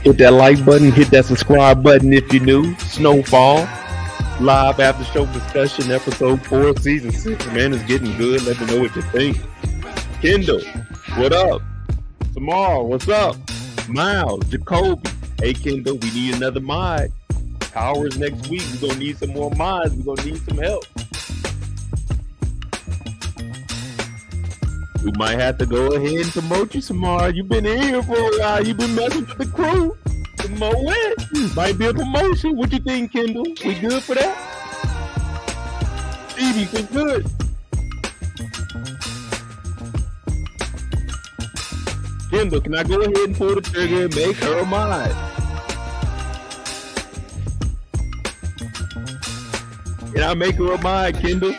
Hit that like button, hit that subscribe button if you're new. Snowfall, live after show discussion, episode 4, season 6. Man, it's getting good. Let me know what you think. Kendall, what up? Samar, what's up? Miles, Jacoby. Hey, Kendall, we need another mod. Towers next week. We're going to need some more mods. We're going to need some help. We might have to go ahead and promote you, Samar. You've been in here for a while. You've been messing with the crew. Some more win. Might be a promotion. What you think, Kendall? We good for that? Stevie, we good. Kendall, can I go ahead and pull the trigger and make her a mod? Can I make her a mod, Kendall?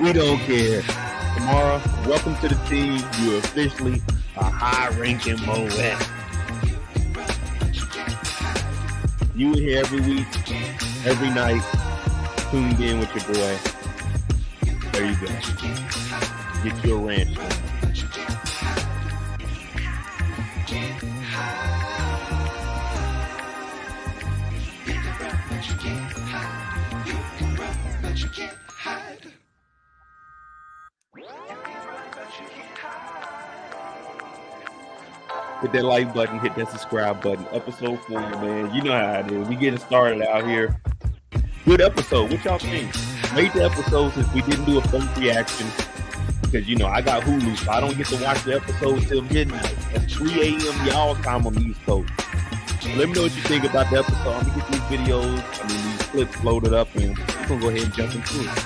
We don't care. Tamara, welcome to the team. You're officially a high-ranking Moet. You in here every week, every night, tuned in with your boy. There you go. Get your ranch done. Hit that like button, hit that subscribe button. Episode 4, man. You know how it is. We getting started out here. Good episode. What y'all think? Made the episode since we didn't do a first reaction. Because, you know, I got Hulu, so I don't get to watch the episode till midnight. That's 3 a.m. y'all time on the East Coast. So let me know what you think about the episode. I'm going to get these videos, these clips loaded up, and we're going to go ahead and jump into it.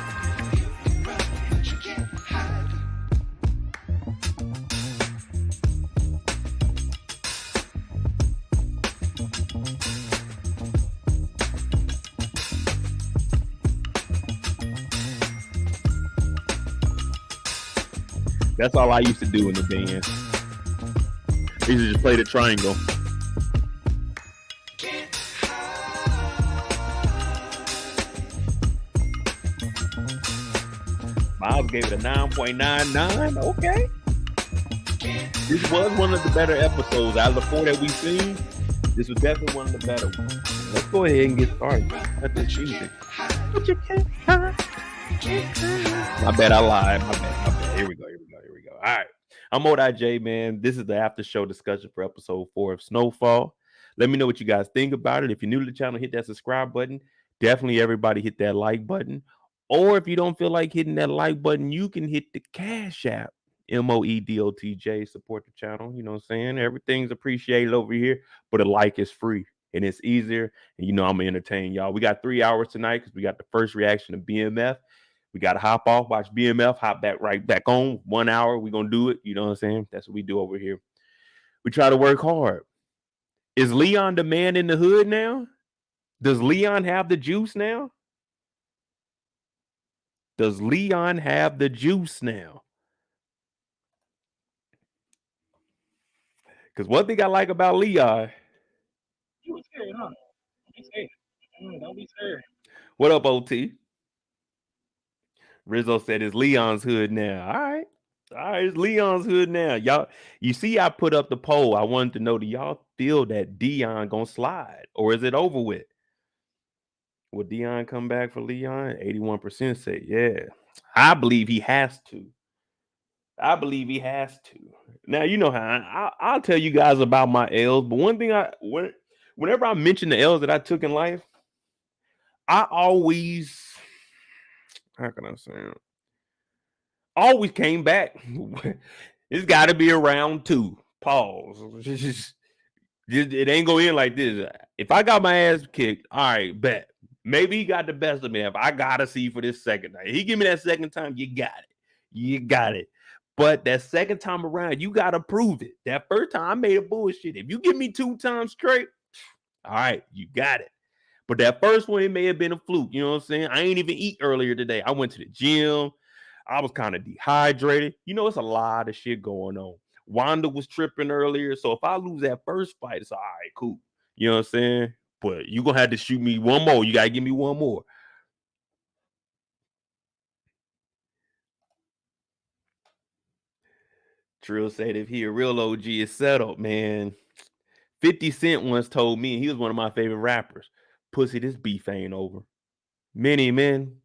That's all I used to do in the band. I used to just play the triangle. Miles gave it a 9.99. Okay. This was one of the better episodes out of the 4 that we've seen. This was definitely one of the better ones. Let's go ahead and get started. Let this music. My bad, I lied. My bad. Here we go. All right. I'm ODJ, man. This is the after show discussion for episode 4 of Snowfall. Let me know what you guys think about it. If you're new to the channel, hit that subscribe button. Definitely everybody hit that like button. Or if you don't feel like hitting that like button, you can hit the Cash App. MOEDOTJ, support the channel. You know what I'm saying? Everything's appreciated over here, but a like is free and it's easier. And you know, I'm gonna entertain y'all. We got 3 hours tonight because we got the first reaction of BMF. We got to hop off, watch BMF, hop back right back on. 1 hour, we're gonna do it. You know what I'm saying? That's what we do over here. We try to work hard. Is Leon the man in the hood now? Does Leon have the juice now? Does Leon have the juice now? Because one thing I like about Leon. You was scared, huh? Don't be scared. Don't be scared. What up, OT? Rizzo said it's Leon's hood now. All right, it's Leon's hood now. Y'all, you see, I put up the poll. I wanted to know, do y'all feel that Dion gonna slide, or is it over with? Will Dion come back for Leon? 81% say yeah. I believe he has to. Now, you know how I'll tell you guys about my L's, but one thing whenever I mention the L's that I took in life, I always, how can I say it? Always came back. It's got to be a round 2. Pause. It ain't going to end like this. If I got my ass kicked, all right, bet. Maybe he got the best of me. If I got to see for this second time, he give me that second time, you got it. But that second time around, you got to prove it. That first time, I made a bullshit. If you give me 2 times straight, all right, you got it. But that first one, it may have been a fluke. You know what I'm saying? I ain't even eat earlier today. I went to the gym. I was kind of dehydrated. You know, it's a lot of shit going on. Wanda was tripping earlier. So if I lose that first fight, it's all right, cool. You know what I'm saying? But you're going to have to shoot me one more. You got to give me one more. Trill said if he a real OG, is settled, man. 50 Cent once told me, he was one of my favorite rappers, pussy, this beef ain't over. Many men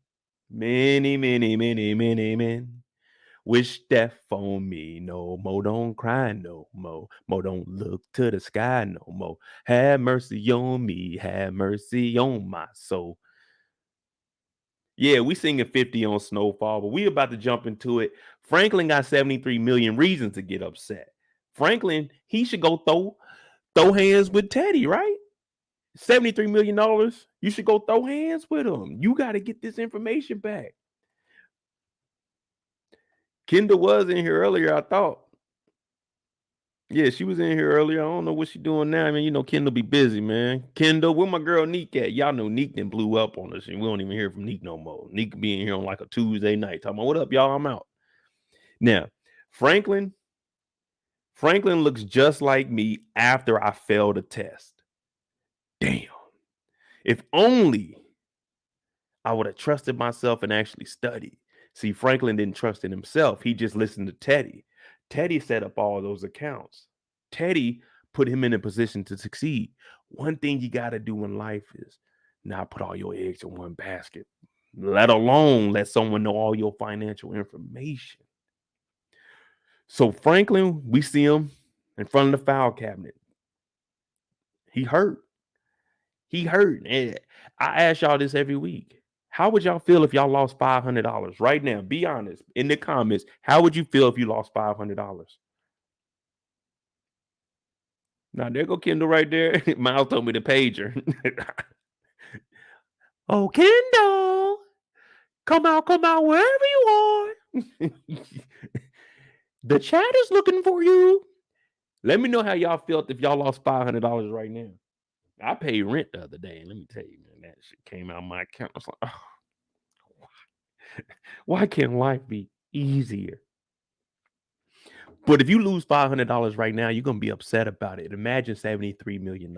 wish death on me no more. Don't cry no more. Don't look to the sky no more. Have mercy on me. Have mercy on my soul. Yeah, we singing 50 on Snowfall, but we about to jump into it. Franklin got 73 million reasons to get upset. Franklin, he should go throw hands with Teddy, right? $73 million. You should go throw hands with him. You got to get this information back. Kendall was in here earlier, I thought. Yeah, she was in here earlier. I don't know what she's doing now. I mean, you know, Kendall be busy, man. Kendall, where my girl Neek at? Y'all know Neek then blew up on us, and we don't even hear from Neek no more. Neek being here on like a Tuesday night. Talking about, what up, y'all? I'm out. Now, Franklin looks just like me after I failed a test. Damn. If only I would have trusted myself and actually studied. See, Franklin didn't trust in himself. He just listened to Teddy. Teddy set up all those accounts. Teddy put him in a position to succeed. One thing you got to do in life is not put all your eggs in one basket, let alone let someone know all your financial information. So Franklin, we see him in front of the file cabinet. He hurt. And I ask y'all this every week. How would y'all feel if y'all lost $500 right now? Be honest in the comments. How would you feel if you lost $500? Now, there go Kendall right there. Miles told me the pager. Oh, Kendall. Come out wherever you are. The chat is looking for you. Let me know how y'all felt if y'all lost $500 right now. I paid rent the other day, and let me tell you, man, that shit came out of my account. I was like, oh, why can't life be easier? But if you lose $500 right now, you're going to be upset about it. Imagine $73 million.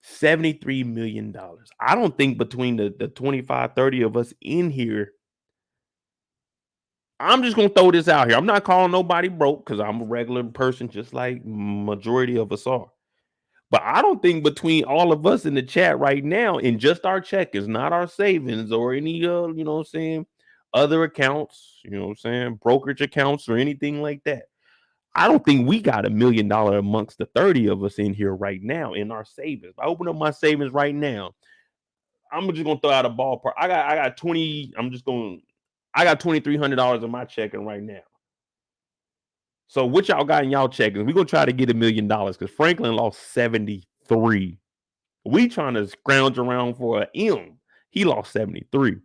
$73 million. I don't think between the 25, 30 of us in here, I'm just gonna throw this out here. I'm not calling nobody broke because I'm a regular person, just like majority of us are. But I don't think between all of us in the chat right now, in just our check-ins, not our savings or any you know what I'm saying, other accounts, you know what I'm saying, brokerage accounts or anything like that. I don't think we got $1 million amongst the 30 of us in here right now in our savings. If I open up my savings right now, I'm just gonna throw out a ballpark. I got 20. I got $2,300 in my checking right now. So what y'all got in y'all checkings? We're gonna try to get $1 million because Franklin lost 73. We trying to scrounge around for an M. He lost 73.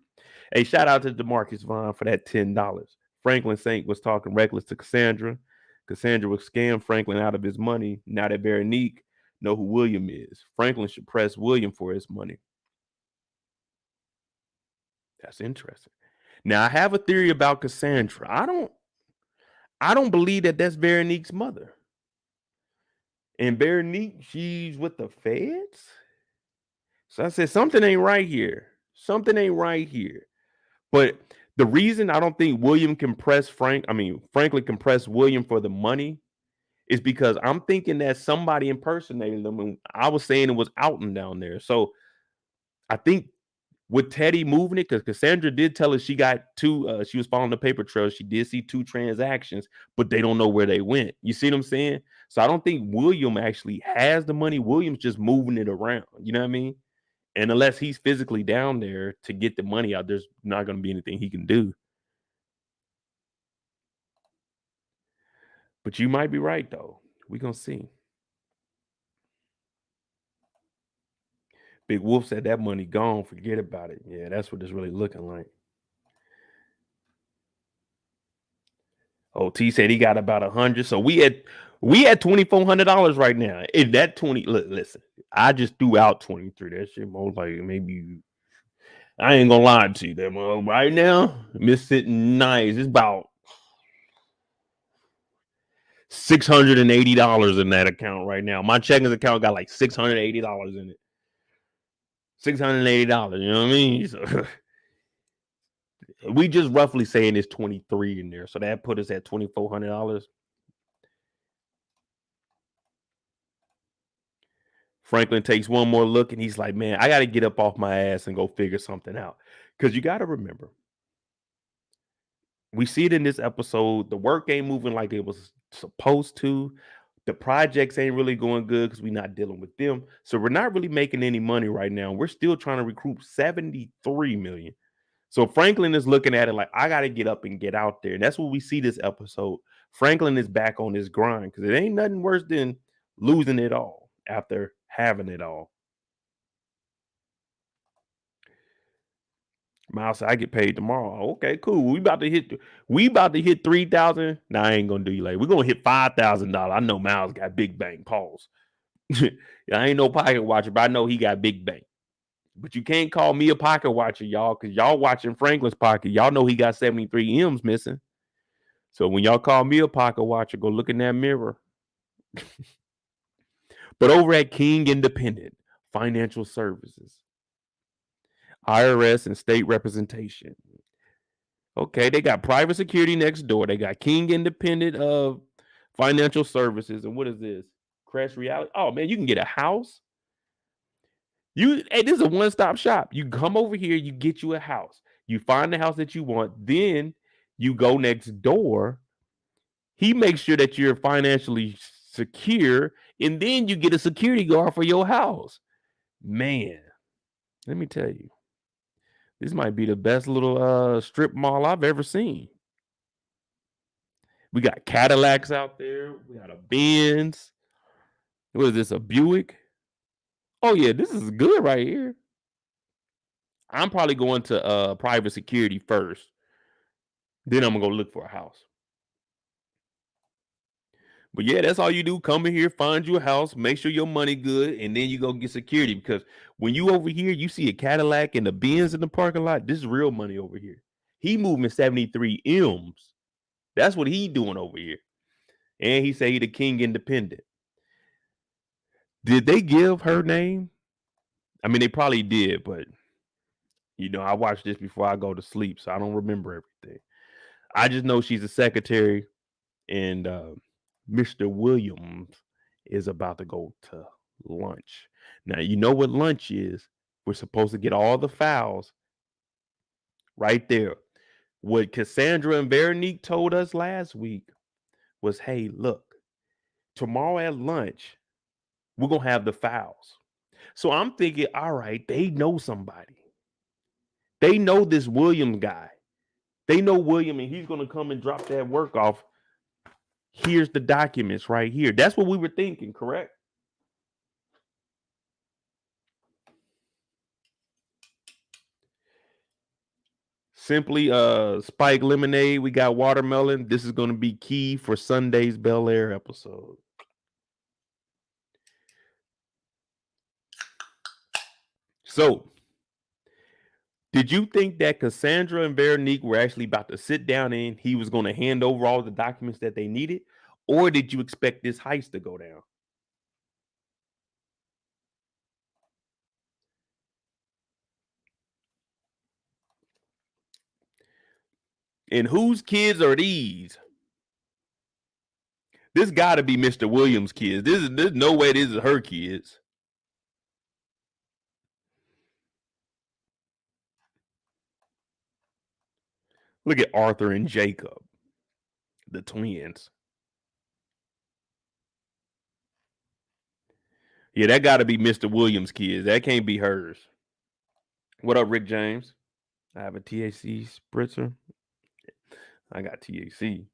Hey, shout out to DeMarcus Vaughn for that $10. Franklin Saint was talking reckless to Cassandra. Cassandra would scam Franklin out of his money. Now that Veronique know who William is, Franklin should press William for his money. That's interesting. Now I have a theory about Cassandra. I don't believe that that's Veronique's mother. And Veronique, she's with the feds. So I said something ain't right here. Something ain't right here. But the reason I don't think William can press Franklin can press William for the money is because I'm thinking that somebody impersonated them. And I was saying it was Alton down there. So I think with Teddy moving it, because Cassandra did tell us she got two, she was following the paper trail. She did see 2 transactions, but they don't know where they went. You see what I'm saying? So I don't think William actually has the money. William's just moving it around. You know what I mean? And unless he's physically down there to get the money out, there's not going to be anything he can do. But you might be right, though. We're going to see. Big Wolf said that money gone. Forget about it. Yeah, that's what it's really looking like. Oh, T said he got about 100. So we had $2,400 right now. If that 20, listen, I just threw out 23. That shit more like maybe. I ain't gonna lie to you. That right now, Miss sitting nice. It's about $680 in that account right now. My checking account got like $680 in it. $680. You know what I mean? So we just roughly saying it's 23 in there. So that put us at $2,400. Franklin takes one more look and he's like, man, I got to get up off my ass and go figure something out. Because you got to remember, we see it in this episode. The work ain't moving like it was supposed to. The projects ain't really going good because we're not dealing with them. So we're not really making any money right now. We're still trying to recoup 73 million. So Franklin is looking at it like, I got to get up and get out there. And that's what we see this episode. Franklin is back on his grind because it ain't nothing worse than losing it all after having it all. Miles said, I get paid tomorrow. Okay, cool. We about to hit 3,000. Nah, I ain't gonna do you like we're gonna hit $5,000. I know Miles got big bank. Pause. I ain't no pocket watcher, but I know he got big bank. But you can't call me a pocket watcher, y'all, because y'all watching Franklin's pocket. Y'all know he got 73 M's missing. So when y'all call me a pocket watcher, go look in that mirror. But over at King Independent Financial Services, IRS and state representation. Okay, they got private security next door. They got King Independent of Financial Services. And what is this? Crash Reality. Oh man, you can get a house. This is a one-stop shop. You come over here, you get you a house. You find the house that you want, then you go next door. He makes sure that you're financially secure, and then you get a security guard for your house. Man, let me tell you. This might be the best little strip mall I've ever seen. We got Cadillacs out there. We got a Benz. What is this, a Buick? Oh, yeah, this is good right here. I'm probably going to private security first. Then I'm going to go look for a house. But yeah, that's all you do. Come in here, find you a house, make sure your money good, and then you go get security. Because when you over here, you see a Cadillac and the Benz in the parking lot. This is real money over here. He moving 73 M's. That's what he doing over here. And he say he the King Independent. Did they give her name? I mean, they probably did, but I watched this before I go to sleep, so I don't remember everything. I just know she's a secretary, and Mr. Williams is about to go to lunch. Now, you know what lunch is. We're supposed to get all the files right there. What Cassandra and Veronique told us last week was, hey, look, tomorrow at lunch, we're going to have the files. So I'm thinking, all right, they know somebody. They know this Williams guy. They know William, and he's going to come and drop that work off. Here's the documents right here. That's what we were thinking, correct? Simply Spike Lemonade. We got watermelon. This is going to be key for Sunday's Bel Air episode. So, did you think that Cassandra and Veronique were actually about to sit down and he was going to hand over all the documents that they needed? Or did you expect this heist to go down? And whose kids are these? This got to be Mr. Williams' kids. There's no way this is her kids. Look at Arthur and Jacob, the twins. Yeah, that got to be Mr. Williams' kids. That can't be hers. What up, Rick James? I have a THC spritzer. I got THC.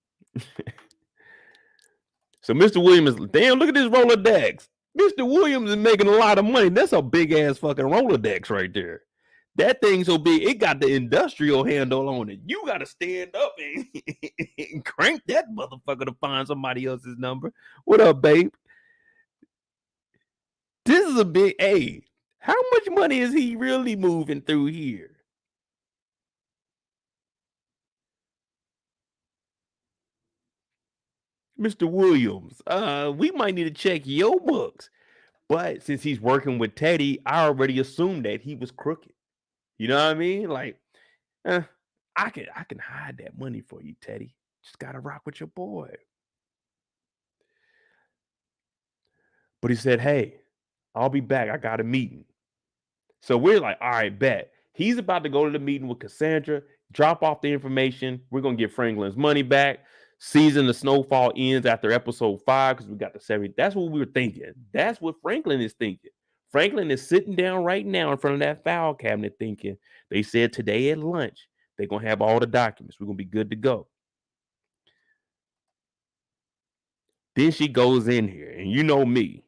So Mr. Williams, damn, look at this Rolodex. Mr. Williams is making a lot of money. That's a big ass fucking Rolodex right there. That thing so big, it got the industrial handle on it. You got to stand up and crank that motherfucker to find somebody else's number. What up, babe? This is a big, hey, how much money is he really moving through here? Mr. Williams, we might need to check your books. But since he's working with Teddy, I already assumed that he was crooked. You know what I mean? Like, I can hide that money for you, Teddy. Just gotta rock with your boy. But he said, hey, I'll be back. I got a meeting. So we're like, all right, bet. He's about to go to the meeting with Cassandra, drop off the information. We're gonna get Franklin's money back. Season of Snowfall ends after episode 5 because we got the 70. That's what we were thinking. That's what Franklin is thinking. Franklin is sitting down right now in front of that file cabinet thinking, they said today at lunch, they're going to have all the documents. We're going to be good to go. Then she goes in here, and you know me.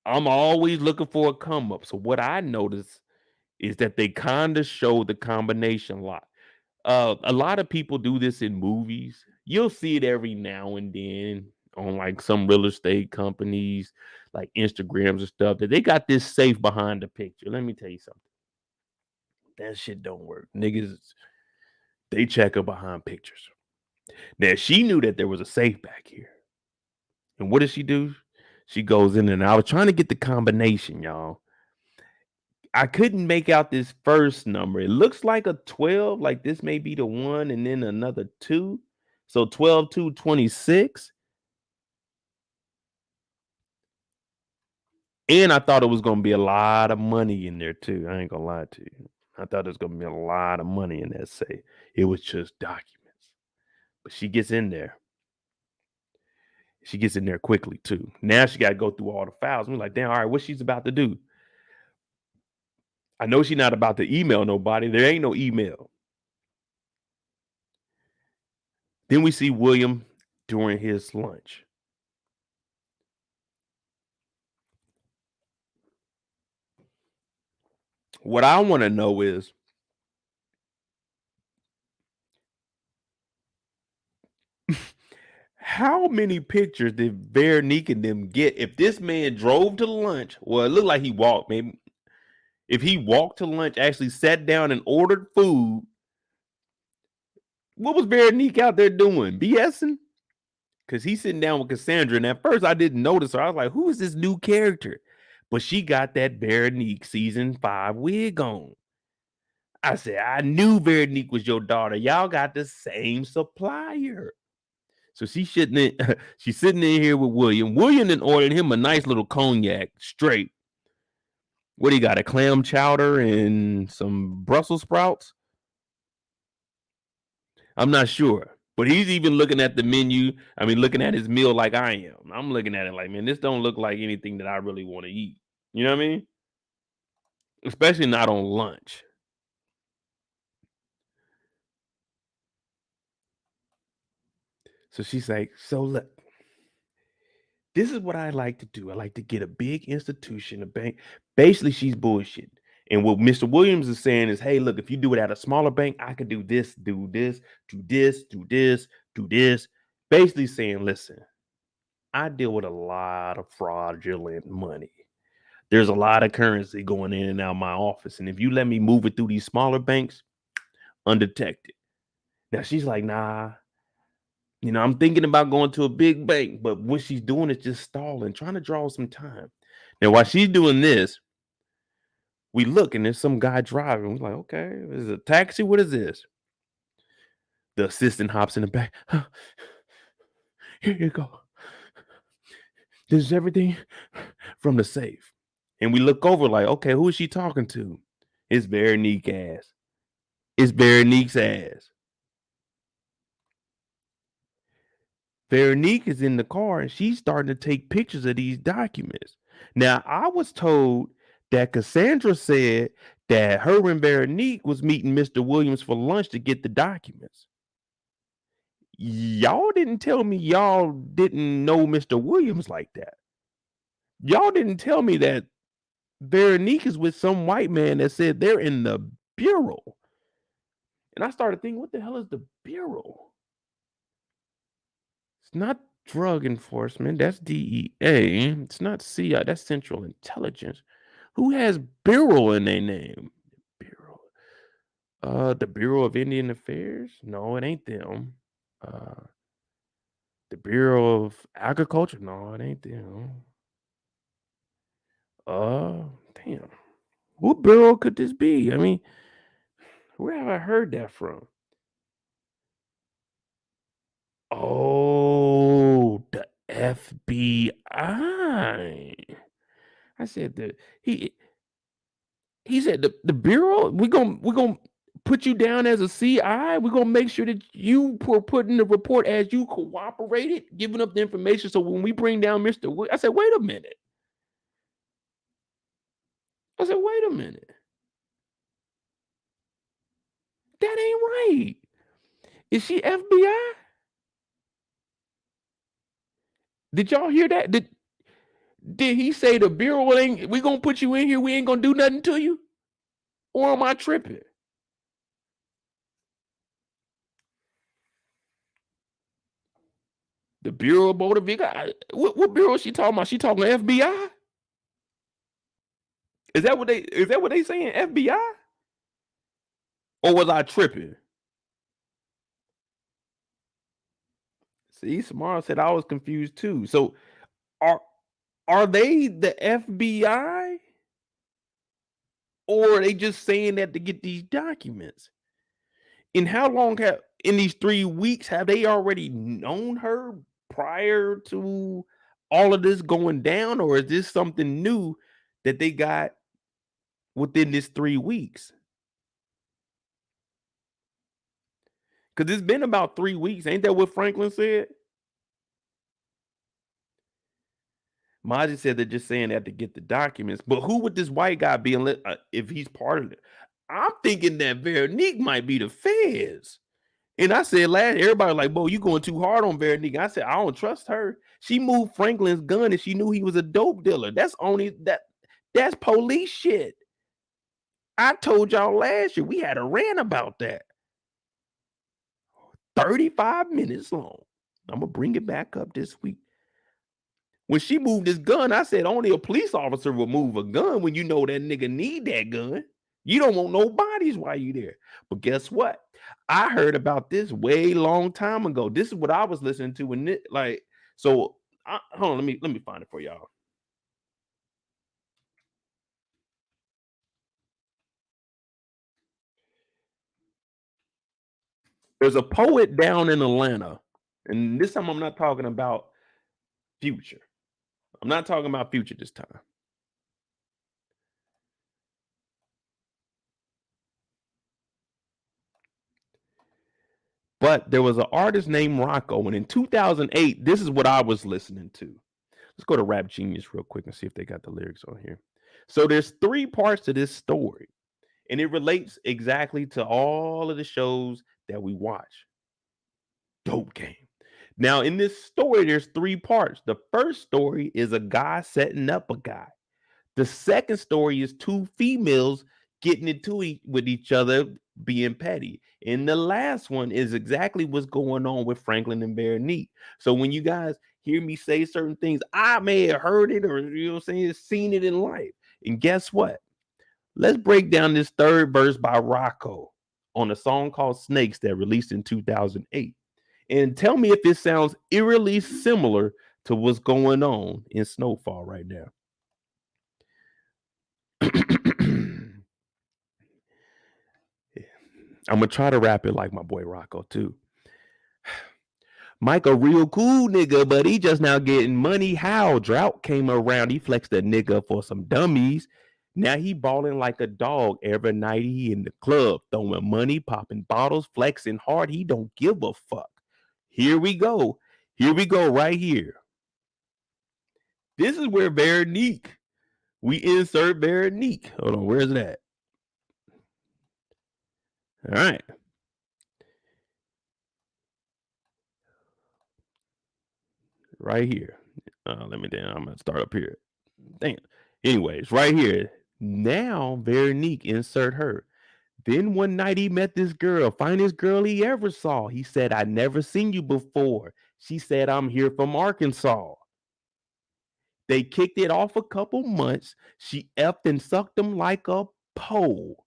I'm always looking for a come up. So what I noticed is that they kind of show the combination lot. A lot of people do this in movies. You'll see it every now and then on like some real estate companies, like Instagrams and stuff, that they got this safe behind the picture. Let me tell you something. That shit don't work. Niggas, they check her behind pictures. Now, she knew that there was a safe back here. And what does she do? She goes in and I was trying to get the combination, y'all. I couldn't make out this first number. It looks like a 12, like this may be the 1 and then another 2. So 12, 2, 26. And I thought it was going to be a lot of money in there too. I ain't going to lie to you. I thought there was going to be a lot of money in that safe. It was just documents. But she gets in there. She gets in there quickly too. Now she got to go through all the files. We're like, damn, all right, what she's about to do? I know she's not about to email nobody. There ain't no email. Then we see William during his lunch. What I want to know is, how many pictures did Veronique and them get? If this man drove to lunch, well, it looked like he walked. Maybe if he walked to lunch, actually sat down and ordered food, what was Veronique out there doing? BSing? Because he's sitting down with Cassandra, and at first I didn't notice her. I was like, who is this new character? But she got that Veronique season 5 wig on. I said, I knew Veronique was your daughter. Y'all got the same supplier. So she's sitting in here with William. William then ordered him a nice little cognac straight. What do you got? A clam chowder and some Brussels sprouts? I'm not sure. But he's even looking at the menu. I mean, looking at his meal like I am. I'm looking at it like, man, this don't look like anything that I really want to eat. You know what I mean? Especially not on lunch. So she's like, so look, this is what I like to do. I like to get a big institution, a bank. Basically, she's bullshit. And what Mr. Williams is saying is, hey, look, if you do it at a smaller bank, I could do this, do this, do this, do this, do this. Basically saying, listen, I deal with a lot of fraudulent money. There's a lot of currency going in and out of my office. And if you let me move it through these smaller banks, undetected. Now she's like, nah, I'm thinking about going to a big bank, but what she's doing is just stalling, trying to draw some time. Now, while she's doing this, we look and there's some guy driving. We're like, okay, is it a taxi? What is this? The assistant hops in the back. Here you go. This is everything from the safe. And we look over like, okay, who is she talking to? It's Veronique ass. It's Veronique's ass. Veronique is in the car and she's starting to take pictures of these documents. Now, I was told that Cassandra said that her and Veronique was meeting Mr. Williams for lunch to get the documents. Y'all didn't tell me y'all didn't know Mr. Williams like that. Y'all didn't tell me that Veronique is with some white man that said they're in the bureau. And I started thinking, what the hell is the bureau? It's not drug enforcement. That's DEA. It's not CI. That's Central Intelligence. Who has bureau in their name? Bureau. The Bureau of Indian Affairs? No, it ain't them. The Bureau of Agriculture? No, it ain't them. Damn. What bureau could this be? I mean, where have I heard that from? Oh, the FBI. I said he said the bureau. We're gonna put you down as a CI. We're gonna make sure that you put in the report as you cooperated, giving up the information. So when we bring down Mr. Wood, I said, wait a minute. That ain't right. Is she FBI? Did y'all hear that? Did he say the bureau ain't? We gonna put you in here. We ain't gonna do nothing to you. Or am I tripping? The Bureau of Motor Vehicle. What bureau is she talking about? She talking FBI? Is that what they saying? FBI? Or was I tripping? See, Samara said I was confused too. So are they the FBI? Or are they just saying that to get these documents? And how long in these 3 weeks have they already known her prior to all of this going down? Or is this something new that they got within this 3 weeks? Because it's been about 3 weeks. Ain't that what Franklin said? Maji said they're just saying that to get the documents. But who would this white guy be if he's part of it? I'm thinking that Veronique might be the feds. And I said everybody like, "Bo, you going too hard on Veronique." I said, I don't trust her. She moved Franklin's gun and she knew he was a dope dealer. That's police shit. I told y'all last year we had a rant about that. 35 minutes long. I'm gonna bring it back up this week. When she moved his gun, I said only a police officer will move a gun when you know that nigga need that gun. You don't want no bodies while you there. But guess what? I heard about this way long time ago. This is what I was listening to when hold on, let me find it for y'all. There's a poet down in Atlanta, and this time I'm not talking about Future. I'm not talking about Future this time. But there was an artist named Rocco, and in 2008, this is what I was listening to. Let's go to Rap Genius real quick and see if they got the lyrics on here. So there's 3 parts to this story, and it relates exactly to all of the shows that we watch. Dope game. Now, in this story, there's 3 parts. The first story is a guy setting up a guy. The second story is 2 females getting into with each other, being petty. And the last one is exactly what's going on with Franklin and Veronique. So when you guys hear me say certain things, I may have heard it or, you know what I'm saying, seen it in life. And guess what? Let's break down this third verse by Rocco on a song called Snakes that released in 2008. And tell me if it sounds eerily similar to what's going on in Snowfall right now. I'm gonna try to rap it like my boy Rocco too. Mike a real cool nigga, but he just now getting money. How drought came around, he flexed a nigga for some dummies. Now he balling like a dog every night. He in the club throwing money, popping bottles, flexing hard. He don't give a fuck. Here we go. Here we go right here. This is where Veronique. We insert Veronique. Hold on, where's that? All right. Right here. I'm gonna start up here. Damn. Anyways, right here. Now Veronique, insert her. Then one night he met this girl, finest girl he ever saw. He said, I never seen you before. She said, I'm here from Arkansas. They kicked it off a couple months. She effed and sucked him like a pole.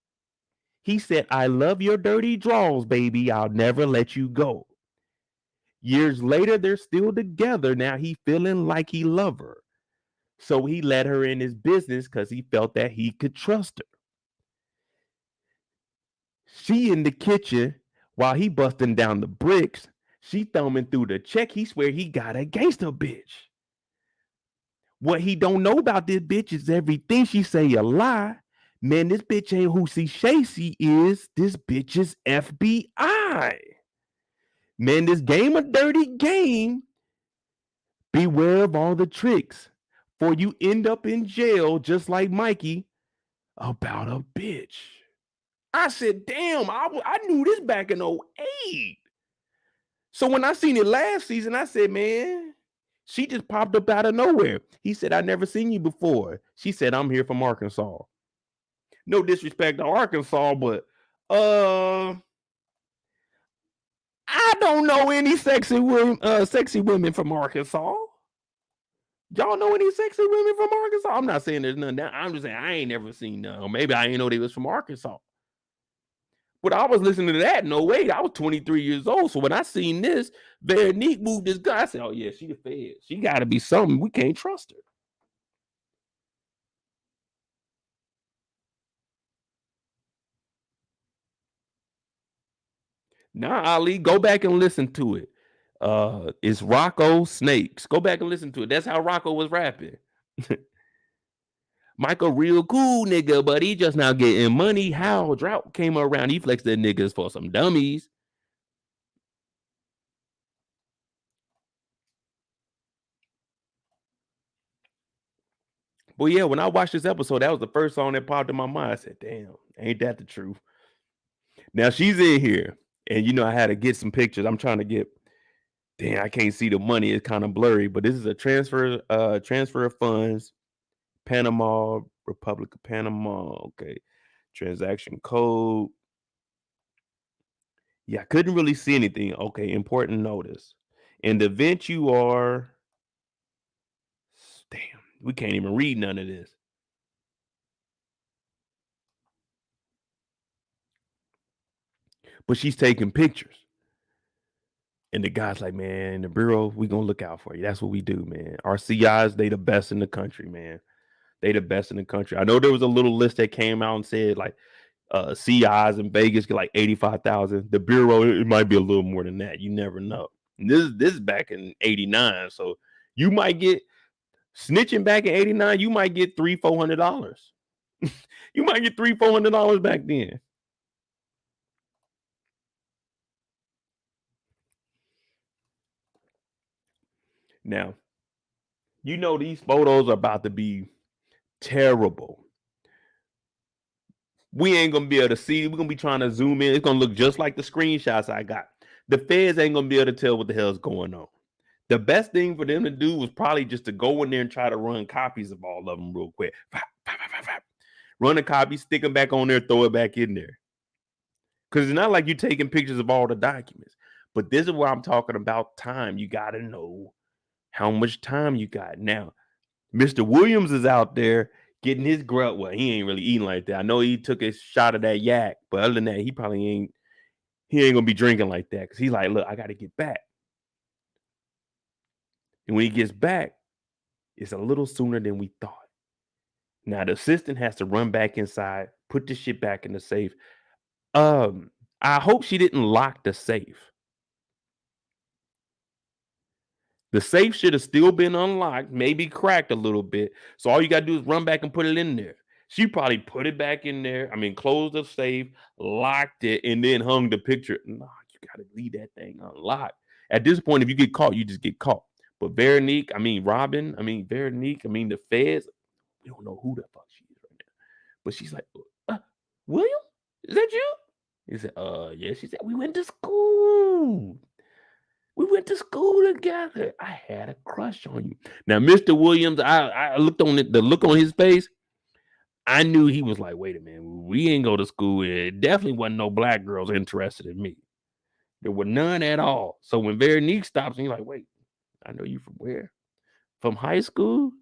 He said, I love your dirty draws, baby. I'll never let you go. Years later, they're still together. Now he feeling like he love her. So he let her in his business because he felt that he could trust her. She in the kitchen while he busting down the bricks. She thumbing through the check. He swear he got a gangster bitch. What he don't know about this bitch is everything she say a lie. Man, this bitch ain't who she is. This bitch is FBI. Man, this game a dirty game. Beware of all the tricks, for you end up in jail just like Mikey about a bitch. I said, damn, I knew this back in 2008. So when I seen it last season, I said, man, she just popped up out of nowhere. He said, I never seen you before. She said, I'm here from Arkansas. No disrespect to Arkansas, but I don't know any sexy women from Arkansas. Y'all know any sexy women from Arkansas? I'm not saying there's none. I'm just saying I ain't never seen none. Or maybe I ain't know they was from Arkansas. But I was listening to that. No way. I was 23 years old. So when I seen this, Veronique moved this guy. I said, oh, yeah, she the Fed. She got to be something. We can't trust her. Nah, Ali, go back and listen to it. It's Rocco Snakes. Go back and listen to it. That's how Rocco was rapping. Michael, real cool nigga, but he just now getting money. How drought came around. He flexed the niggas for some dummies. But yeah, when I watched this episode, that was the first song that popped in my mind. I said, damn, ain't that the truth? Now she's in here. And you know, I had to get some pictures. I'm trying to get, damn, I can't see the money. It's kind of blurry, but this is a transfer of funds. Panama, Republic of Panama. Okay. Transaction code. Yeah, I couldn't really see anything. Okay, important notice. In the event you are, damn, we can't even read none of this. But she's taking pictures. And the guy's like, man, the bureau, we gonna look out for you. That's what we do, man. Our CIs, they the best in the country, man. They the best in the country. I know there was a little list that came out and said like CIs in Vegas get like 85,000. The Bureau, it might be a little more than that. You never know. And this is back in 89. So you might get snitching back in 89, you might get $300-400. You might get $300-400 back then. Now, you know these photos are about to be terrible. We ain't gonna be able to see. We're gonna be trying to zoom in. It's gonna look just like the screenshots I got. The feds ain't gonna be able to tell what the hell's going on. The best thing for them to do was probably just to go in there and try to run copies of all of them real quick. Run a copy, stick them back on there, throw it back in there. Because it's not like you're taking pictures of all the documents. But this is where I'm talking about time. You got to know how much time you got. Now, Mr. Williams is out there getting his grub. Well, he ain't really eating like that. I know he took a shot of that yak, but other than that, he probably ain't gonna be drinking like that. Because he's like, look, I got to get back. And when he gets back, it's a little sooner than we thought. Now the assistant has to run back inside, put the shit back in the safe. I hope she didn't lock the safe. The safe should have still been unlocked, maybe cracked a little bit. So all you got to do is run back and put it in there. She probably put it back in there. I mean, closed the safe, locked it, and then hung the picture. Nah, you got to leave that thing unlocked. At this point, if you get caught, you just get caught. But Veronique, the feds, we don't know who the fuck she is right now. But she's like, William? Is that you? He said, yeah. She said, we went to school. We went to school together. I had a crush on you. Now, Mr. Williams, I looked on it, the look on his face. I knew he was like, wait a minute, we ain't go to school. It definitely wasn't no black girls interested in me. There were none at all. So when Veronique stops, he's like, wait, I know you from where? From high school?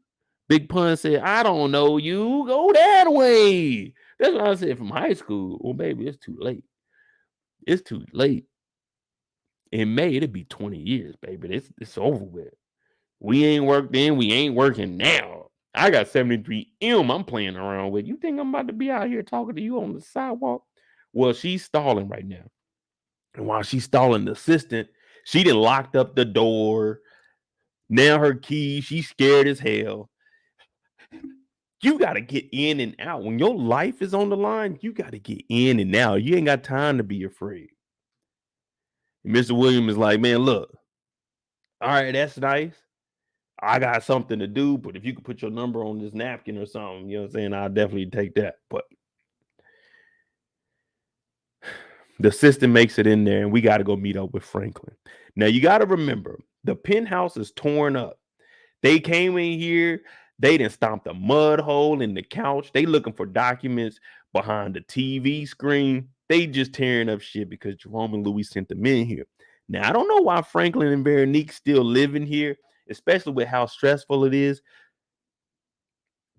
Big Pun said, I don't know you. Go that way. That's what I said, from high school. Well, baby, it's too late. It's too late. In May, it'll be 20 years, baby. It's over with. We ain't worked then. We ain't working now. I got 73M I'm playing around with. You think I'm about to be out here talking to you on the sidewalk? Well, she's stalling right now. And while she's stalling, the assistant, she done locked up the door. Now her key, she's scared as hell. You got to get in and out. When your life is on the line, you got to get in and out. You ain't got time to be afraid. And Mr. Williams is like, man, look. All right, that's nice. I got something to do, but if you could put your number on this napkin or something, you know what I'm saying? I'll definitely take that. But the assistant makes it in there, and we got to go meet up with Franklin. Now, you got to remember, the penthouse is torn up. They came in here. They done stomped a mud hole in the couch. They looking for documents behind the TV screen. They just tearing up shit because Jerome and Louie sent them in here. Now, I don't know why Franklin and Veronique still living here, especially with how stressful it is.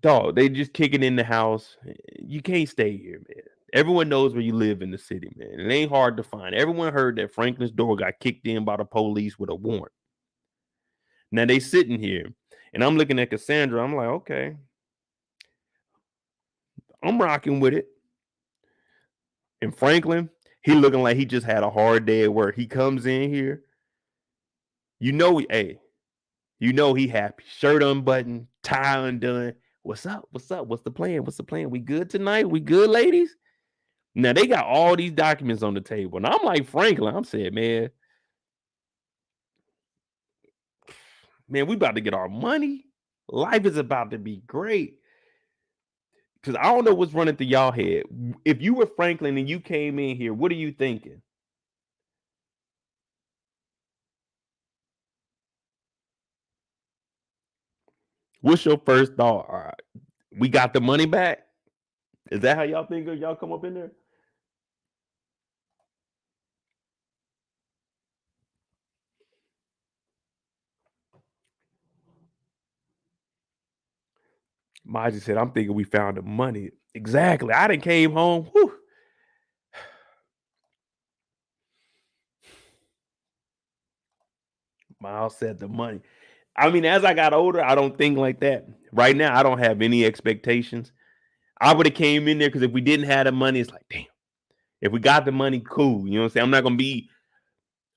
Dog, they just kicking in the house. You can't stay here, man. Everyone knows where you live in the city, man. It ain't hard to find. Everyone heard that Franklin's door got kicked in by the police with a warrant. Now they sitting here, and I'm looking at Cassandra. I'm like, okay, I'm rocking with it. And Franklin, he looking like he just had a hard day at work. He comes in here, you know, he happy. Shirt unbuttoned, tie undone. What's up? What's up? What's the plan? What's the plan? We good tonight? We good, ladies? Now they got all these documents on the table, and I'm like Franklin. I'm saying, man, we about to get our money. Life is about to be great. Because I don't know what's running through y'all head. If you were Franklin and you came in here, what are you thinking? What's your first thought? All right, we got the money back. Is that how y'all think of y'all come up in there? Maji said, I'm thinking we found the money. Exactly. I done came home. Whew. Miles said the money. I mean, as I got older, I don't think like that. Right now, I don't have any expectations. I would have came in there because if we didn't have the money, it's like, damn. If we got the money, cool. You know what I'm saying? I'm not gonna be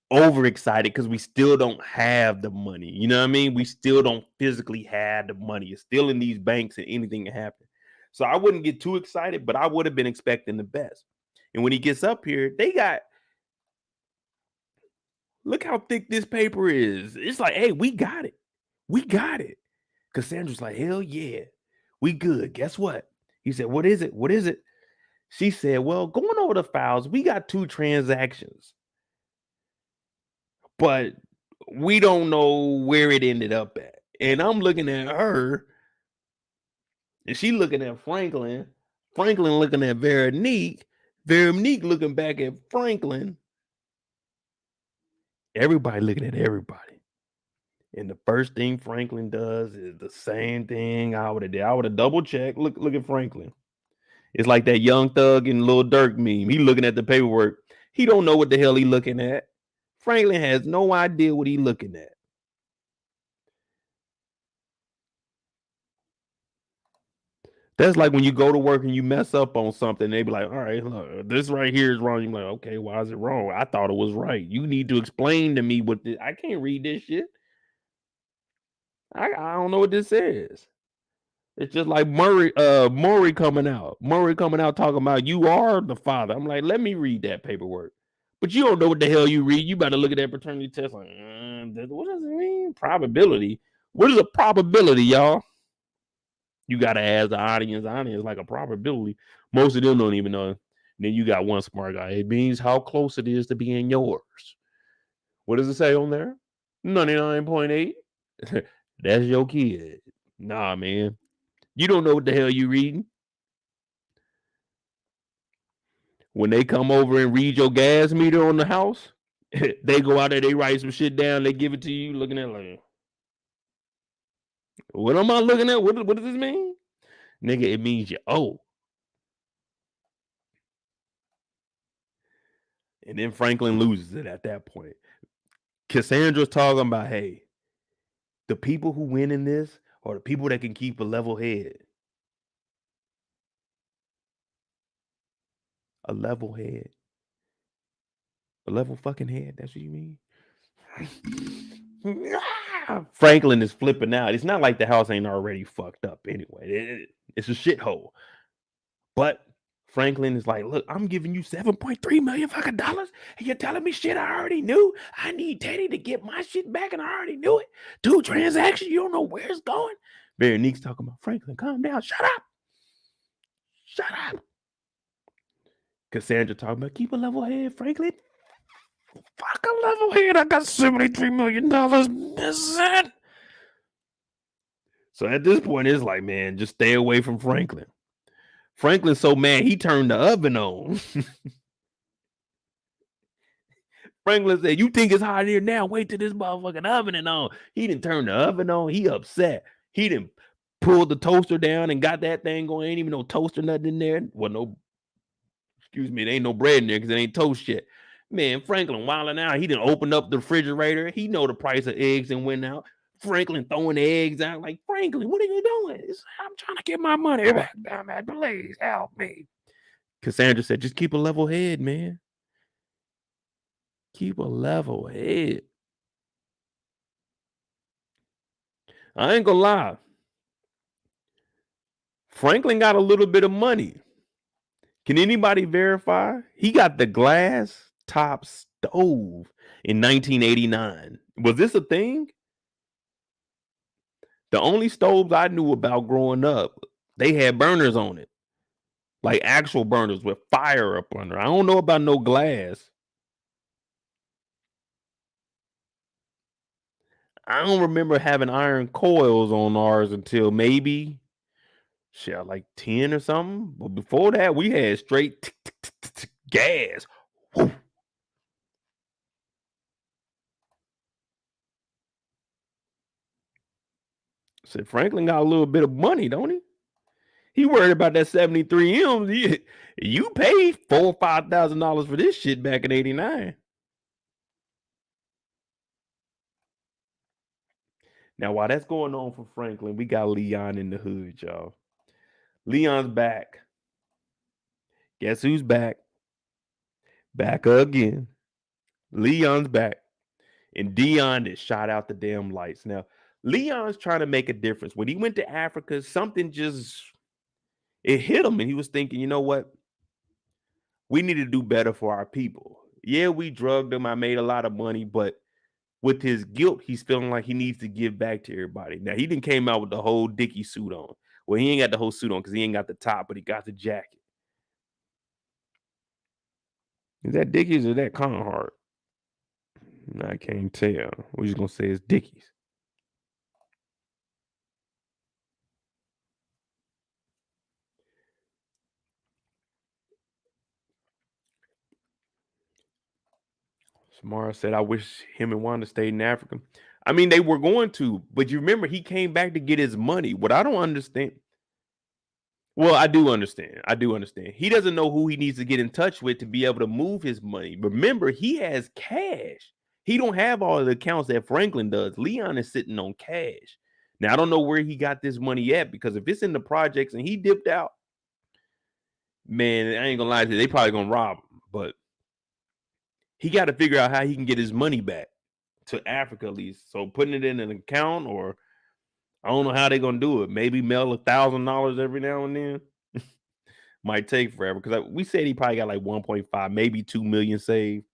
overexcited because we still don't have the money. You know what I mean? We still don't physically have the money. It's still in these banks and anything can happen. So I wouldn't get too excited, but I would have been expecting the best. And when he gets up here, they got look how thick this paper is. It's like, hey, we got it. We got it. Cassandra's like, hell yeah, we good. Guess what? He said, what is it? What is it? She said, well, going over the files, we got 2 transactions, but we don't know where it ended up at. And I'm looking at her, and she looking at Franklin. Franklin looking at Veronique. Veronique looking back at Franklin. Everybody looking at everybody. And the first thing Franklin does is the same thing I would have did. I would have double checked. Look at Franklin. It's like that Young Thug and Lil Durk meme. He looking at the paperwork. He don't know what the hell he looking at. Franklin has no idea what he looking at. That's like when you go to work and you mess up on something. They be like, all right, look, this right here is wrong. You're like, okay, why is it wrong? I thought it was right. You need to explain to me what this. I can't read this shit. I don't know what this is. It's just like Maury coming out. Maury coming out talking about you are the father. I'm like, let me read that paperwork. But you don't know what the hell you read. You better look at that paternity test like, what does it mean? Probability. What is a probability, y'all? You gotta ask the audience. Audience like a probability. Most of them don't even know. Then you got one smart guy. It means how close it is to being yours. What does it say on there? 99.8. That's your kid. Nah, man. You don't know what the hell you reading. When they come over and read your gas meter on the house, they go out there, they write some shit down, they give it to you, looking at like, what am I looking at? What does this mean? Nigga, it means you owe. And then Franklin loses it at that point. Cassandra's talking about, hey, the people who win in this are the people that can keep a level head. A level head. A level fucking head. That's what you mean? Franklin is flipping out. It's not like the house ain't already fucked up anyway. It's a shithole. But Franklin is like, look, I'm giving you $7.3 million fucking dollars, and you're telling me shit I already knew. I need Teddy to get my shit back, and I already knew it. 2 transactions, you don't know where it's going. Veronique's talking about Franklin, calm down, shut up. Shut up. Cassandra talking about keep a level head, Franklin. Fuck a level head. I got $73 million missing. So at this point, it's like, man, just stay away from Franklin. Franklin's so mad he turned the oven on. Franklin said, you think it's hot here now? Wait till this motherfucking oven is on. He didn't turn the oven on. He upset. He didn't pull the toaster down and got that thing going. Ain't even no toaster nothing in there. Well, no, excuse me, there ain't no bread in there because it ain't toast yet. Man, Franklin wilding out. He didn't open up the refrigerator. He know the price of eggs and went out. Franklin throwing the eggs out. Like, Franklin, what are you doing? I'm trying to get my money back. Damn it, please help me. Cassandra said, just keep a level head, man. Keep a level head. I ain't gonna lie. Franklin got a little bit of money. Can anybody verify? He got the glass top stove in 1989. Was this a thing? The only stoves I knew about growing up, they had burners on it. Like actual burners with fire up under. I don't know about no glass. I don't remember having iron coils on ours until maybe shit, like 10 or something. But before that, we had straight gas. Woo. Said Franklin got a little bit of money, don't he? He worried about that 73 M's. You paid $4,000 or $5,000 for this shit back in '89. Now, while that's going on for Franklin, we got Leon in the hood, y'all. Leon's back. Guess who's back? Back again. Leon's back. And Dion is shot out the damn lights. Now, Leon's trying to make a difference. When he went to Africa, something just it hit him, and he was thinking, you know what? We need to do better for our people. Yeah, we drugged him. I made a lot of money, but with his guilt, he's feeling like he needs to give back to everybody. Now, he didn't came out with the whole Dickie suit on. Well, he ain't got the whole suit on because he ain't got the top, but he got the jacket. Is that Dickies or that Conhart? I can't tell. We're just gonna say it's Dickies. Samara said, I wish him and Wanda stayed in Africa. I mean, they were going to, but you remember he came back to get his money. What I don't understand. Well, I do understand. I do understand. He doesn't know who he needs to get in touch with to be able to move his money. Remember, he has cash. He don't have all of the accounts that Franklin does. Leon is sitting on cash. Now, I don't know where he got this money at because if it's in the projects and he dipped out, man, I ain't gonna lie to you, they probably gonna rob him. But he got to figure out how he can get his money back to Africa at least. So putting it in an account, or I don't know how they're gonna do it. Maybe mail $1,000 every now and then. Might take forever because we said he probably got like 1.5, maybe 2 million saved.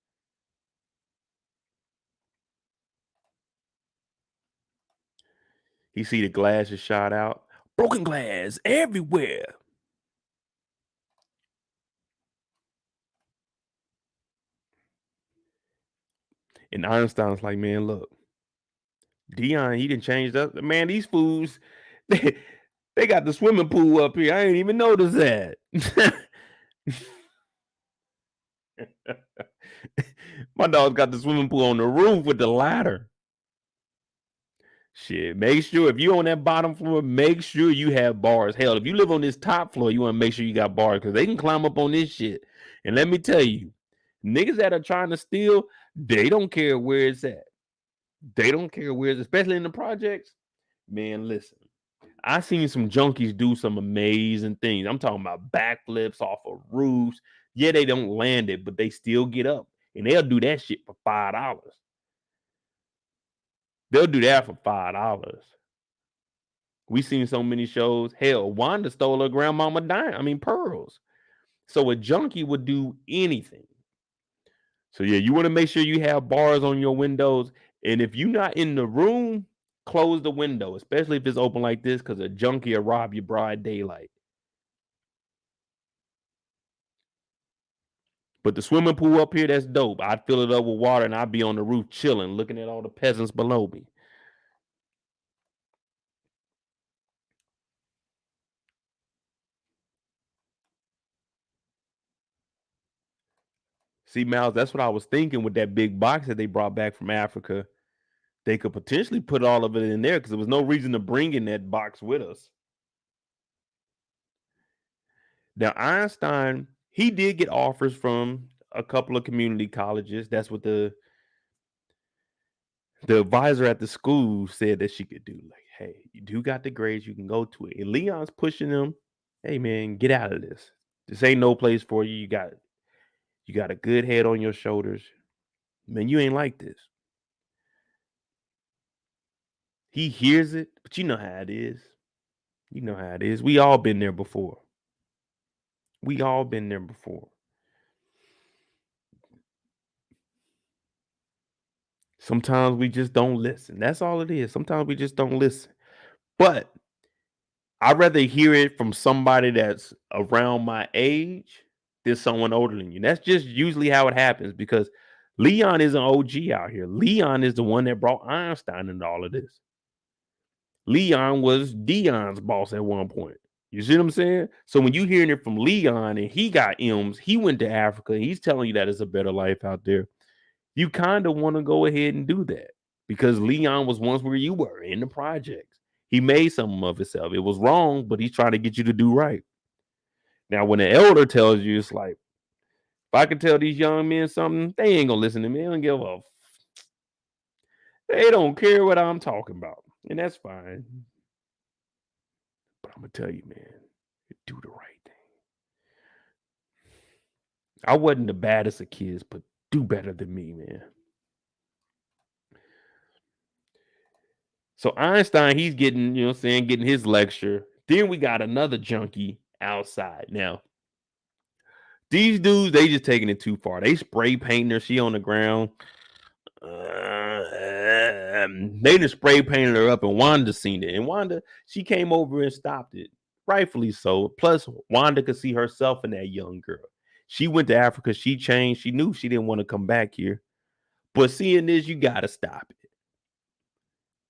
He see the glass is shot out. Broken glass everywhere. And Einstein's like, man, look, Dion, he didn't change up. Man, these fools, they got the swimming pool up here. I ain't even noticed that. My dog's got the swimming pool on the roof with the ladder. Shit, make sure if you on that bottom floor, make sure you have bars. Hell, if you live on this top floor, you want to make sure you got bars because they can climb up on this shit. And let me tell you, niggas that are trying to steal, they don't care where it's at. They don't care where it's, especially in the projects. Man, listen, I seen some junkies do some amazing things. I'm talking about backflips off of roofs. Yeah, they don't land it, but they still get up, and they'll do that shit for $5. They'll do that for $5. We seen so many shows. Hell, Wanda stole her grandmama pearls. So a junkie would do anything. So yeah, you want to make sure you have bars on your windows. And if you're not in the room, close the window, especially if it's open like this, because a junkie will rob you broad daylight. But the swimming pool up here, that's dope. I'd fill it up with water and I'd be on the roof chilling, looking at all the peasants below me. See, Miles, that's what I was thinking with that big box that they brought back from Africa. They could potentially put all of it in there because there was no reason to bring in that box with us. Now, Einstein, he did get offers from a couple of community colleges. That's what the advisor at the school said that she could do. Like, hey, you do got the grades, you can go to it. And Leon's pushing them, hey man, get out of this. This ain't no place for you. You got a good head on your shoulders. Man, you ain't like this. He hears it, but you know how it is. You know how it is. We all been there before. We all been there before. Sometimes we just don't listen. That's all it is. Sometimes we just don't listen. But I'd rather hear it from somebody that's around my age than someone older than you. That's just usually how it happens because Leon is an OG out here. Leon is the one that brought Einstein into all of this. Leon was Dion's boss at one point. You see what I'm saying? So when you hearing it from Leon and he got M's, he went to Africa, he's telling you that it's a better life out there. You kind of want to go ahead and do that because Leon was once where you were in the projects. He made something of himself. It was wrong, but he's trying to get you to do right. Now, when the elder tells you, it's like, if I can tell these young men something, they ain't gonna listen to me. They don't give a. They don't care what I'm talking about, and that's fine. But I'm gonna tell you, man. Do the right thing. I wasn't the baddest of kids, but do better than me, man. So Einstein, he's getting, you know what I'm saying, getting his lecture. Then we got another junkie outside. Now, these dudes, they just taking it too far. They spray painting her. She on the ground. They just spray painted her up, and Wanda seen it. And Wanda, she came over and stopped it. Rightfully so. Plus, Wanda could see herself in that young girl. She went to Africa. She changed. She knew she didn't want to come back here. But seeing this, you got to stop it.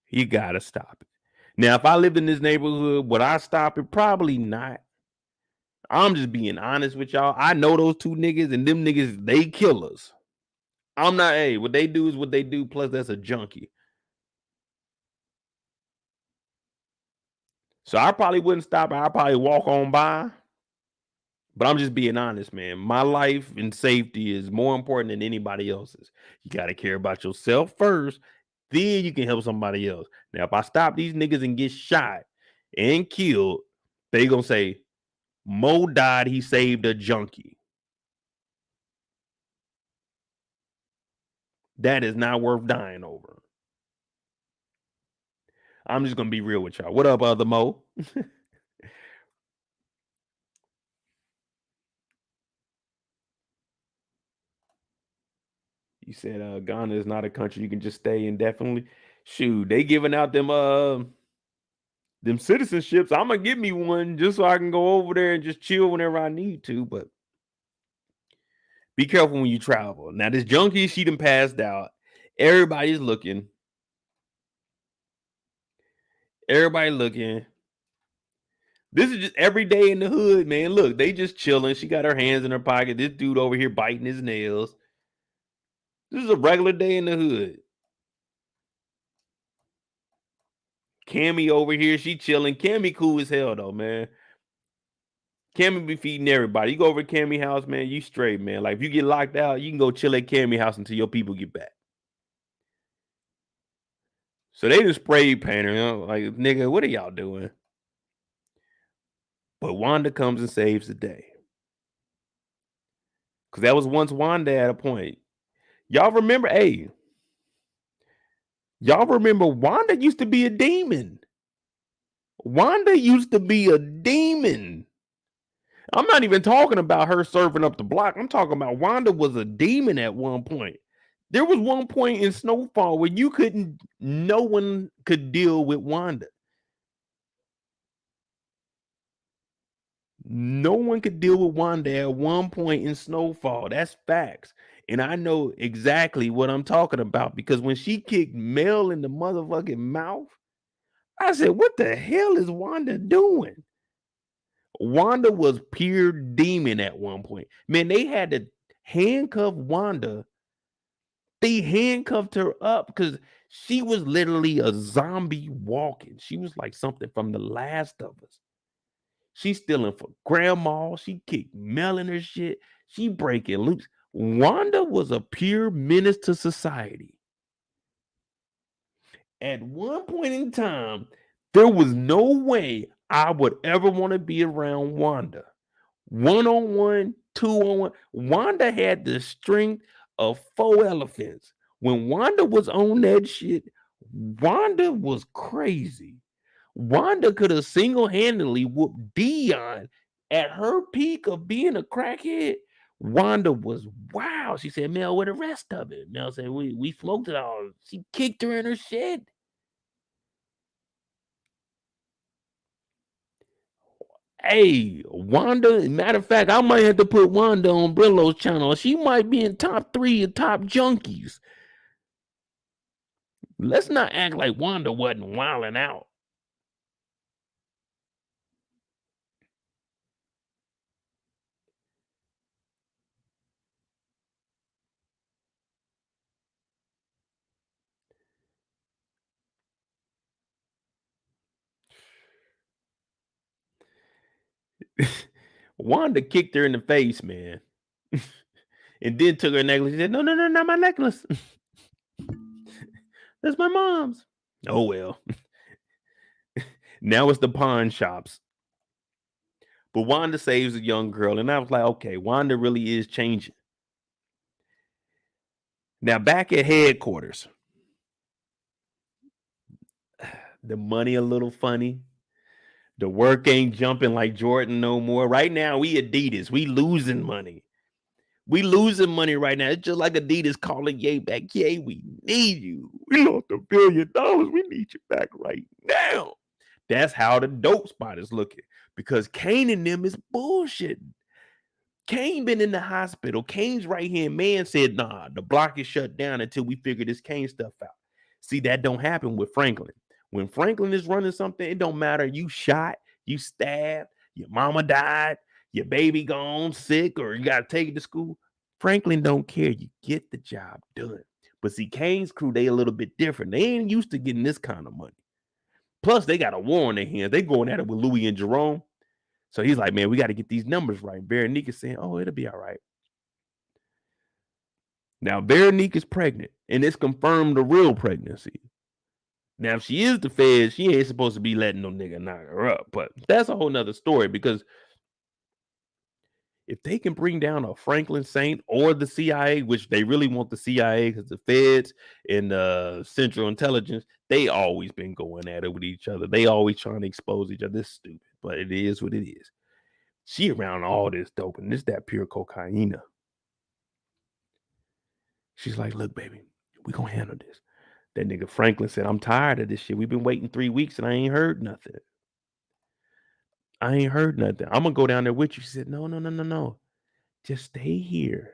You got to stop it. Now, if I lived in this neighborhood, would I stop it? Probably not. I'm just being honest with y'all. I know those two niggas, and them niggas, they killers. I'm not, hey, what they do is what they do, plus that's a junkie. So I probably wouldn't stop it. I'd probably walk on by. But I'm just being honest, man. My life and safety is more important than anybody else's. You got to care about yourself first. Then you can help somebody else. Now, if I stop these niggas and get shot and killed, they going to say, Mo died, he saved a junkie. That is not worth dying over. I'm just going to be real with y'all. What up, other Mo? You said Ghana is not a country you can just stay indefinitely. Shoot, they giving out them citizenships. I'm gonna give me one just so I can go over there and just chill whenever I need to. But be careful when you travel. Now this junkie, she done passed out. Everybody's looking. Everybody looking. This is just every day in the hood, man. Look, they just chilling. She got her hands in her pocket. This dude over here biting his nails. This is a regular day in the hood. Cammy over here, she chilling. Cammy cool as hell though, man. Cammy be feeding everybody. You go over to Cammy house, man, you straight, man. Like if you get locked out, you can go chill at Cammy house until your people get back. So they just spray paint her, you know? Like, nigga, what are y'all doing? But Wanda comes and saves the day. Because that was once Wanda at a point. Y'all remember, y'all remember Wanda used to be a demon. Wanda used to be a demon. I'm not even talking about her serving up the block. I'm talking about Wanda was a demon at one point. There was one point in Snowfall where no one could deal with Wanda. No one could deal with Wanda at one point in Snowfall. That's facts. And I know exactly what I'm talking about because when she kicked Mel in the motherfucking mouth, I said, what the hell is Wanda doing? Wanda was pure demon at one point. Man, they had to handcuff Wanda. They handcuffed her up because she was literally a zombie walking. She was like something from The Last of Us. She's stealing for grandma. She kicked Mel in her shit. She breaking loose. Wanda was a pure menace to society. At one point in time, there was no way I would ever want to be around Wanda. 1-on-1, 2-on-1. Wanda had the strength of 4 elephants. When Wanda was on that shit, Wanda was crazy. Wanda could have single-handedly whooped Dion at her peak of being a crackhead. Wanda was wow. She said, Mel, where the rest of it? Mel said, we smoked it all. She kicked her in her shit. Hey, Wanda, matter of fact, I might have to put Wanda on Brillo's channel. She might be in top 3 of top junkies. Let's not act like Wanda wasn't wilding out. Wanda kicked her in the face, man. And then took her necklace. She said, no, not my necklace. That's my mom's. Oh, well. Now it's the pawn shops. But Wanda saves a young girl, and I was like, okay, Wanda really is changing. Now back at headquarters, the money a little funny. The work ain't jumping like Jordan no more. Right now, we Adidas. We losing money. We losing money right now. It's just like Adidas calling Ye back. Ye, we need you. We lost $1 billion. We need you back right now. That's how the dope spot is looking. Because Kane and them is bullshitting. Kane been in the hospital. Kane's right-hand man said, nah, the block is shut down until we figure this Kane stuff out. See, that don't happen with Franklin. When Franklin is running something, it don't matter. You shot, you stabbed, your mama died, your baby gone sick, or you got to take it to school. Franklin don't care. You get the job done. But see, Kane's crew, they a little bit different. They ain't used to getting this kind of money. Plus, they got a war on their hands. They going at it with Louie and Jerome. So he's like, man, we got to get these numbers right. Veronique is saying, oh, it'll be all right. Now, Veronique is pregnant, and it's confirmed a real pregnancy. Now, if she is the Fed, she ain't supposed to be letting no nigga knock her up. But that's a whole nother story, because if they can bring down a Franklin Saint or the CIA, which they really want the CIA because the Feds and the Central Intelligence, they always been going at it with each other. They always trying to expose each other. This is stupid, but it is what it is. She around all this dope, and this that pure cocaine. She's like, look, baby, we gonna handle this. That nigga Franklin said, I'm tired of this shit. We've been waiting 3 weeks and I ain't heard nothing. I'm gonna go down there with you. She said, no. Just stay here.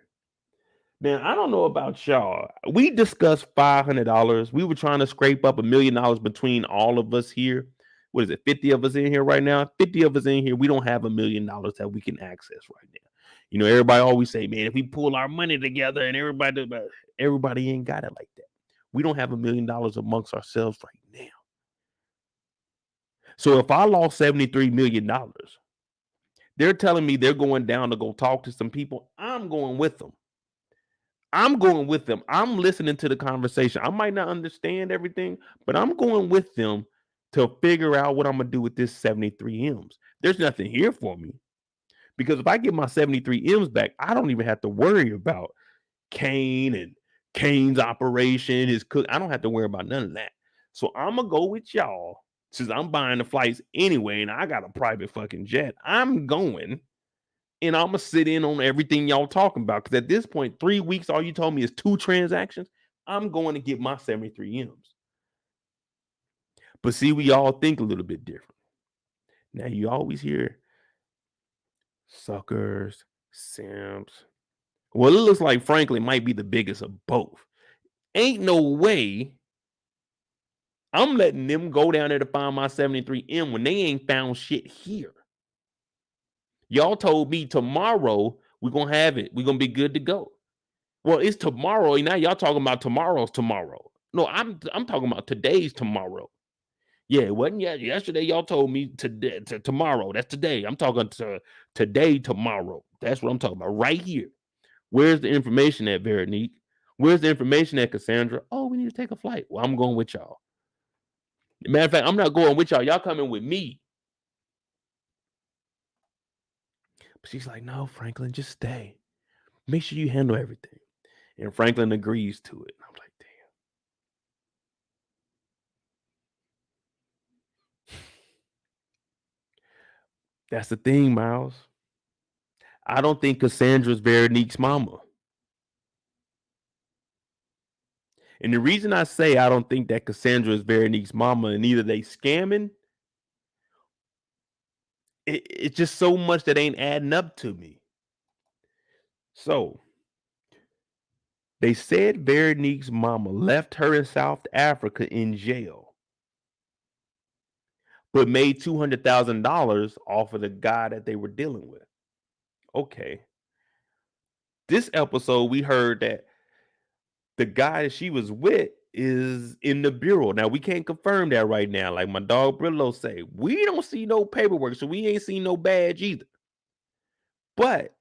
Now, I don't know about y'all. We discussed $500. We were trying to scrape up $1 million between all of us here. What is it? 50 of us in here right now. 50 of us in here. We don't have $1 million that we can access right now. You know, everybody always say, man, if we pull our money together and everybody ain't got it like that. We don't have $1 million amongst ourselves right now. So if I lost $73 million, they're telling me they're going down to go talk to some people. I'm going with them. I'm listening to the conversation. I might not understand everything, but I'm going with them to figure out what I'm going to do with this 73 M's. There's nothing here for me. Because if I get my 73 M's back, I don't even have to worry about Kane and Kane's operation, his cook. I don't have to worry about none of that. So I'm going to go with y'all, since I'm buying the flights anyway, and I got a private fucking jet. I'm going, and I'm going to sit in on everything y'all talking about. Because at this point, 3 weeks, all you told me is 2 transactions. I'm going to get my 73 M's. But see, we all think a little bit different. Now, you always hear suckers, simps. Well, it looks like Franklin might be the biggest of both. Ain't no way I'm letting them go down there to find my 73M when they ain't found shit here. Y'all told me tomorrow we're going to have it. We're going to be good to go. Well, it's tomorrow. And now y'all talking about tomorrow's tomorrow. No, I'm talking about today's tomorrow. Yeah, it wasn't yesterday. Y'all told me today, to tomorrow. That's today. I'm talking to today, tomorrow. That's what I'm talking about right here. Where's the information at, Veronique? Where's the information at, Cassandra? Oh, we need to take a flight. Well, I'm going with y'all. Matter of fact, I'm not going with y'all. Y'all coming with me. But she's like, no, Franklin, just stay. Make sure you handle everything. And Franklin agrees to it. I'm like, damn. That's the thing, Miles. I don't think Cassandra's Veronique's mama. And the reason I say I don't think that Cassandra is Veronique's mama and either they scamming, it's just so much that ain't adding up to me. So, they said Veronique's mama left her in South Africa in jail, but made $200,000 off of the guy that they were dealing with. Okay. This episode, we heard that the guy that she was with is in the bureau. Now, we can't confirm that right now. Like my dog Brillo say, we don't see no paperwork, so we ain't seen no badge either. But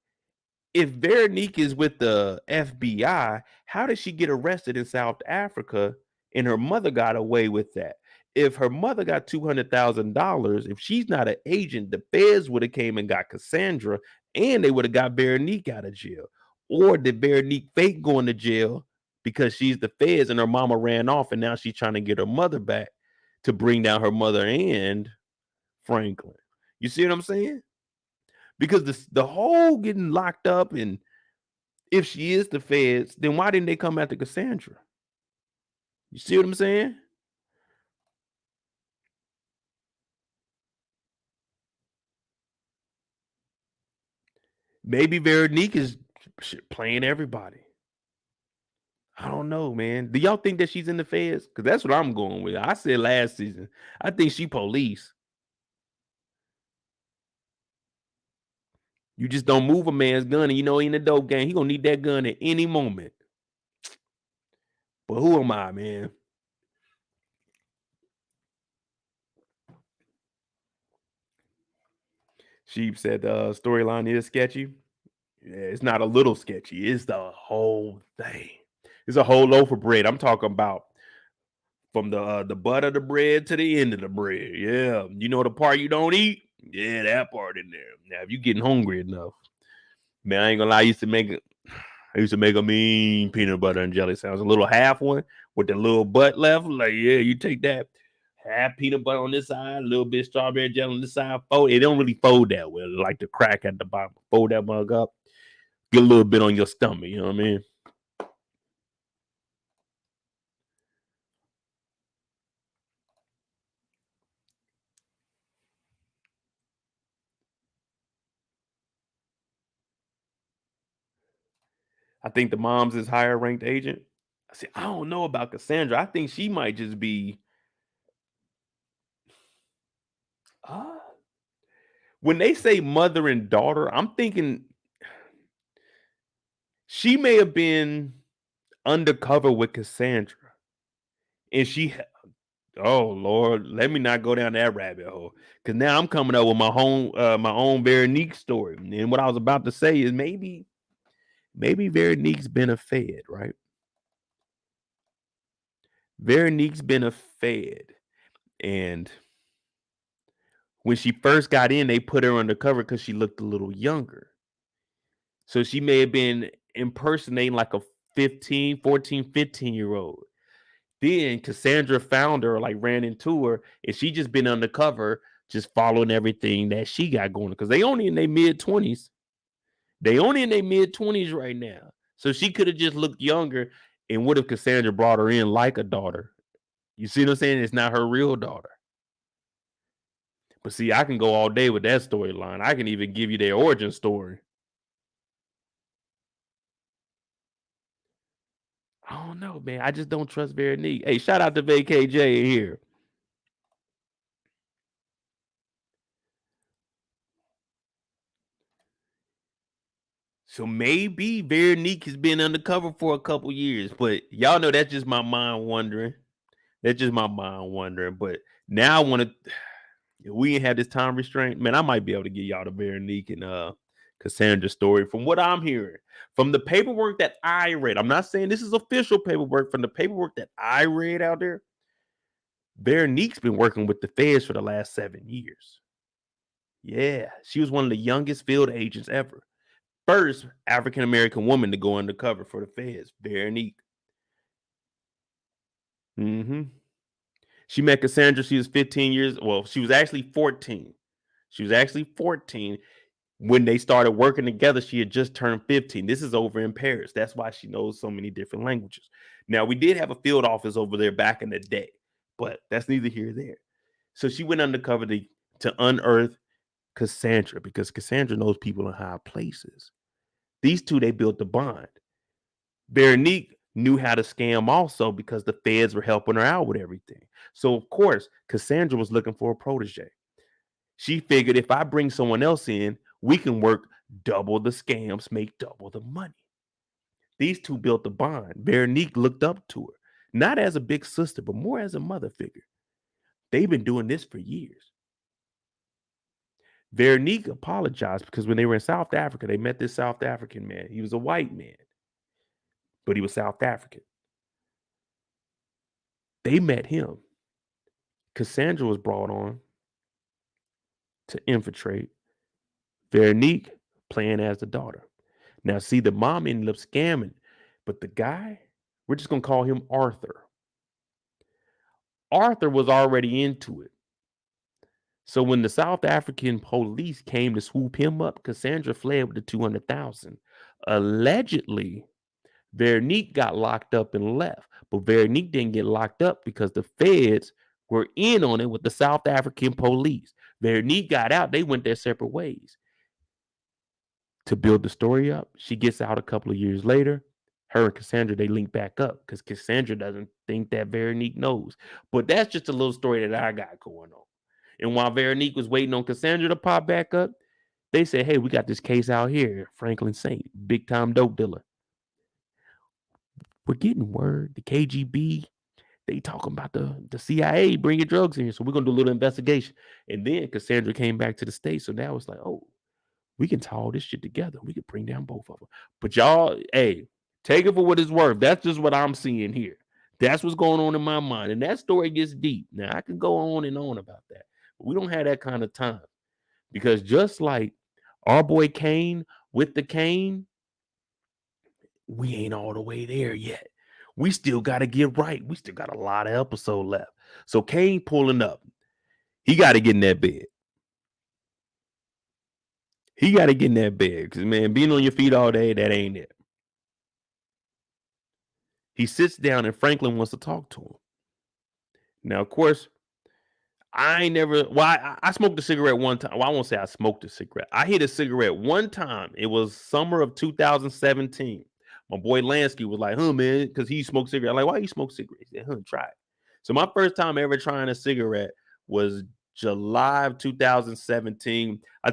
if Veronique is with the FBI, how did she get arrested in South Africa and her mother got away with that? if her mother got $200,000, if she's not an agent, the feds would have came and got Cassandra, and they would have got Veronique out of jail. Or did Veronique fake going to jail because she's the feds and her mama ran off, and now she's trying to get her mother back to bring down her mother and Franklin? You see what I'm saying? Because the whole getting locked up, and if she is the feds, then why didn't they come after Cassandra? You see what I'm saying? Maybe Veronique is playing everybody. I don't know, man. Do y'all think that she's in the feds? Because that's what I'm going with. I said last season, I think she police. You just don't move a man's gun, and you know he in the dope game. He gonna need that gun at any moment. But who am I, man? Sheep said the storyline is sketchy. Yeah, it's not a little sketchy. It's the whole thing. It's a whole loaf of bread. I'm talking about from the butt of the bread to the end of the bread. Yeah, you know the part you don't eat. Yeah, that part in there. Now, if you getting hungry enough, man, I ain't gonna lie. I used to make a mean peanut butter and jelly sandwich. A little half one with the little butt left. Like, yeah, you take that half peanut butter on this side, a little bit strawberry jelly on this side. Fold. It don't really fold that well. Like the crack at the bottom. Fold that mug up. Get a little bit on your stomach. You know what I mean? I think the mom's is higher ranked agent. I said, I don't know about Cassandra. I think she might just be. Uh, when they say mother and daughter, I'm thinking she may have been undercover with Cassandra, and she. Oh Lord, let me not go down that rabbit hole, because now I'm coming up with my own Veronique story. And what I was about to say is maybe Veronique's been a fed, right? Veronique's been a fed, and when she first got in, they put her undercover because she looked a little younger. So she may have been impersonating like a 15, 14, 15-year-old. Then Cassandra found her, like ran into her, and she just been undercover, just following everything that she got going. Because they only in their mid-20s. They only in their mid-20s right now. So she could have just looked younger. And what if Cassandra brought her in like a daughter? You see what I'm saying? It's not her real daughter. But see, I can go all day with that storyline. I can even give you their origin story. I don't know, man. I just don't trust Veronique. Hey, shout out to VKJ here. So maybe Veronique has been undercover for a couple years, but y'all know that's just my mind wondering. That's just my mind wondering. But now I want to. We ain't had this time restraint, man. I might be able to get y'all the Veronique and Cassandra story from what I'm hearing from the paperwork that I read. I'm not saying this is official paperwork. From the paperwork that I read out there, Veronique's been working with the feds for the last 7 years. Yeah, she was one of the youngest field agents ever. First African American woman to go undercover for the feds, Veronique. Mm-hmm. She met Cassandra. She was 15 years. Well, she was actually 14. She was actually 14 when they started working together. She had just turned 15. This is over in Paris. That's why she knows so many different languages. Now, we did have a field office over there back in the day, but that's neither here nor there. So she went undercover to unearth Cassandra because Cassandra knows people in high places. These two, they built the bond. Veronique knew how to scam also because the feds were helping her out with everything. So, of course, Cassandra was looking for a protege. She figured if I bring someone else in, we can work double the scams, make double the money. These two built a bond. Veronique looked up to her, not as a big sister, but more as a mother figure. They've been doing this for years. Veronique apologized because when they were in South Africa, they met this South African man. He was a white man, but he was South African. They met him. Cassandra was brought on to infiltrate. Veronique playing as the daughter. Now, see, the mom ended up scamming, but the guy, we're just going to call him Arthur. Arthur was already into it. So when the South African police came to swoop him up, Cassandra fled with the 200,000. Allegedly, Veronique got locked up and left, but Veronique didn't get locked up because the feds were in on it with the South African police. Veronique got out; they went their separate ways. To build the story up, she gets out a couple of years later. Her and Cassandra, they link back up because Cassandra doesn't think that Veronique knows. But that's just a little story that I got going on. And while Veronique was waiting on Cassandra to pop back up, they said, hey, we got this case out here. Franklin Saint, big time dope dealer. We're getting word. The KGB, they talking about the CIA bringing drugs in here. So we're going to do a little investigation. And then Cassandra came back to the States. So now it's like, oh, we can tie all this shit together. We can bring down both of them. But y'all, hey, take it for what it's worth. That's just what I'm seeing here. That's what's going on in my mind. And that story gets deep. Now, I can go on and on about that. But we don't have that kind of time. Because just like our boy Kane with the cane, we ain't all the way there yet. We still got to get right. We still got a lot of episode left. So Kane pulling up. He got to get in that bed. He got to get in that bed because, man, being on your feet all day, that ain't it. He sits down and Franklin wants to talk to him. Now, of course, I smoked a cigarette one time. Well, I won't say I smoked a cigarette. I hit a cigarette one time. It was summer of 2017. My boy Lansky was like, man, because he smoked cigarette. I'm like, why you smoke cigarettes? He said, try it. So my first time ever trying a cigarette was July of 2017. I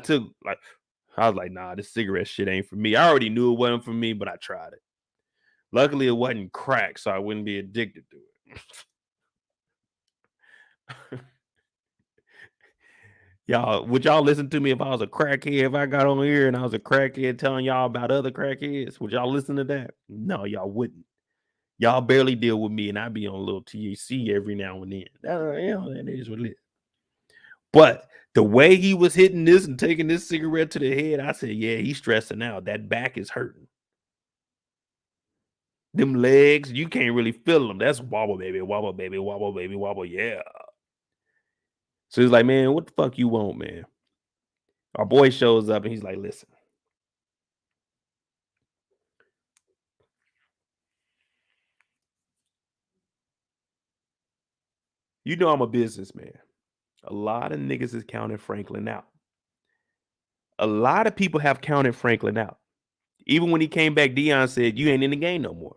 was like, nah, this cigarette shit ain't for me. I already knew it wasn't for me, but I tried it. Luckily, it wasn't crack, so I wouldn't be addicted to it. Y'all, would y'all listen to me if I was a crackhead? If I got on here and I was a crackhead telling y'all about other crackheads, would y'all listen to that? No, y'all wouldn't. Y'all barely deal with me, and I be on a little THC every now and then. That is what it is. But the way he was hitting this and taking this cigarette to the head, I said, yeah, he's stressing out. That back is hurting. Them legs, you can't really feel them. That's wobble, baby, wobble, baby, wobble, baby, wobble, yeah. So he's like, man, what the fuck you want, man? Our boy shows up and he's like, listen. You know I'm a businessman. A lot of niggas is counting Franklin out. A lot of people have counted Franklin out. Even when he came back, Dion said, you ain't in the game no more.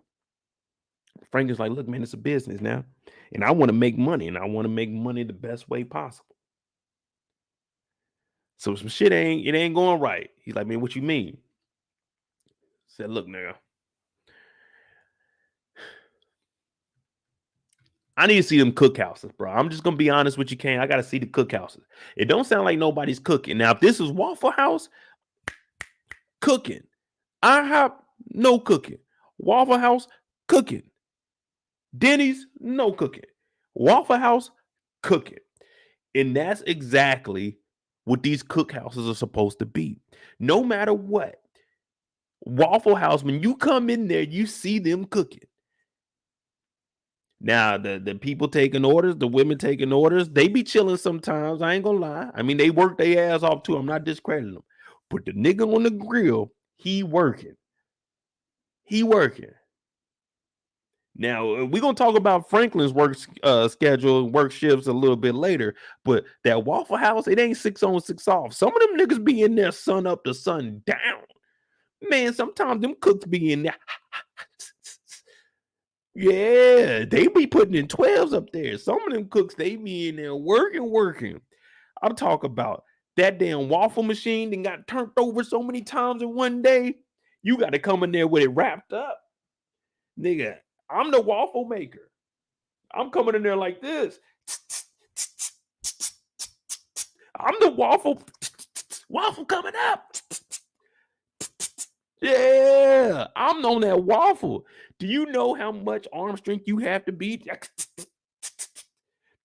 Franklin's like, look, man, it's a business now. And I want to make money, and I want to make money the best way possible. So some shit ain't going right. He's like, man, what you mean? Said, look, nigga. I need to see them cookhouses, bro. I'm just gonna be honest with you, Kane. I gotta see the cookhouses. It don't sound like nobody's cooking. Now, if this is Waffle House, cooking. IHOP, no cooking. Waffle House, cooking. Denny's, no cooking. Waffle House, cooking. And that's exactly what these cookhouses are supposed to be. No matter what. Waffle House, when you come in there, you see them cooking. Now, the people taking orders, the women taking orders, they be chilling sometimes. I ain't gonna lie. I mean, they work their ass off too. I'm not discrediting them. But the nigga on the grill, he working. He working. Now, we're going to talk about Franklin's work schedule, work shifts a little bit later. But that Waffle House, it ain't 6 on, 6 off. Some of them niggas be in there sun up to sun down. Man, sometimes them cooks be in there. Yeah, they be putting in 12s up there. Some of them cooks, they be in there working. I'm talking about that damn waffle machine that got turned over so many times in one day. You got to come in there with it wrapped up. Nigga, I'm the waffle maker. I'm coming in there like this. I'm the waffle coming up. Yeah, I'm on that waffle. Do you know how much arm strength you have to be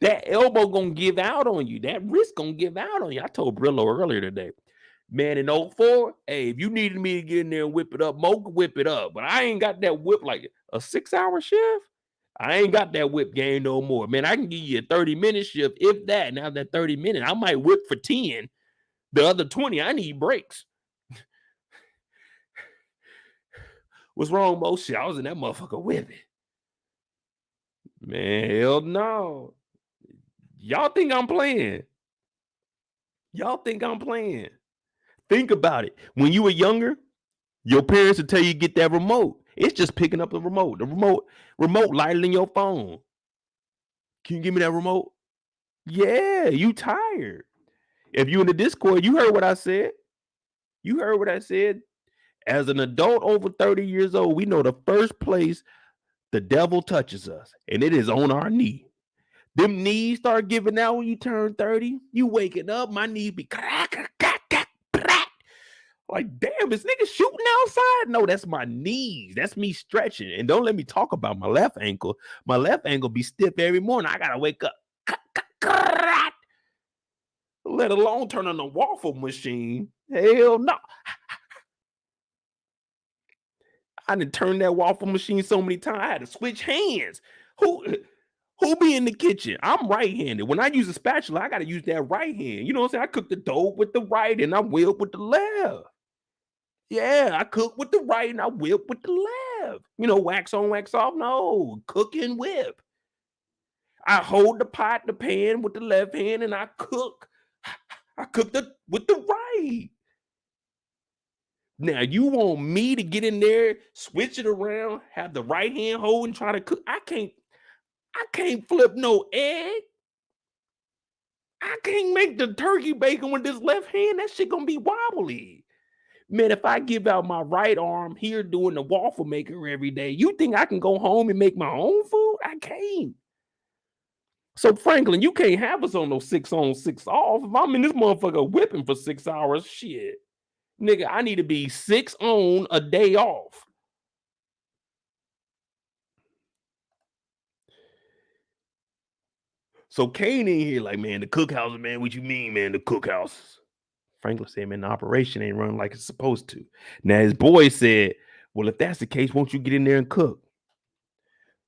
That elbow gonna give out on you. That wrist gonna give out on you. I told Brillo earlier today, man, in 04, hey, if you needed me to get in there and whip it up, Mo could whip it up. But I ain't got that whip like a 6-hour shift. I ain't got that whip game no more. Man, I can give you a 30-minute shift, if that. Now that 30 minutes, I might whip for 10. The other 20, I need breaks. What's wrong, Mo? Shit, I was in that motherfucker whipping. Man, hell no. Y'all think I'm playing. Y'all think I'm playing. Think about it. When you were younger, your parents would tell you get that remote. It's just picking up the remote. The remote lighter than your phone. Can you give me that remote? Yeah, you tired. If you in the Discord, you heard what I said. You heard what I said. As an adult over 30 years old, we know the first place the devil touches us, and it is on our knee. Them knees start giving out when you turn 30. You waking up, my knees be like, damn, this nigga shooting outside? No, that's my knees. That's me stretching. And don't let me talk about my left ankle. My left ankle be stiff every morning. I gotta wake up. Let alone turn on the waffle machine. Hell no. I done turned that waffle machine so many times. I had to switch hands. Who be in the kitchen? I'm right-handed. When I use a spatula, I gotta use that right hand. You know what I'm saying? I cook the dough with the right and I whip with the left. Yeah, I cook with the right and I whip with the left. You know, wax on, wax off. No, cook and whip. I hold the pot, the pan with the left hand and I cook. I cook with the right. Now, you want me to get in there, switch it around, have the right hand hold and try to cook? I can't flip no egg. I can't make the turkey bacon with this left hand. That shit gonna be wobbly. Man, if I give out my right arm here doing the waffle maker every day, you think I can go home and make my own food? I can't. So Franklin, you can't have us on no 6 on, 6 off. If I'm in this motherfucker whipping for 6 hours, shit. Nigga, I need to be 6 on, a day off. So Kane in here like, man, the cookhouse, man, what you mean, man, the cookhouse? Franklin said, man, the operation ain't running like it's supposed to. Now his boy said, well, if that's the case, won't you get in there and cook?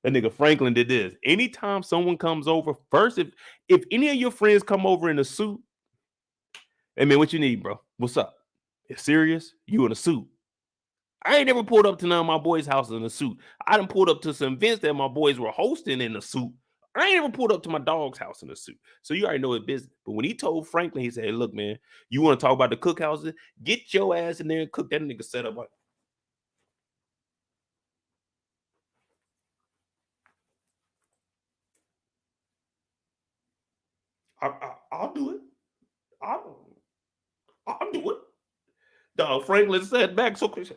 That nigga Franklin did this. Anytime someone comes over, first, if any of your friends come over in a suit, hey man, what you need, bro? What's up? It's serious? You in a suit? I ain't never pulled up to none of my boys' houses in a suit. I done pulled up to some events that my boys were hosting in a suit. I ain't never pulled up to my dog's house in a suit. So you already know his business. But when he told Franklin, he said, hey, look, man, you want to talk about the cookhouses? Get your ass in there and cook. That nigga set up. I'll do it. I'll do it. Dog, Franklin sat back so quick.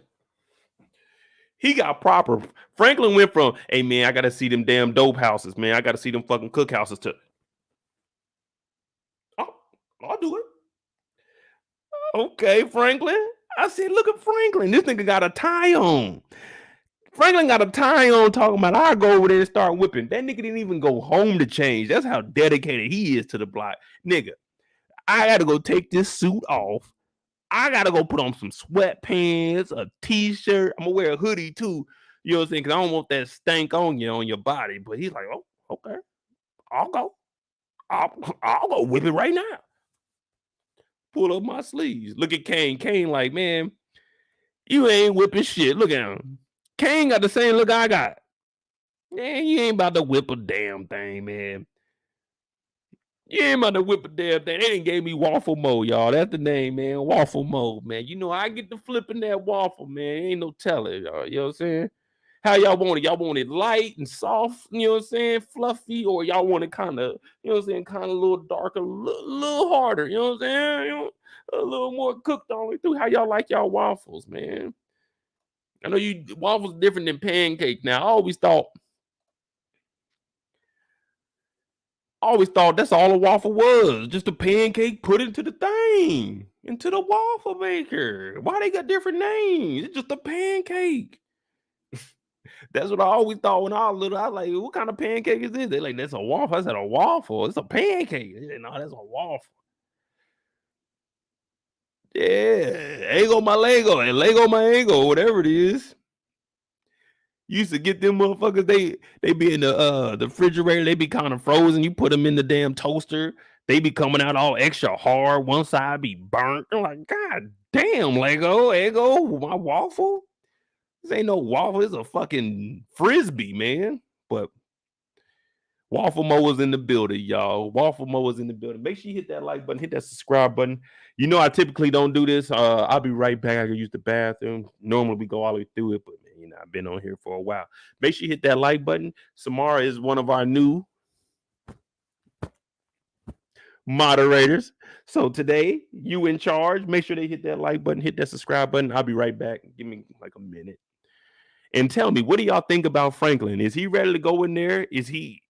He got proper. Franklin went from, hey, man, I got to see them damn dope houses, man. I got to see them fucking cookhouses to, I'll do it. Okay, Franklin. I said, look at Franklin. This nigga got a tie on. Franklin got a tie on talking about, I'll go over there and start whipping. That nigga didn't even go home to change. That's how dedicated he is to the block. Nigga, I got to go take this suit off. I got to go put on some sweatpants, a t-shirt. I'm going to wear a hoodie too. You know what I'm saying? Because I don't want that stank on your body. But he's like, oh, okay. I'll go. I'll go whip it right now. Pull up my sleeves. Look at Kane. Kane like, man, you ain't whipping shit. Look at him. Kane got the same look I got. Man, you ain't about to whip a damn thing, man. You ain't about to whip a damn thing. They didn't gave me waffle mode, y'all. That's the name, man. Waffle mode, man. You know, I get to flipping that waffle, man. Ain't no telling, y'all. You know what I'm saying? How y'all want it? Y'all want it light and soft, you know what I'm saying? Fluffy, or y'all want it kind of, you know what I'm saying, kind of a little darker, a little harder, you know what I'm saying? You know, a little more cooked on it through. How y'all like y'all waffles, man? I know waffles different than pancake. Now, I always thought that's all a waffle was. Just a pancake put into the thing, into the waffle maker. Why they got different names? It's just a pancake. That's what I always thought when I was little. I was like, what kind of pancake is this? They like, that's a waffle. I said, a waffle? It's a pancake. They said, no, that's a waffle. Yeah, Lego my Lego and Lego my Lego, whatever it is. Used to get them motherfuckers. They be in the refrigerator. They be kind of frozen. You put them in the damn toaster. They be coming out all extra hard. One side be burnt. I'm like, God damn, Lego, my waffle. This ain't no waffle. It's a fucking frisbee, man. But Waffle Mo was in the building, y'all. Waffle Mo was in the building. Make sure you hit that like button, hit that subscribe button. You know, I typically don't do this. I'll be right back. I can use the bathroom. Normally we go all the way through it, but man, you know, I've been on here for a while. Make sure you hit that like button. Samara is one of our new moderators. So today, you in charge. Make sure they hit that like button, hit that subscribe button. I'll be right back. Give me like a minute. And tell me, what do y'all think about Franklin? Is he ready to go in there? Is he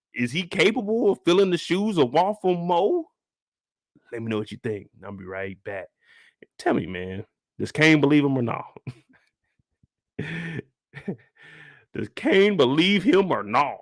capable of filling the shoes of Waffle Mo? Let me know what you think. I'll be right back. Tell me, man, does Kane believe him or not? Does Kane believe him or not?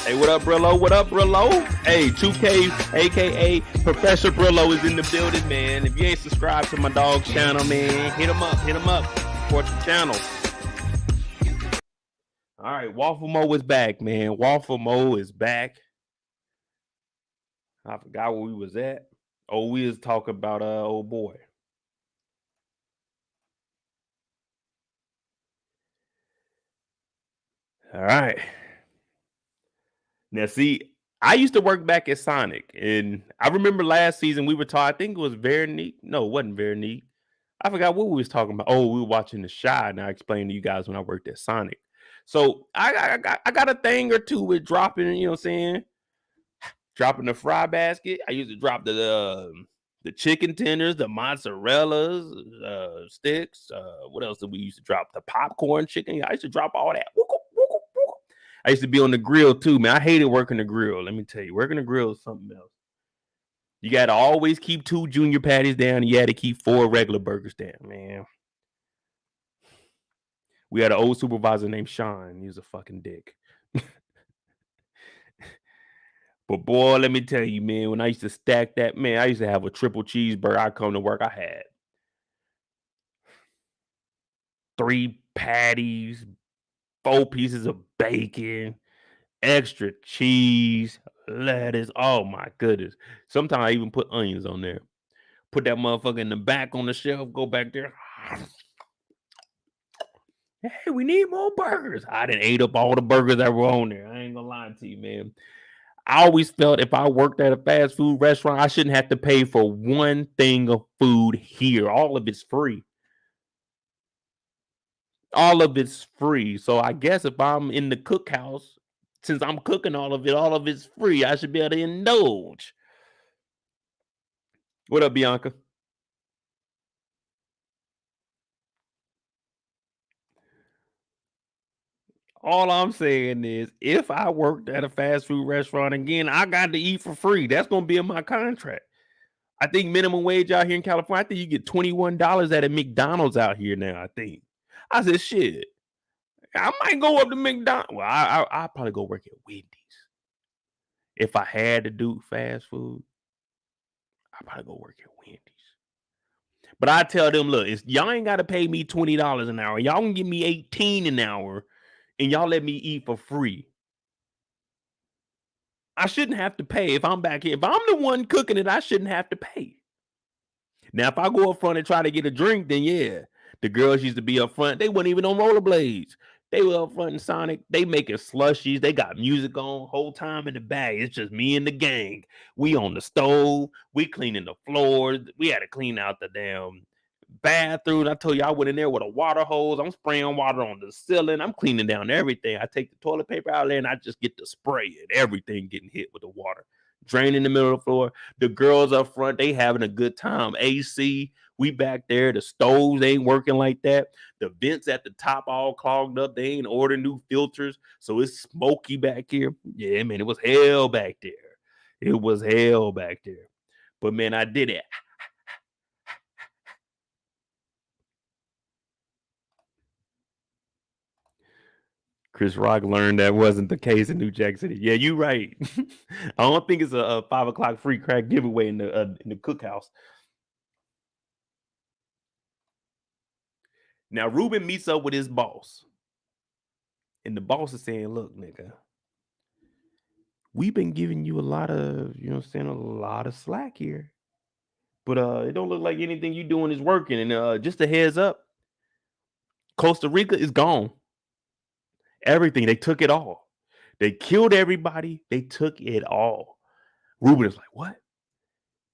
Hey, what up, Brillo? What up, Brillo? Hey, 2K, aka Professor Brillo, is in the building, man. If you ain't subscribed to my dog's channel, man, hit him up. Support the channel. All right, Waffle Mo is back, man. Waffle Mo is back. I forgot where we was at. Oh, we was talking about old boy. All right. Now, see, I used to work back at Sonic, and I remember last season we were talking. I think it was Veronique. No, it wasn't Veronique. I forgot what we was talking about. Oh, we were watching The Shy, and I explained to you guys when I worked at Sonic. So I got a thing or two with dropping. You know what I'm saying? Dropping the fry basket. I used to drop the chicken tenders, the mozzarellas, sticks. What else did we used to drop? The popcorn chicken. I used to drop all that. I used to be on the grill too, man. I hated working the grill. Let me tell you, working the grill is something else. You got to always keep 2 junior patties down, and you had to keep 4 regular burgers down, man. We had an old supervisor named Sean. He was a fucking dick. But boy, let me tell you, man, when I used to stack that, man, I used to have a triple cheeseburger. I come to work, I had 3 patties, 4 pieces of bacon, extra cheese, lettuce. Oh my goodness. Sometimes I even put onions on there. Put that motherfucker in the back on the shelf, go back there. Hey, we need more burgers. I done ate up all the burgers that were on there. I ain't gonna lie to you, man. I always felt if I worked at a fast food restaurant, I shouldn't have to pay for one thing of food here. All of it's free. All of it's free. So I guess if I'm in the cookhouse, since I'm cooking all of it's free. I should be able to indulge. What up, Bianca? All I'm saying is, if I worked at a fast food restaurant again, I got to eat for free. That's gonna be in my contract. I think minimum wage out here in California, I think you get $21 at a McDonald's out here now. I think. I said, shit. I might go up to McDonald's. Well, I'll probably go work at Wendy's. If I had to do fast food, I'd probably go work at Wendy's. But I tell them, look, y'all ain't got to pay me $20 an hour. Y'all can give me 18 an hour, and y'all let me eat for free. I shouldn't have to pay if I'm back here. If I'm the one cooking it, I shouldn't have to pay. Now, if I go up front and try to get a drink, then yeah, the girls used to be up front. They weren't even on rollerblades. They were up front in Sonic. They making slushies. They got music on whole time in the back. It's just me and the gang. We on the stove. We cleaning the floors. We had to clean out the damn bathroom. I told you I went in there with a water hose. I'm spraying water on the ceiling. I'm cleaning down everything. I take the toilet paper out there and I just get to spray it. Everything getting hit with the water. Drain in the middle of the floor. The girls up front, they having a good time. AC, we back there. The stoves ain't working like that. The vents at the top all clogged up. They ain't ordered new filters. So it's smoky back here. Yeah, man, it was hell back there. It was hell back there. But man, I did it. Chris Rock learned that wasn't the case in New Jack City. Yeah, you right. I don't think it's a 5 o'clock free crack giveaway in the cookhouse. Now Reuben meets up with his boss, and the boss is saying, "Look, nigga, we've been giving you a lot of, a lot of slack here, but it don't look like anything you doing is working. And just a heads up, Costa Rica is gone. Everything they took it all. They killed everybody. They took it all." Reuben is like, "What?"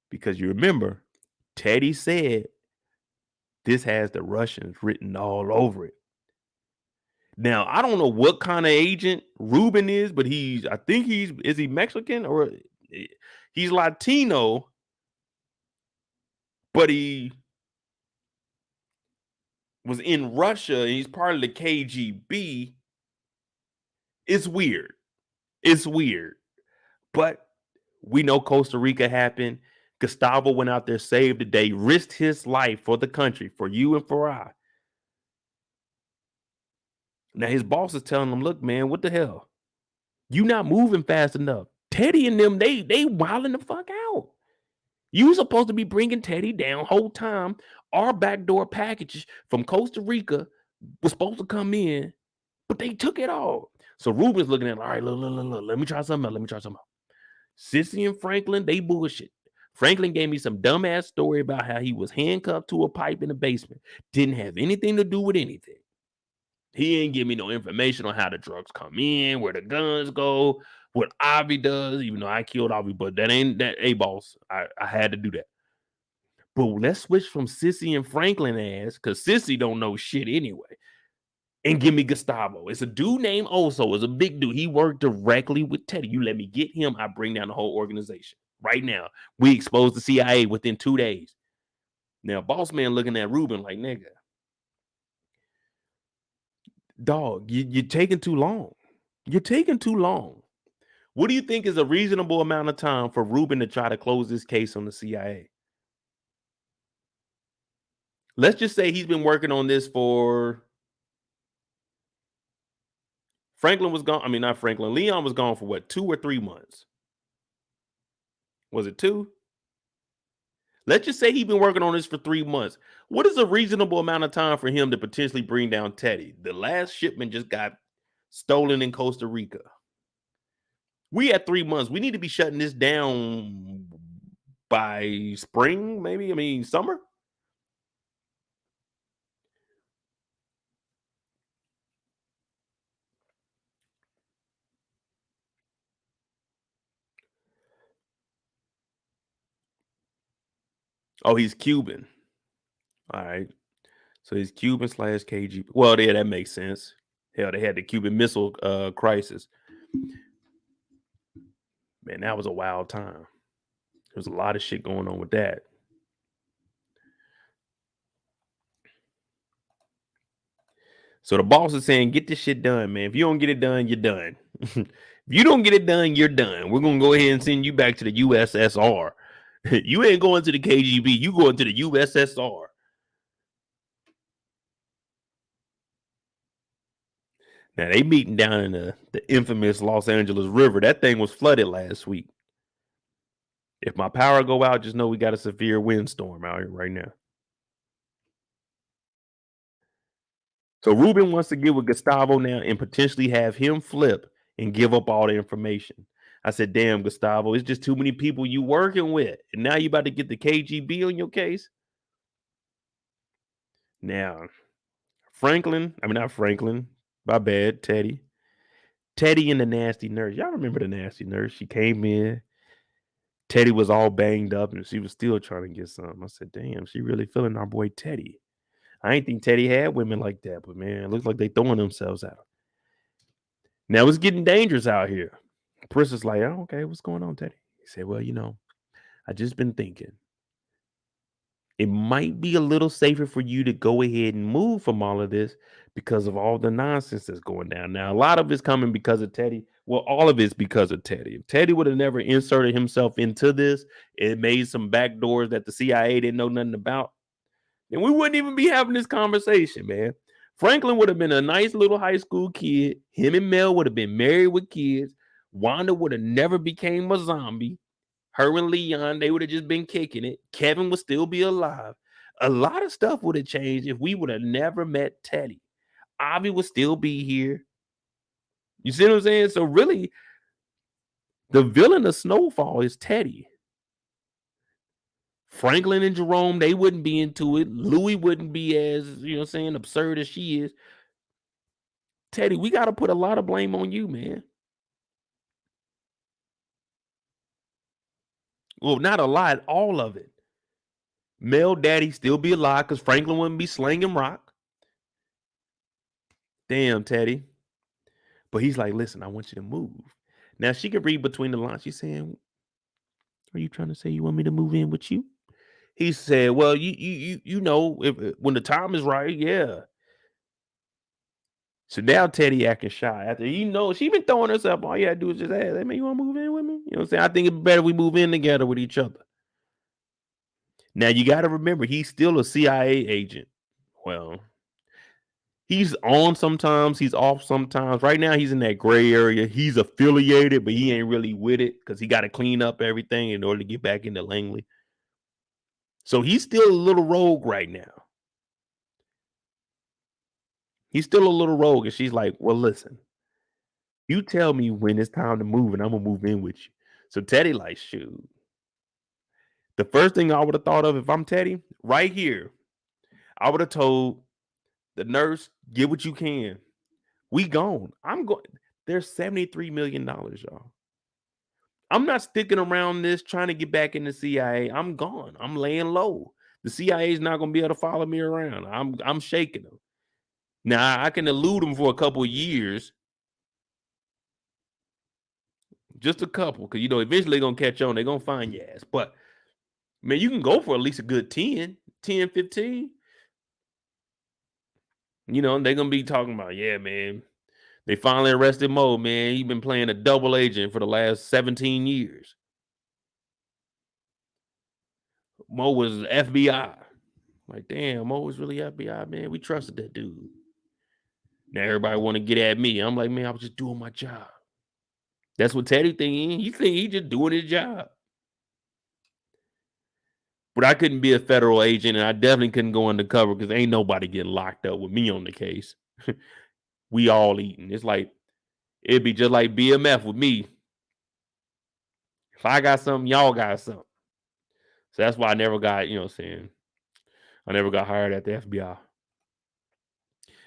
Because you remember, Teddy said this has the Russians written all over it. Now, I don't know what kind of agent Reuben is, but I think is he Mexican or he's Latino, but he was in Russia and he's part of the KGB. It's weird. It's weird. But we know Costa Rica happened. Gustavo went out there, saved the day, risked his life for the country, for you and for I. Now his boss is telling him, "Look, man, what the hell? You not moving fast enough. Teddy and them, they wilding the fuck out. You supposed to be bringing Teddy down whole time. Our backdoor packages from Costa Rica was supposed to come in, but they took it all." So Reuben's looking at, all right, look. Let me try something else. Sissy and Franklin, they bullshit. Franklin gave me some dumbass story about how he was handcuffed to a pipe in the basement. Didn't have anything to do with anything. He ain't give me no information on how the drugs come in, where the guns go, what Avi does, even though I killed Avi, but that ain't that a boss. I had to do that. But let's switch from Sissy and Franklin ass, because Sissy don't know shit anyway. And give me Gustavo. It's a dude named Oso. It's a big dude. He worked directly with Teddy. You let me get him, I bring down the whole organization. Right now, we exposed the CIA within 2 days. Now, boss man looking at Reuben like, nigga, dog, you're taking too long. You're taking too long. What do you think is a reasonable amount of time for Reuben to try to close this case on the CIA? Let's just say he's been working on this for Franklin was gone. I mean, not Franklin. Leon was gone for what, 2 or 3 months? Was it 2? Let's just say he's been working on this for 3 months. What is a reasonable amount of time for him to potentially bring down Teddy? The last shipment just got stolen in Costa Rica. We had 3 months. We need to be shutting this down by spring, maybe. I mean, summer. Oh, he's Cuban. All right. So he's Cuban / KGB. Well, yeah, that makes sense. Hell, they had the Cuban Missile Crisis. Man, that was a wild time. There's a lot of shit going on with that. So the boss is saying, get this shit done, man. If you don't get it done, you're done. If you don't get it done, you're done. We're going to go ahead and send you back to the USSR. You ain't going to the KGB. You going to the USSR. Now, they meeting down in the infamous Los Angeles River. That thing was flooded last week. If my power go out, just know we got a severe windstorm out here right now. So Reuben wants to get with Gustavo now and potentially have him flip and give up all the information. I said, damn, Gustavo, it's just too many people you working with. And now you about to get the KGB on your case? Now, not Franklin, my bad, Teddy. Teddy and the nasty nurse. Y'all remember the nasty nurse? She came in. Teddy was all banged up and she was still trying to get something. I said, damn, she really feeling our boy Teddy. I ain't think Teddy had women like that, but man, it looks like they throwing themselves out. Now it's getting dangerous out here. Pris is like, oh, okay, what's going on, Teddy? He said, well, I just been thinking. It might be a little safer for you to go ahead and move from all of this because of all the nonsense that's going down. Now, a lot of it's coming because of Teddy. Well, all of it's because of Teddy. If Teddy would have never inserted himself into this, it made some back doors that the CIA didn't know nothing about. And we wouldn't even be having this conversation, man. Franklin would have been a nice little high school kid. Him and Mel would have been married with kids. Wanda would have never became a zombie. Her and Leon, they would have just been kicking it. Kevin would still be alive. A lot of stuff would have changed if we would have never met Teddy. Avi would still be here. You see what I'm saying? So really, the villain of Snowfall is Teddy. Franklin and Jerome, they wouldn't be into it. Louie wouldn't be as, absurd as she is. Teddy, we got to put a lot of blame on you, man. Well, not a lot, all of it. Mel Daddy still be alive because Franklin wouldn't be slinging rock. Damn, Teddy. But he's like, listen, I want you to move. Now, she can read between the lines. She's saying, are you trying to say you want me to move in with you? He said, well, you know, when the time is right, yeah. So now Teddy acting shy. After she been throwing herself. All you gotta do is just ask, hey, man, you want to move in with me? You know what I'm saying? I think it's better we move in together with each other. Now, you got to remember, he's still a CIA agent. Well, he's on sometimes, he's off sometimes. Right now, he's in that gray area. He's affiliated, but he ain't really with it because he got to clean up everything in order to get back into Langley. So he's still a little rogue right now. He's still a little rogue. And she's like, well, listen, you tell me when it's time to move and I'm going to move in with you. So Teddy like, shoot. The first thing I would have thought of if I'm Teddy, right here, I would have told the nurse, get what you can. We gone. I'm going. There's $73 million, y'all. I'm not sticking around this trying to get back in the CIA. I'm gone. I'm laying low. The CIA is not going to be able to follow me around. I'm shaking them. Now, I can elude them for a couple of years. Just a couple. Because, eventually they're going to catch on. They're going to find your ass. But, man, you can go for at least a good 10, 15. They're going to be talking about, yeah, man. They finally arrested Mo, man. He's been playing a double agent for the last 17 years. Mo was FBI. Like, damn, Mo was really FBI, man. We trusted that dude. Now everybody want to get at me. I'm like, man, I was just doing my job. That's what Teddy thinking. He think he just doing his job. But I couldn't be a federal agent, and I definitely couldn't go undercover because ain't nobody getting locked up with me on the case. We all eating. It's like, it'd be just like BMF with me. If I got something, y'all got something. So that's why I never got, I never got hired at the FBI.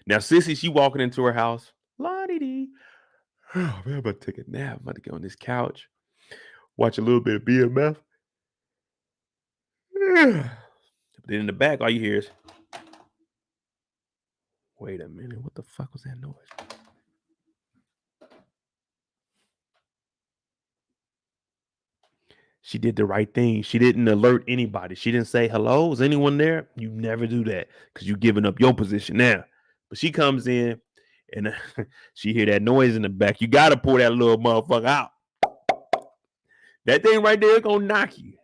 Now, Sissy, she walking into her house. La-dee-dee. Oh, man, I'm about to take a nap. I'm about to get on this couch. Watch a little bit of BMF. Then in the back, all you hear is, wait a minute, what the fuck was that noise? She did the right thing. She didn't alert anybody. She didn't say, hello, is anyone there? You never do that because you're giving up your position now. But she comes in and she hear that noise in the back. You got to pull that little motherfucker out. That thing right there is going to knock you.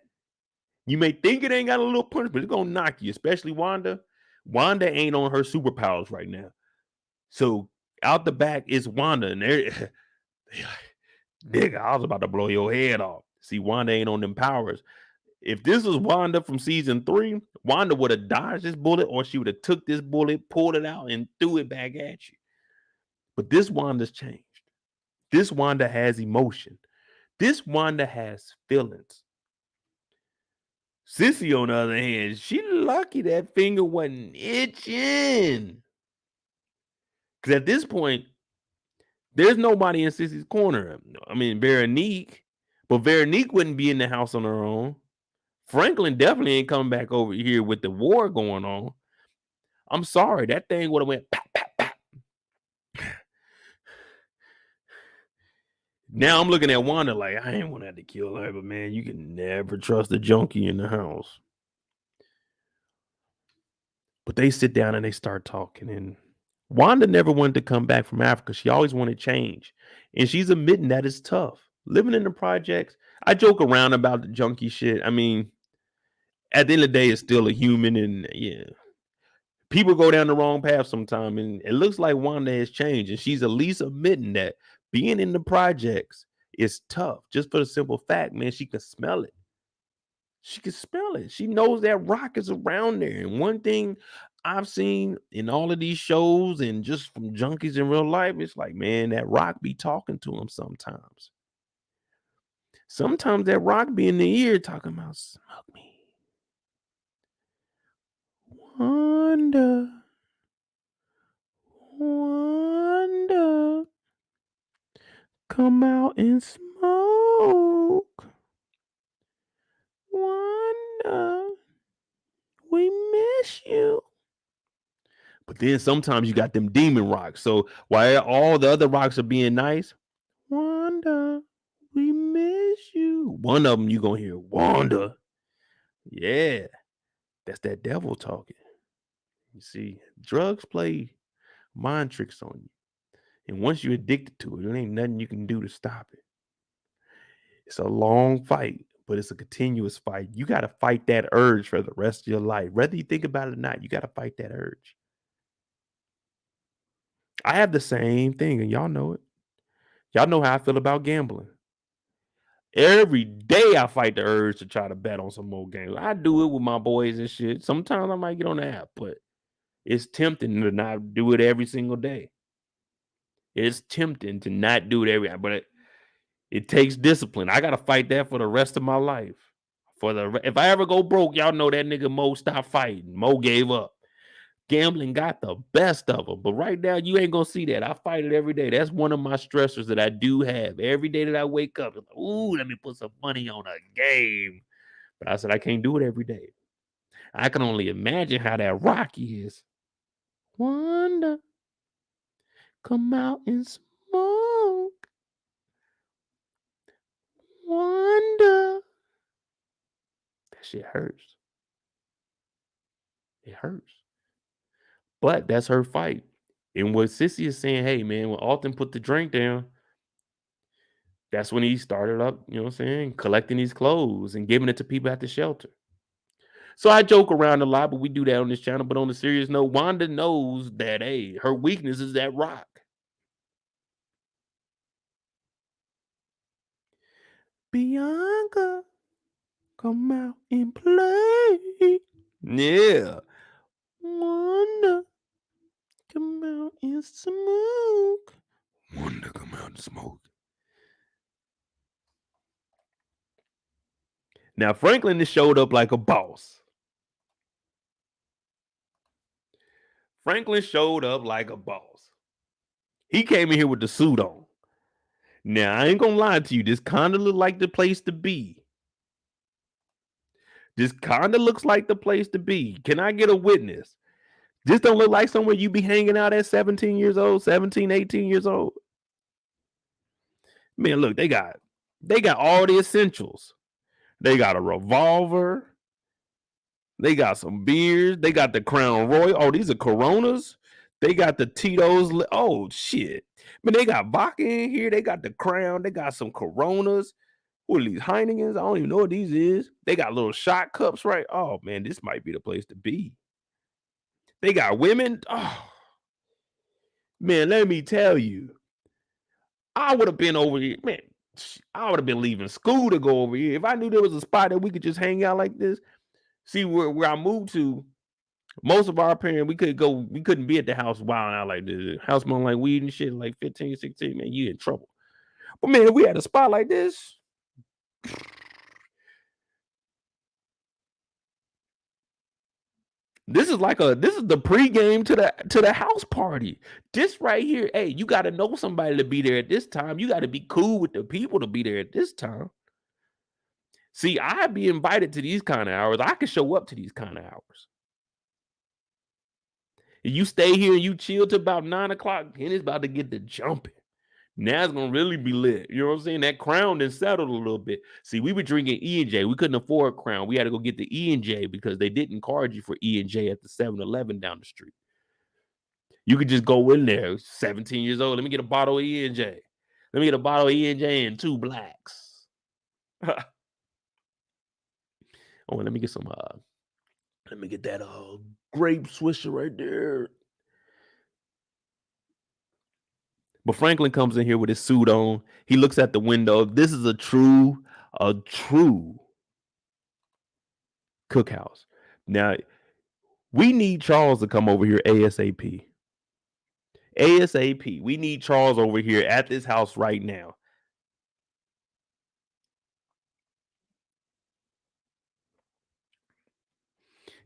You may think it ain't got a little punch, but it's going to knock you, especially Wanda. Wanda ain't on her superpowers right now. So out the back is Wanda. And they're nigga, I was about to blow your head off. See, Wanda ain't on them powers. If this was Wanda from season 3, Wanda would have dodged this bullet, or she would have took this bullet, pulled it out, and threw it back at you. But this Wanda's changed. This Wanda has emotion. This Wanda has feelings. Cissy, on the other hand, she lucky that finger wasn't itching. Because at this point, there's nobody in Cissy's corner. I mean, Veronique, but Veronique wouldn't be in the house on her own. Franklin definitely ain't coming back over here with the war going on. I'm sorry, that thing would have went pop, pop, pop. Now I'm looking at Wanda like, I ain't want to have to kill her, but man, you can never trust a junkie in the house. But they sit down and they start talking, and Wanda never wanted to come back from Africa. She always wanted change, and she's admitting that it's tough. Living in the projects, I joke around about the junkie shit. I mean, at the end of the day, it's still a human, and yeah, people go down the wrong path sometimes, and it looks like Wanda has changed, and she's at least admitting that being in the projects is tough. Just for the simple fact, man, she can smell it. She can smell it. She knows that rock is around there. And one thing I've seen in all of these shows and just from junkies in real life, it's like, man, that rock be talking to him sometimes. Sometimes that rock be in the ear talking about, smoke me. Wanda. Wanda. Come out and smoke. Wanda. We miss you. But then sometimes you got them demon rocks. So while all the other rocks are being nice, Wanda, we miss you. One of them you gonna hear, Wanda. Yeah, that's that devil talking. You see, drugs play mind tricks on you. And once you're addicted to it, there ain't nothing you can do to stop it. It's a long fight, but it's a continuous fight. You got to fight that urge for the rest of your life. Whether you think about it or not, you got to fight that urge. I have the same thing, and y'all know it. Y'all know how I feel about gambling. Every day I fight the urge to try to bet on some more games. I do it with my boys and shit. Sometimes I might get on the app, but it's tempting to not do it every single day. It's tempting to not do it but it takes discipline. I gotta fight that for the rest of my life. If I ever go broke, y'all know that nigga Mo stopped fighting. Mo gave up. Gambling got the best of them, but right now you ain't gonna see that. I fight it every day. That's one of my stressors that I do have. Every day that I wake up, I'm like, ooh, let me put some money on a game. But I said I can't do it every day. I can only imagine how that Rocky is. Wanda, come out and smoke. Wanda. That shit hurts. It hurts. But that's her fight. And what Sissy is saying, hey, man, when Alton put the drink down, that's when he started up, you know what I'm saying, collecting these clothes and giving it to people at the shelter. So I joke around a lot, but we do that on this channel. But on a serious note, Wanda knows that, hey, her weakness is that rock. Bianca, come out and play. Yeah. Wanda, come out and smoke. Wanda, come out and smoke. Now, Franklin has showed up like a boss. Franklin showed up like a boss. He came in here with the suit on. Now, I ain't gonna lie to you. This kind of look like the place to be. This kind of looks like the place to be. Can I get a witness? This don't look like somewhere you be hanging out at 17 years old, 17, 18 years old. Man, look, they got all the essentials. They got a revolver. They got some beers. They got the Crown Royal. Oh, these are Coronas. They got the Tito's. Oh, shit. Man, they got vodka in here. They got the Crown. They got some Coronas. What are these Heinekens? I don't even know what these is. They got little shot cups, right? Oh, man, this might be the place to be. They got women. Oh, man, let me tell you. I would have been over here. Man, I would have been leaving school to go over here. If I knew there was a spot that we could just hang out like this. See, where I moved to, most of our parents, we couldn't be at the house wilding out like this. The house smelling like weed and shit, like 15, 16, man, you in trouble. But man, if we had a spot like this, this is the pregame to the house party. This right here, hey, you got to know somebody to be there at this time. You got to be cool with the people to be there at this time. See, I'd be invited to these kind of hours. I can show up to these kind of hours. If you stay here and you chill till about 9 o'clock, then it's about to get to jumping. Now it's gonna really be lit. You know what I'm saying? That Crown then settled a little bit. See, we were drinking E&J. We couldn't afford Crown. We had to go get the E&J because they didn't charge you for E&J at the 7-Eleven down the street. You could just go in there, 17 years old. Let me get a bottle of E&J. Let me get a bottle of E&J and 2 blacks. Oh, let me get some. Let me get that grape Swisher right there. But Franklin comes in here with his suit on. He looks at the window. This is a true cookhouse. Now, we need Charles to come over here ASAP. ASAP. We need Charles over here at this house right now.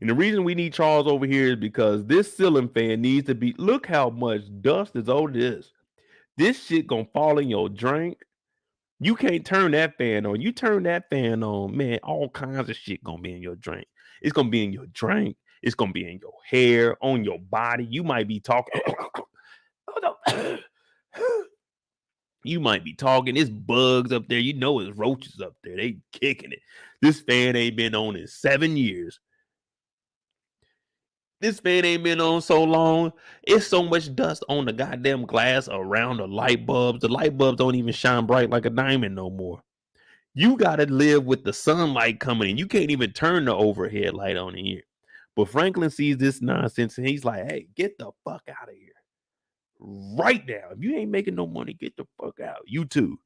And the reason we need Charles over here is because this ceiling fan needs to be. Look how much dust is on this. This shit gonna fall in your drink. You can't turn that fan on. You turn that fan on, man, all kinds of shit gonna be in your drink. It's gonna be in your drink. It's gonna be in your hair, on your body. You might be talking. You might be talking. It's bugs up there. You know it's roaches up there. They kicking it. This fan ain't been on in 7 years. This fan ain't been on so long. It's so much dust on the goddamn glass around the light bulbs. The light bulbs don't even shine bright like a diamond no more. You got to live with the sunlight coming in. You can't even turn the overhead light on in here. But Franklin sees this nonsense and he's like, hey, get the fuck out of here. Right now. If you ain't making no money, get the fuck out. You too.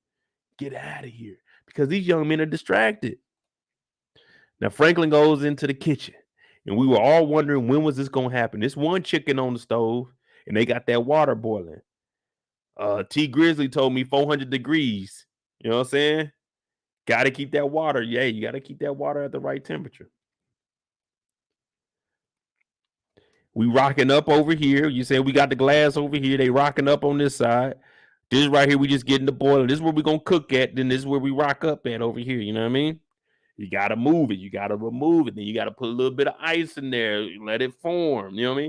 Get out of here. Because these young men are distracted. Now Franklin goes into the kitchen. And we were all wondering, when was this going to happen? This one chicken on the stove, and they got that water boiling. T Grizzly told me 400 degrees. You know what I'm saying? Got to keep that water. Yeah, you got to keep that water at the right temperature. We rocking up over here. You say we got the glass over here. They rocking up on this side. This right here, we just getting the boiler. This is where we going to cook at. Then this is where we rock up at over here. You know what I mean? You got to move it. You got to remove it. Then you got to put a little bit of ice in there. Let it form. You know what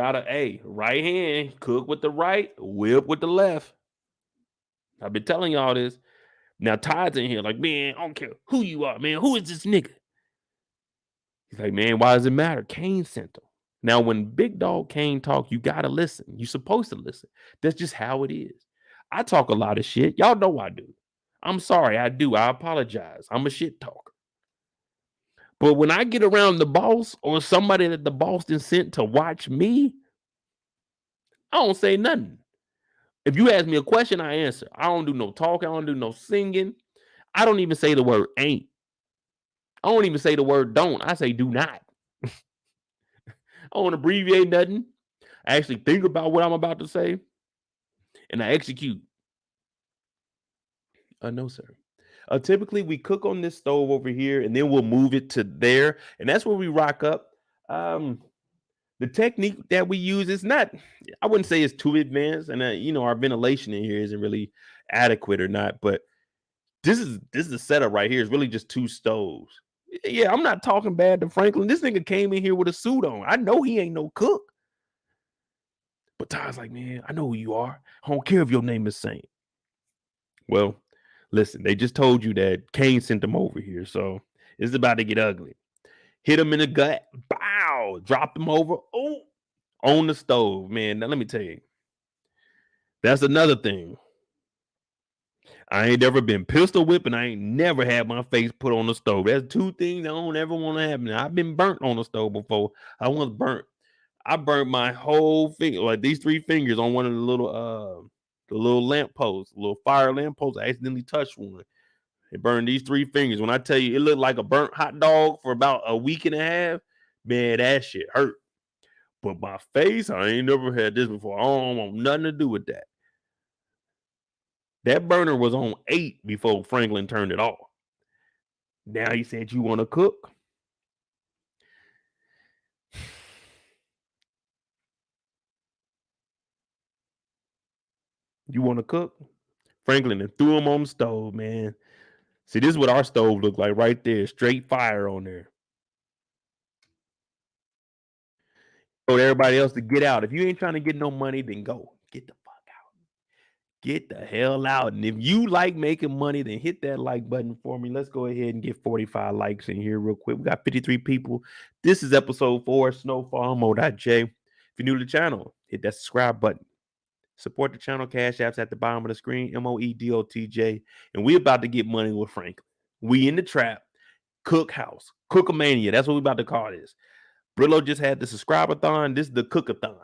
I mean? Right hand, cook with the right, whip with the left. I've been telling y'all this. Now Todd's in here like, man, I don't care who you are, man. Who is this nigga? He's like, man, why does it matter? Kane sent him. Now, when Big Dog Kane talk, you got to listen. You're supposed to listen. That's just how it is. I talk a lot of shit. Y'all know I do. I'm sorry, I do. I apologize. I'm a shit talker. But when I get around the boss or somebody that the boss then sent to watch me, I don't say nothing. If you ask me a question, I answer. I don't do no talking. I don't do no singing. I don't even say the word ain't. I don't even say the word don't. I say do not. I don't abbreviate nothing. I actually think about what I'm about to say, and I execute. No, sir. Typically, we cook on this stove over here, and then we'll move it to there, and that's where we rock up. The technique that we use is not, I wouldn't say it's too advanced, and our ventilation in here isn't really adequate or not, but This is the setup right here. It's really just two stoves. Yeah, I'm not talking bad to Franklin. This nigga came in here with a suit on. I know he ain't no cook. But Ty's like, man, I know who you are. I don't care if your name is Saint. Well, listen, they just told you that Kane sent them over here, so it's about to get ugly. Hit him in the gut. Bow. Dropped him over. Oh, on the stove, man. Now let me tell you. That's another thing. I ain't never been pistol whipped, and I ain't never had my face put on the stove. That's two things I don't ever want to happen. I've been burnt on the stove before. I was burnt. I burnt my whole finger, like these 3 fingers, on one of the little lamp posts, little fire lamp posts. I accidentally touched one. It burned these 3 fingers. When I tell you, it looked like a burnt hot dog for about a week and a half. Man, that shit hurt. But my face, I ain't never had this before. I don't want nothing to do with that. That burner was on 8 before Franklin turned it off. Now he said, you want to cook? You want to cook? Franklin and threw him on the stove, man. See, this is what our stove looked like right there. Straight fire on there. Told everybody else to get out. If you ain't trying to get no money, then go. Get the fuck out. Get the hell out. And if you like making money, then hit that like button for me. Let's go ahead and get 45 likes in here real quick. We got 53 people. This is episode 4, Snowfall, Mo.J. If you're new to the channel, hit that subscribe button. Support the channel. Cash apps at the bottom of the screen. MOEDOTJ. And we about to get money with Franklin. We in the trap. Cookhouse. Cookamania. That's what we about to call this. Brillo just had the subscribe-a-thon. This is the cookathon.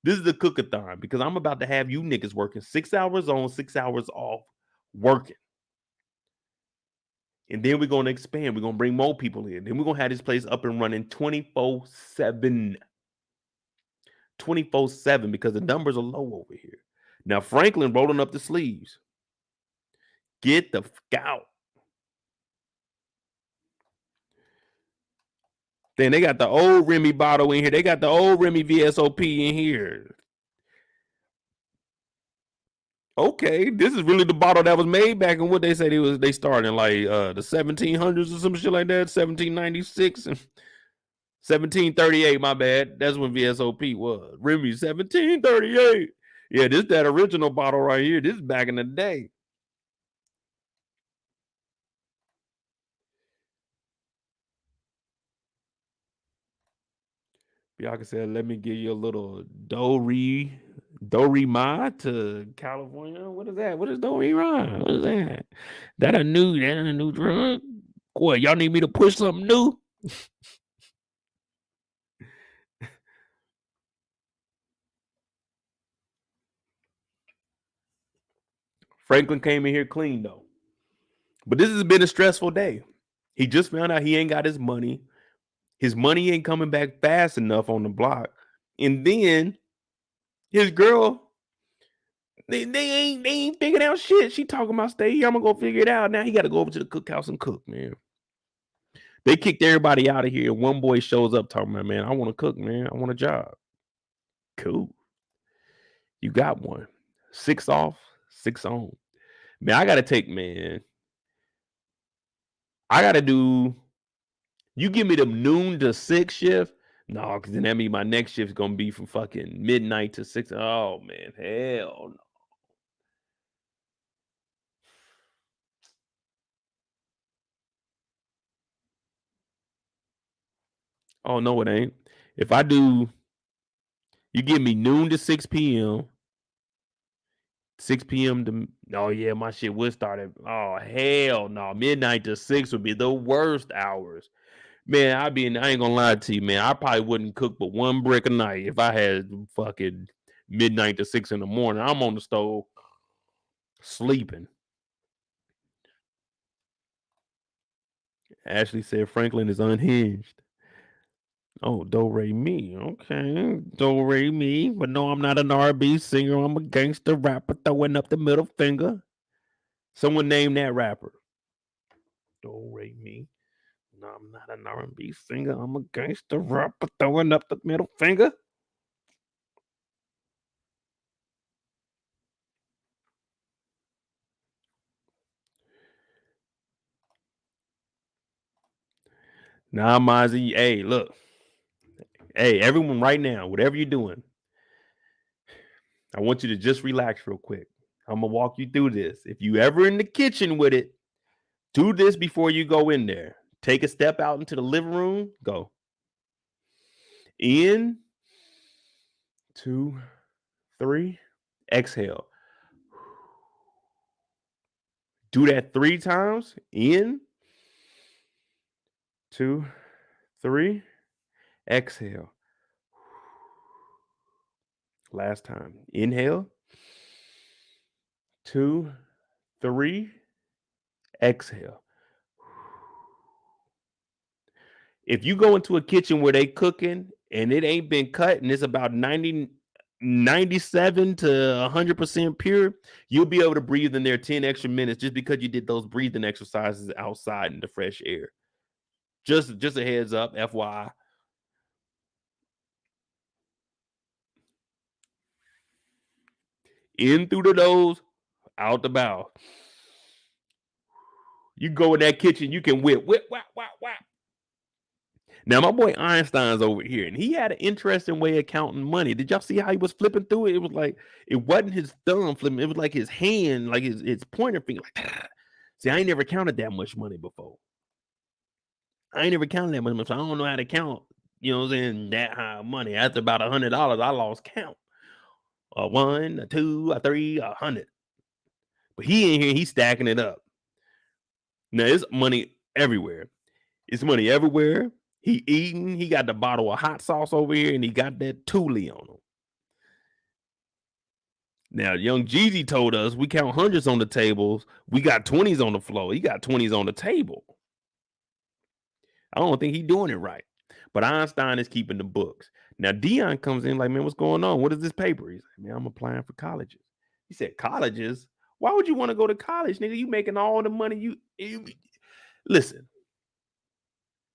This is the cookathon because I'm about to have you niggas working 6 hours on, 6 hours off, working. And then we're going to expand. We're going to bring more people in. Then we're going to have this place up and running 24/7. 24/7 because the numbers are low over here. Now, Franklin rolling up the sleeves. Get the fuck out. Then they got the old Remy bottle in here. They got the old Remy VSOP in here. Okay, this is really the bottle that was made back in what they said they started in like the 1700s or some shit like that, 1796 and 1738, my bad. That's when VSOP was. Remy 1738. Yeah, this that original bottle right here. This is back in the day. Y'all can say, let me give you a little Dorima to California. What is that? What is Dorima? What is that? That a new drug? What, y'all need me to push something new? Franklin came in here clean though. But this has been a stressful day. He just found out he ain't got his money. His money ain't coming back fast enough on the block. And then his girl, they ain't figured out shit. She talking about stay here. I'm gonna go figure it out. Now he got to go over to the cookhouse and cook, man. They kicked everybody out of here. One boy shows up talking about, man, I want to cook, man. I want a job. Cool. You got one. 6 off, 6 on. Man, I gotta take, man. I gotta do. You give me them noon to 6 shift. No, because then that means my next shift is gonna be from fucking midnight to 6. Oh man, hell no. Oh no, it ain't. If I do, you give me noon to 6 p.m. 6 p.m. to oh yeah, my shit would start at oh hell no. Midnight to 6 would be the worst hours. Man, I ain't gonna lie to you, man. I probably wouldn't cook but 1 brick a night if I had fucking midnight to 6 in the morning. I'm on the stove sleeping. Ashley said Franklin is unhinged. Oh, do re mi. Okay. Do re mi. But no, I'm not an R&B singer. I'm a gangster rapper throwing up the middle finger. Someone name that rapper. Do re mi. No, I'm not an R&B singer. I'm a gangster rapper throwing up the middle finger. Nah, Mozzie. Hey, look. Hey, everyone, right now, whatever you're doing, I want you to just relax real quick. I'm gonna walk you through this. If you ever in the kitchen with it, do this before you go in there. Take a step out into the living room. Go in, 2, 3. Exhale. Do that 3 times. In, 2, 3. Exhale. Last time. Inhale. 2, 3. Exhale. If you go into a kitchen where they cooking and it ain't been cut and it's about 97 to 100% pure, you'll be able to breathe in there 10 extra minutes just because you did those breathing exercises outside in the fresh air. Just a heads up, FYI. In through the nose, out the mouth. You go in that kitchen, you can whip, whap. Now, my boy Einstein's over here, and he had an interesting way of counting money. Did y'all see how he was flipping through it? It was like, it wasn't his thumb flipping. It was like his hand, like his pointer finger. Like, see, I ain't never counted that much money before. I ain't never counted that much. So I don't know how to count, you know what I'm saying, that high of money. After about $100, I lost count. A 1, a 2, a 3, 100. But he in here, he's stacking it up. Now, it's money everywhere. It's money everywhere. He eating. He got the bottle of hot sauce over here, and he got that Thule on him. Now, young Jeezy told us we count hundreds on the tables. We got 20s on the floor. He got 20s on the table. I don't think he's doing it right. But Einstein is keeping the books. Now, Dion comes in like, man, what's going on? What is this paper? He's like, man, I'm applying for colleges. He said, colleges? Why would you want to go to college, nigga? You making all the money you listen.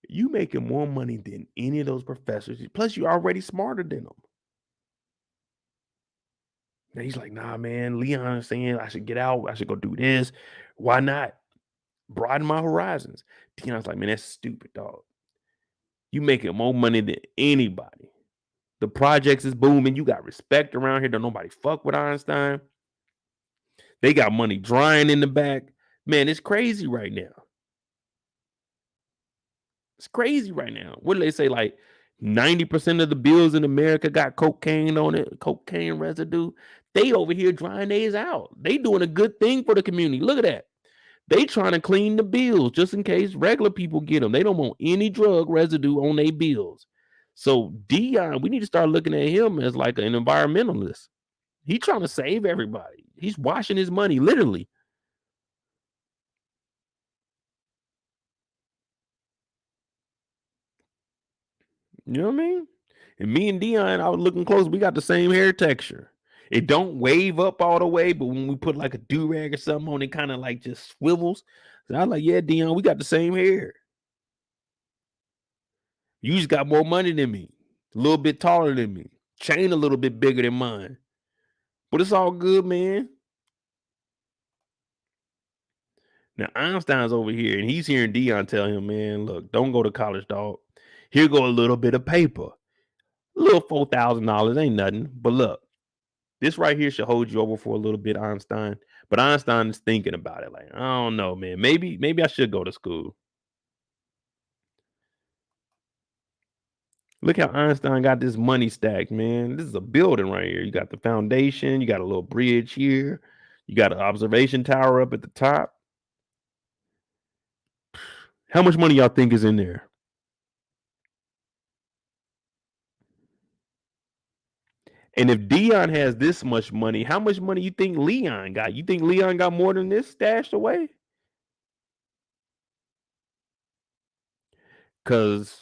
You making more money than any of those professors. Plus, you're already smarter than them. And he's like, nah, man, Leon is saying I should get out. I should go do this. Why not? Broaden my horizons. Dion's like, man, that's stupid, dog. You making more money than anybody. The projects is booming. You got respect around here. Don't nobody fuck with Einstein. They got money drying in the back. Man, it's crazy right now. It's crazy right now. What do they say? Like 90% of the bills in America got cocaine on it, cocaine residue. They over here drying theirs out. They doing a good thing for the community. Look at that. They trying to clean the bills just in case regular people get them. They don't want any drug residue on their bills. So Dion, we need to start looking at him as like an environmentalist. He's trying to save everybody. He's washing his money, literally. You know what I mean? And me and Dion, I was looking close. We got the same hair texture. It don't wave up all the way, but when we put like a do-rag or something on, it kind of like just swivels. So I was like, yeah, Dion, we got the same hair. You just got more money than me, a little bit taller than me, chain a little bit bigger than mine. But it's all good, man. Now Einstein's over here, and he's hearing Dion tell him, man, look, don't go to college, dog. Here go a little bit of paper. A little $4,000 ain't nothing. But look, this right here should hold you over for a little bit, Einstein. But Einstein is thinking about it. Like, I don't know, man. Maybe I should go to school. Look how Einstein got this money stacked, man. This is a building right here. You got the foundation. You got a little bridge here. You got an observation tower up at the top. How much money y'all think is in there? And if Dion has this much money, how much money you think Leon got? You think Leon got more than this stashed away? Because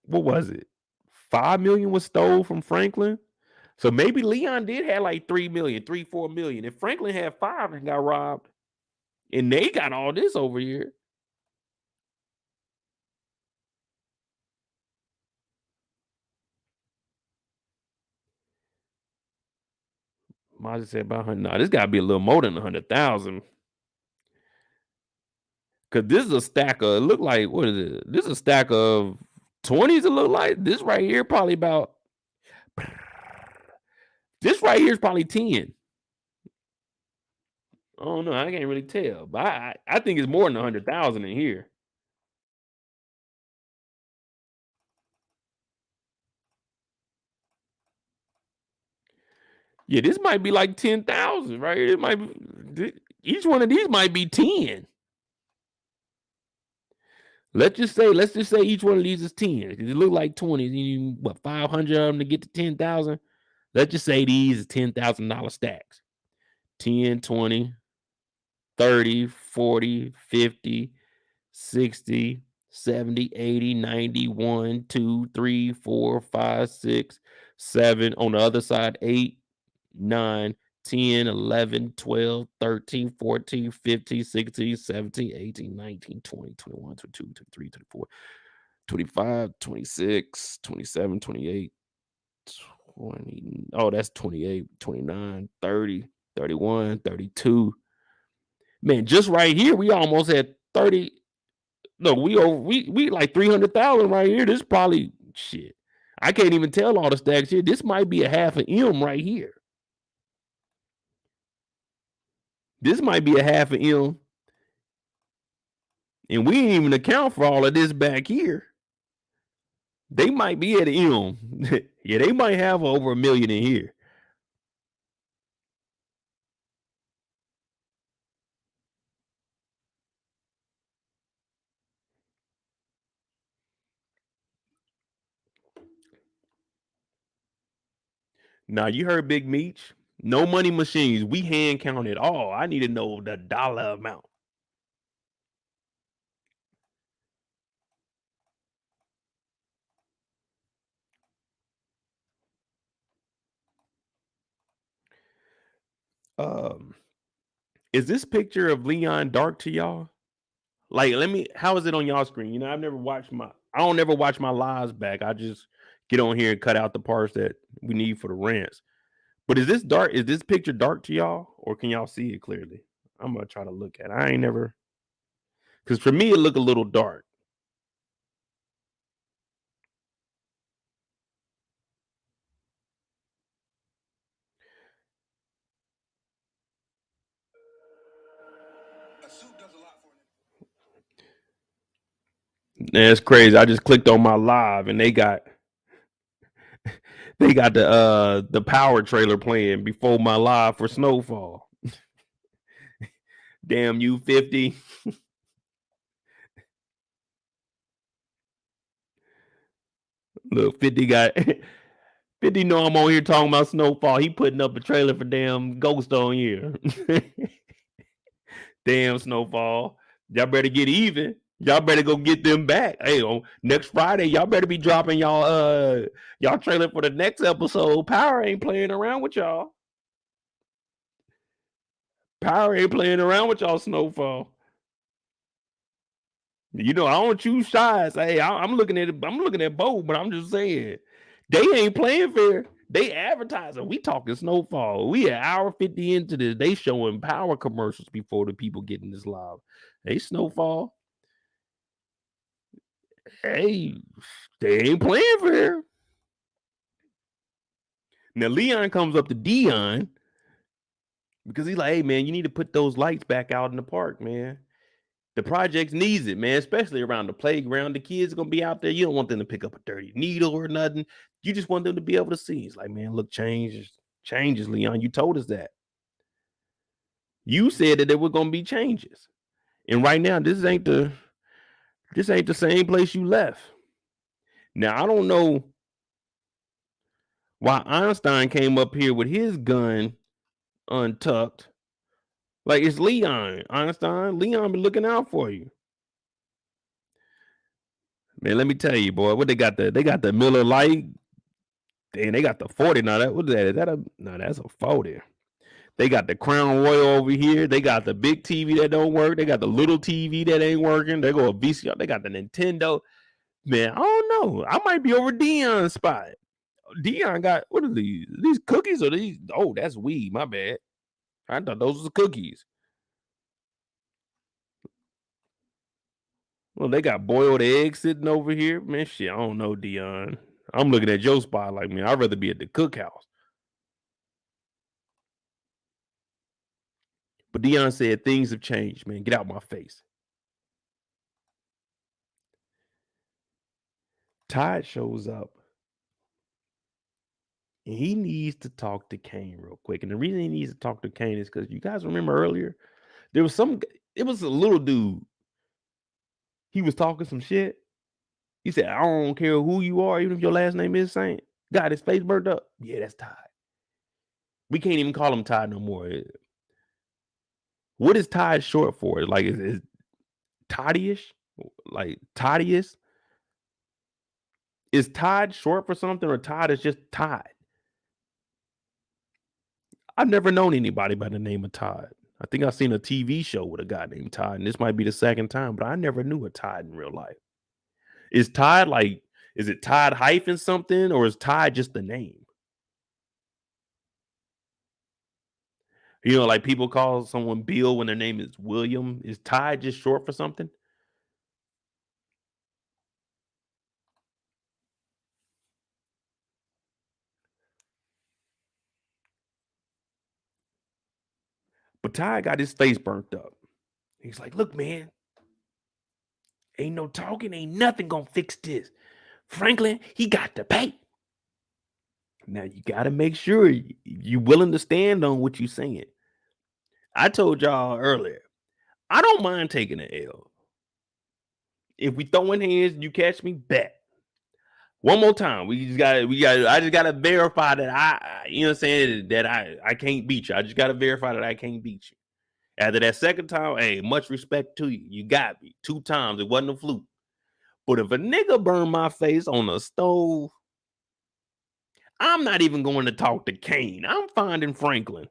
what was it? 5 million was stole from Franklin. So maybe Leon did have like 3 million, 3, 4 million. If Franklin had 5 and got robbed, and they got all this over here. Might said about 100. Nah, this got to be a little more than 100,000. Cause this is a stack of, it look like, what is it? This is a stack of 20s. It look like this right here, probably about, this right here is probably 10. I don't know. I can't really tell, but I think it's more than 100,000 in here. Yeah, this might be like 10,000 right here. It might be, each one of these might be 10. Let's just say each one of these is 10. It look like 20. You need, what, 500 of them to get to 10,000? Let's just say these is $10,000 stacks. 10, 20, 30, 40, 50, 60, 70, 80, 90, 1, 2, 3, 4, 5, 6, 7. On the other side, 8, 9, 10, 11, 12, 13, 14, 15, 16, 17, 18, 19, 20, 21, 22, 23, 24, 25, 26, 27, 28, 20. Oh, that's 28, 29, 30, 31, 32. Man, just right here, we almost had 30. No, we like 300,000 right here. This probably shit. I can't even tell all the stacks here. This might be a half an M right here. This might be a half an M. And we didn't even account for all of this back here. They might be at an M. Yeah, they might have over 1 million in here. Now, you heard Big Meech. No money machines. We hand counted all. I need to know the dollar amount. Is this picture of Leon dark to y'all? Like, how is it on y'all screen? You know, I don't ever watch my lives back. I just get on here and cut out the parts that we need for the rants. But is this dark? Is this picture dark to y'all? Or can y'all see it clearly? I'm gonna try to look at it. I ain't never, because for me, it look a little dark. That's crazy. I just clicked on my live and they got the power trailer playing before my live for Snowfall. Damn you 50. Look, 50 got 50 know I'm on here talking about Snowfall. He putting up a trailer for damn Ghost on here. Damn Snowfall. Y'all better get even. Y'all better go get them back. Hey, on next Friday, y'all better be dropping y'all trailer for the next episode. Power ain't playing around with y'all. Power ain't playing around with y'all, Snowfall. You know, I don't choose sides. Hey, I'm looking at both, but I'm just saying they ain't playing fair. They advertising. We talking Snowfall. We an hour 50 into this. They showing power commercials before the people getting this live. Hey, Snowfall. Hey, they ain't playing fair. Now Leon comes up to Dion because he's like, hey man, you need to put those lights back out in the park, man. The project needs it, man, especially around the playground. The kids are gonna be out there. You don't want them to pick up a dirty needle or nothing. You just want them to be able to see. It's like, man, look, changes, Leon. You told us that. You said that there were gonna be changes. And right now, this ain't the same place you left. Now, I don't know why Einstein came up here with his gun untucked. Like, it's Leon, Einstein. Leon been looking out for you. Man, let me tell you, boy, what they got the Miller Lite, and they got the 40. Now, what is that? That's a 40. They got the Crown Royal over here. They got the big TV that don't work. They got the little TV that ain't working. They go a VCR. They got the Nintendo. Man, I don't know. I might be over Dion's spot. Dion got, what are these? These cookies or these? Oh, that's weed. My bad. I thought those was cookies. Well, they got boiled eggs sitting over here. Man, shit, I don't know, Dion. I'm looking at your spot like, man, I'd rather be at the cookhouse. But Dion said things have changed, man. Get out my face. Todd shows up. And he needs to talk to Kane real quick. And the reason he needs to talk to Kane is because you guys remember earlier, there was it was a little dude. He was talking some shit. He said, I don't care who you are, even if your last name is Saint. Got his face burnt up. Yeah, that's Todd. We can't even call him Todd no more. What is Todd short for? Like, is Toddy-ish? Like, Toddy-ish? Is Todd short for something, or Todd is just Todd? I've never known anybody by the name of Todd. I think I've seen a TV show with a guy named Todd, and this might be the second time, but I never knew a Todd in real life. Is Todd like, is it Todd hyphen something, or is Todd just the name? You know, like people call someone Bill when their name is William. Is Todd just short for something? But Todd got his face burnt up. He's like, look, man, ain't no talking, ain't nothing gonna fix this. Franklin, he got to pay. Now you gotta make sure you're willing to stand on what you're saying. I told y'all earlier, I don't mind taking an L. If we throwing hands, you catch me, bet. One more time. I just gotta verify that you know what I'm saying, that I can't beat you. I just gotta verify that I can't beat you. After that second time, hey, much respect to you. You got me 2 times. It wasn't a fluke. But if a nigga burned my face on a stove, I'm not even going to talk to Kane. I'm finding Franklin.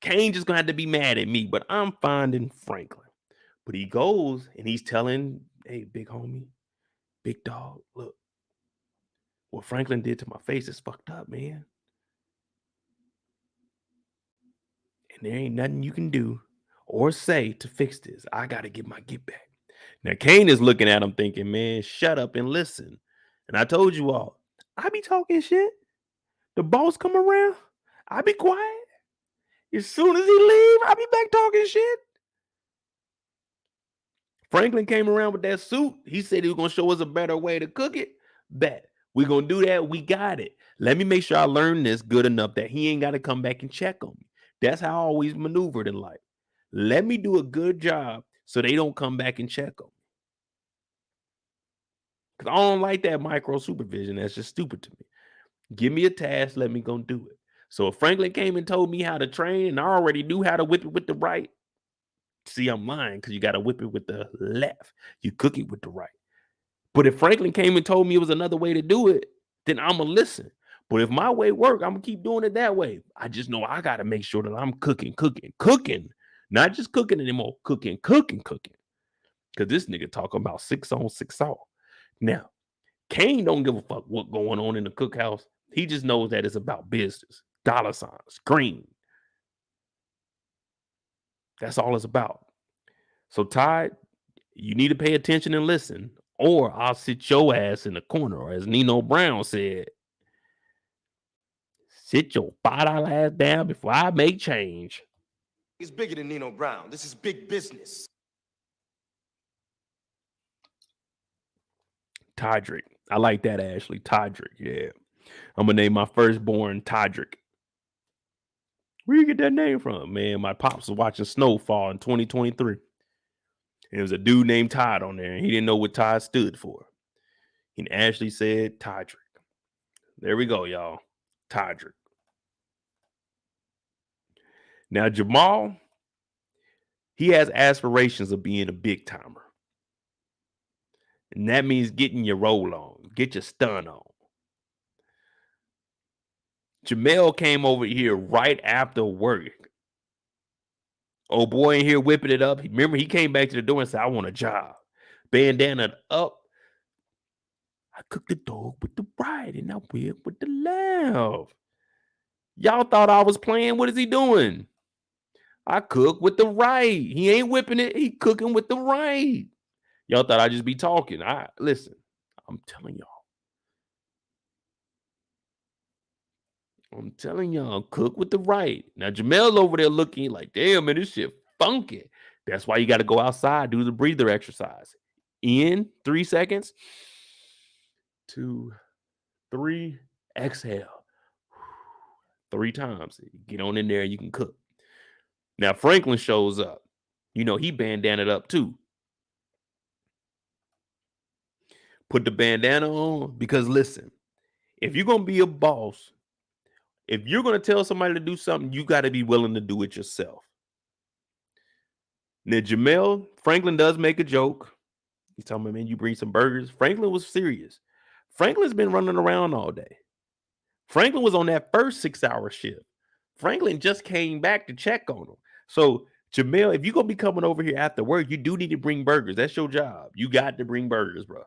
Kane just gonna have to be mad at me, but I'm finding Franklin. But he goes and he's telling, hey, big homie, big dog, look, what Franklin did to my face is fucked up, man. And there ain't nothing you can do or say to fix this. I gotta get my get back. Now Kane is looking at him thinking, man, shut up and listen. And I told you all, I be talking shit. The boss come around, I be quiet. As soon as he leave, I be back talking shit. Franklin came around with that suit. He said he was gonna show us a better way to cook it. Bet. We gonna do that. We got it. Let me make sure I learn this good enough that he ain't got to come back and check on me. That's how I always maneuvered in life. Let me do a good job so they don't come back and check on me. Because I don't like that micro supervision. That's just stupid to me. Give me a task, let me go do it. So if Franklin came and told me how to train and I already knew how to whip it with the right, see, I'm lying because you got to whip it with the left. You cook it with the right. But if Franklin came and told me it was another way to do it, then I'm going to listen. But if my way work, I'm going to keep doing it that way. I just know I got to make sure that I'm cooking. Not just cooking anymore. Cooking. Because this nigga talking about 6 on, 6 off. Now, Kane don't give a fuck what's going on in the cookhouse. He just knows that it's about business. Dollar signs, green. That's all it's about. So, Todd, you need to pay attention and listen, or I'll sit your ass in the corner. Or as Nino Brown said, sit your $5 ass down before I make change. It's bigger than Nino Brown. This is big business. Todrick. I like that, Ashley. Todrick, yeah. I'm going to name my firstborn Todrick. Where you get that name from? Man, my pops was watching Snowfall in 2023. And there was a dude named Todd on there, and he didn't know what Todd stood for. And Ashley said Todrick. There we go, y'all. Todrick. Now, Jamal, he has aspirations of being a big timer. And that means getting your roll on, get your stun on. Jamel came over here right after work. Oh boy in here whipping it up. Remember, he came back to the door and said, I want a job. Bandana up. I cooked the dog with the right and I whip with the left. Y'all thought I was playing. What is he doing? I cook with the right. He ain't whipping it. He cooking with the right. Y'all thought I'd just be talking. Listen, I'm telling y'all, cook with the right. Now Jamel's over there looking like, damn, man, this shit funky. That's why you got to go outside, do the breather exercise. In 3 seconds. 2, 3, exhale. 3 times. Get on in there and you can cook. Now Franklin shows up. You know, he bandanaed up too. Put the bandana on because listen, if you're going to be a boss, if you're going to tell somebody to do something, you got to be willing to do it yourself. Now, Franklin does make a joke. He's telling me, man, you bring some burgers. Franklin was serious. Franklin's been running around all day. Franklin was on that first 6-hour shift. Franklin just came back to check on him. So, Jamel, if you're going to be coming over here after work, you do need to bring burgers. That's your job. You got to bring burgers, bro.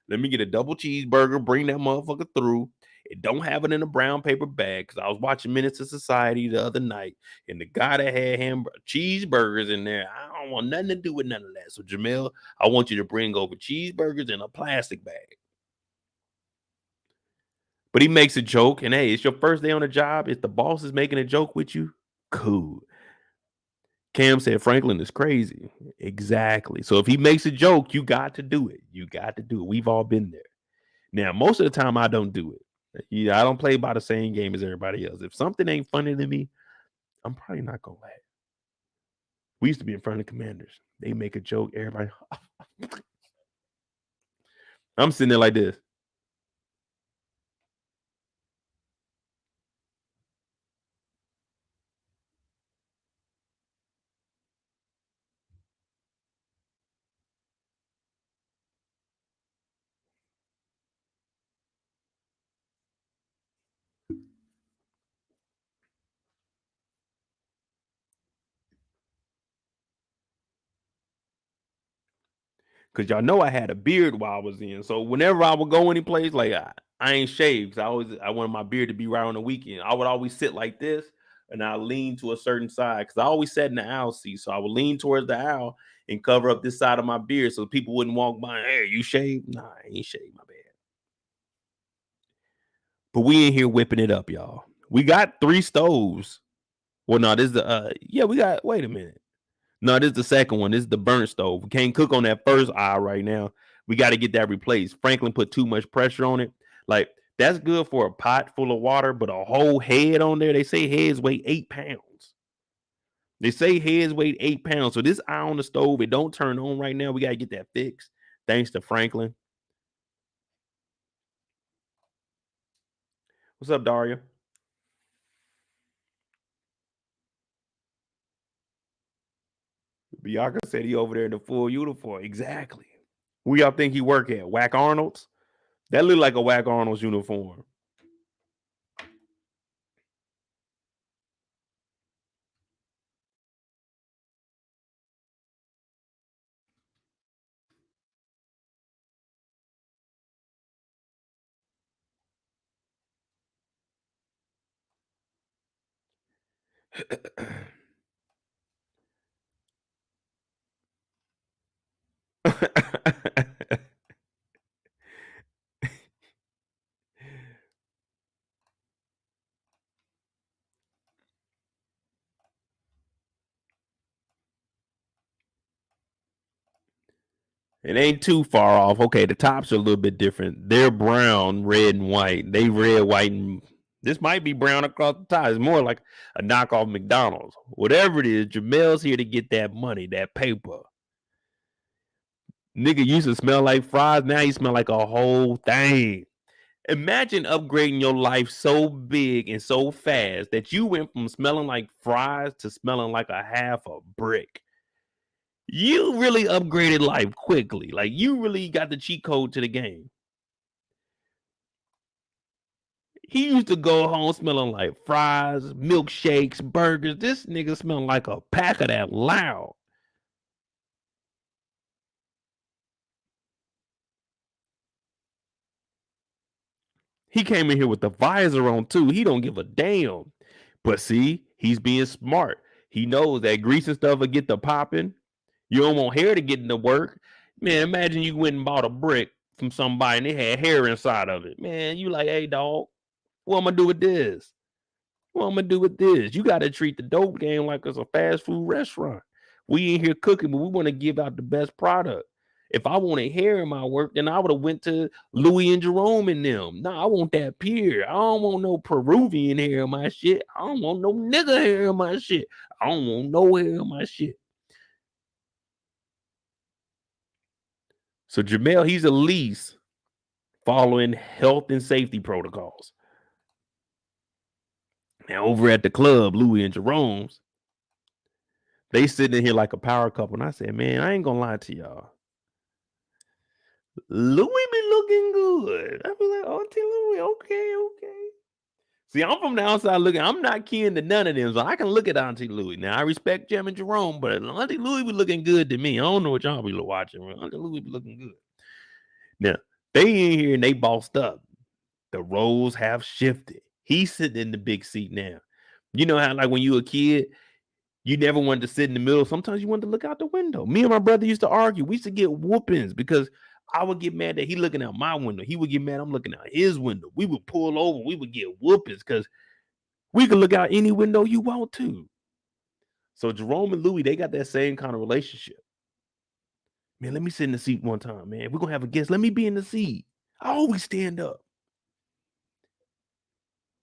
Let me get a double cheeseburger, bring that motherfucker through. It don't have it in a brown paper bag because I was watching Minutes of Society the other night, and the guy that had cheeseburgers in there, I don't want nothing to do with none of that. So, Jamel, I want you to bring over cheeseburgers in a plastic bag. But he makes a joke, and hey, it's your first day on the job. If the boss is making a joke with you, cool. Cam said Franklin is crazy. Exactly. So if he makes a joke, you got to do it. You got to do it. We've all been there. Now, most of the time, I don't do it. I don't play by the same game as everybody else. If something ain't funny to me, I'm probably not going to laugh. We used to be in front of the Commanders. They make a joke. Everybody. I'm sitting there like this. Because y'all know I had a beard while I was in. So whenever I would go any place, like I ain't shaved. I wanted my beard to be right on the weekend. I would always sit like this and I lean to a certain side because I always sat in the aisle seat. So I would lean towards the aisle and cover up this side of my beard so people wouldn't walk by. Hey, you shaved? Nah, I ain't shaved, my bad. But we in here whipping it up, y'all. We got 3 stoves. Well, no, this is the wait a minute. No, this is the second one. This is the burnt stove. We can't cook on that first aisle right now. We got to get that replaced. Franklin put too much pressure on it. Like, that's good for a pot full of water, but a whole head on there, they say heads weigh 8 pounds. They say heads weigh 8 pounds. So this eye on the stove, it don't turn on right now. We got to get that fixed. Thanks to Franklin. What's up, Daria? Bianca said he over there in the full uniform. Exactly. Who y'all think he work at? Whack Arnold's? That look like a Whack Arnold's uniform. It ain't too far off. Okay, the tops are a little bit different. They're brown, red, and white. They red, white, and this might be brown across the top. It's more like a knockoff McDonald's. Whatever it is, Jamel's here to get that money, that paper. Nigga used to smell like fries. Now you smell like a whole thing. Imagine upgrading your life so big and so fast that you went from smelling like fries to smelling like a half a brick. You really upgraded life quickly. Like, you really got the cheat code to the game. He used to go home smelling like fries, milkshakes, burgers. This nigga smelling like a pack of that loud. He came in here with the visor on too. He don't give a damn. But see, he's being smart. He knows that grease and stuff will get the popping. You don't want hair to get into work. Man, imagine you went and bought a brick from somebody and they had hair inside of it. Man, you like, hey, dog, what I'm going to do with this? What I'm going to do with this? You got to treat the dope game like it's a fast food restaurant. We ain't here cooking, but we want to give out the best product. If I wanted hair in my work, then I would have went to Louie and Jerome and them. No, I want that pure. I don't want no Peruvian hair in my shit. I don't want no nigga hair in my shit. I don't want no hair in my shit. So Jamel, he's at least following health and safety protocols. Now over at the club, Louie and Jerome's, they sitting in here like a power couple. And I said, man, I ain't gonna lie to y'all. Louie be looking good. I was like, Auntie Louie, okay. See, I'm from the outside looking. I'm not kin to none of them, so I can look at Auntie Louie. Now, I respect Jem and Jerome, but Auntie Louie be looking good to me. I don't know what y'all be watching. Auntie Louie be looking good. Now, they in here and they bossed up. The roles have shifted. He's sitting in the big seat now. You know how, like, when you were a kid, you never wanted to sit in the middle. Sometimes you wanted to look out the window. Me and my brother used to argue. We used to get whoopings because I would get mad that he looking out my window. He would get mad I'm looking out his window. We would pull over. We would get whoopings because we could look out any window you want to. So Jerome and Louie, they got that same kind of relationship. Man, let me sit in the seat one time, man. We're going to have a guest. Let me be in the seat. I always stand up.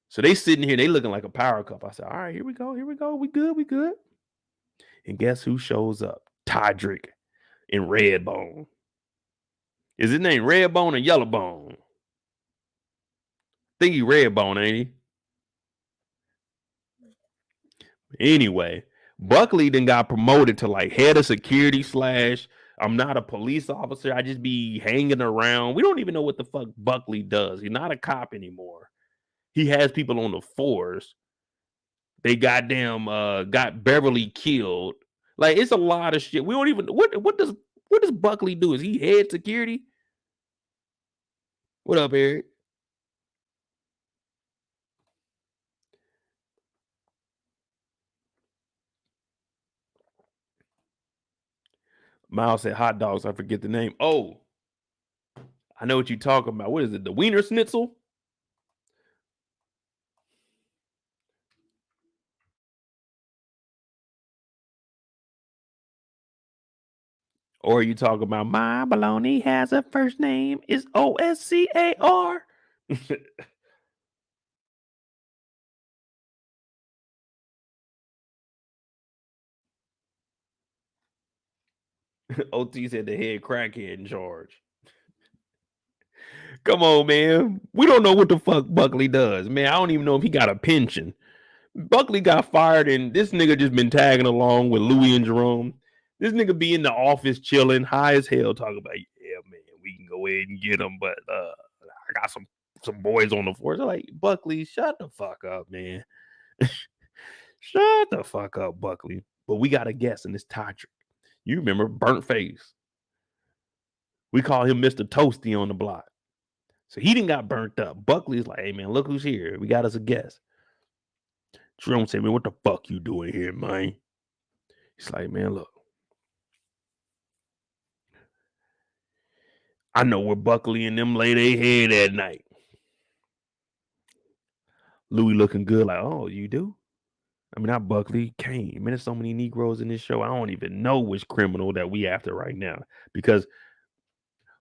So they sitting here. They looking like a power couple. I said, all right, here we go. We good. And guess who shows up? Todrick and Redbone. Is his name Redbone or Yellowbone? I think he Redbone, ain't he? Anyway, Buckley then got promoted to like head of security / I'm not a police officer. I just be hanging around. We don't even know what the fuck Buckley does. He's not a cop anymore. He has people on the force. They goddamn got Beverly killed. Like, it's a lot of shit. We don't even what does Buckley do? Is he head security? What up, Eric? Miles said hot dogs. I forget the name. Oh, I know what you're talking about. What is it? The Wiener Schnitzel? Or are you talking about my baloney has a first name is Oscar? OT said the head crackhead in charge. Come on, man. We don't know what the fuck Buckley does, man. I don't even know if he got a pension. Buckley got fired, and this nigga just been tagging along with Louie and Jerome. This nigga be in the office chilling, high as hell, talking about, yeah, man, we can go ahead and get him, but I got some boys on the force. I'm like, Buckley, shut the fuck up, man. Shut the fuck up, Buckley. But we got a guest, and it's Todrick. You remember Burnt Face. We call him Mr. Toasty on the block. So he didn't got burnt up. Buckley's like, hey, man, look who's here. We got us a guest. Jerome said, man, what the fuck you doing here, man? He's like, man, look. I know where Buckley and them lay their head at night. Louie looking good, like, oh, you do? I mean, not Buckley, Kane. Man, there's so many Negroes in this show. I don't even know which criminal that we after right now. Because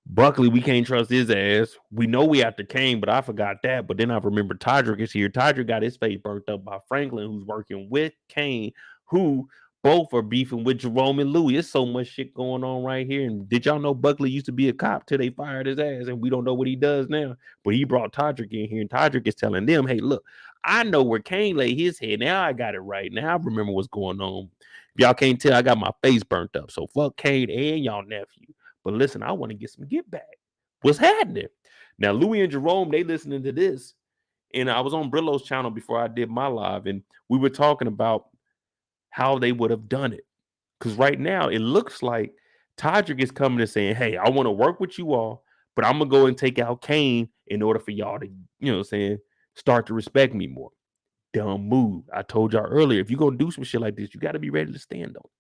Buckley, we can't trust his ass. We know we after Kane, but I forgot that. But then I remember Todrick is here. Todrick got his face burnt up by Franklin, who's working with Kane, who both are beefing with Jerome and Louie. It's so much shit going on right here. And did y'all know Buckley used to be a cop till they fired his ass? And we don't know what he does now. But he brought Todrick in here, and Todrick is telling them, hey, look, I know where Kane lay his head. Now I got it right. Now I remember what's going on. If y'all can't tell, I got my face burnt up. So fuck Kane and y'all nephew. But listen, I want to get some get back. What's happening? Now, Louie and Jerome, they listening to this. And I was on Brillo's channel before I did my live. And we were talking about how they would have done it. Because right now, it looks like Todrick is coming and saying, hey, I want to work with you all, but I'm going to go and take out Kane in order for y'all to, you know what I'm saying, start to respect me more. dumb move. I told y'all earlier, if you're gonna do some shit like this, you got to be ready to stand on it.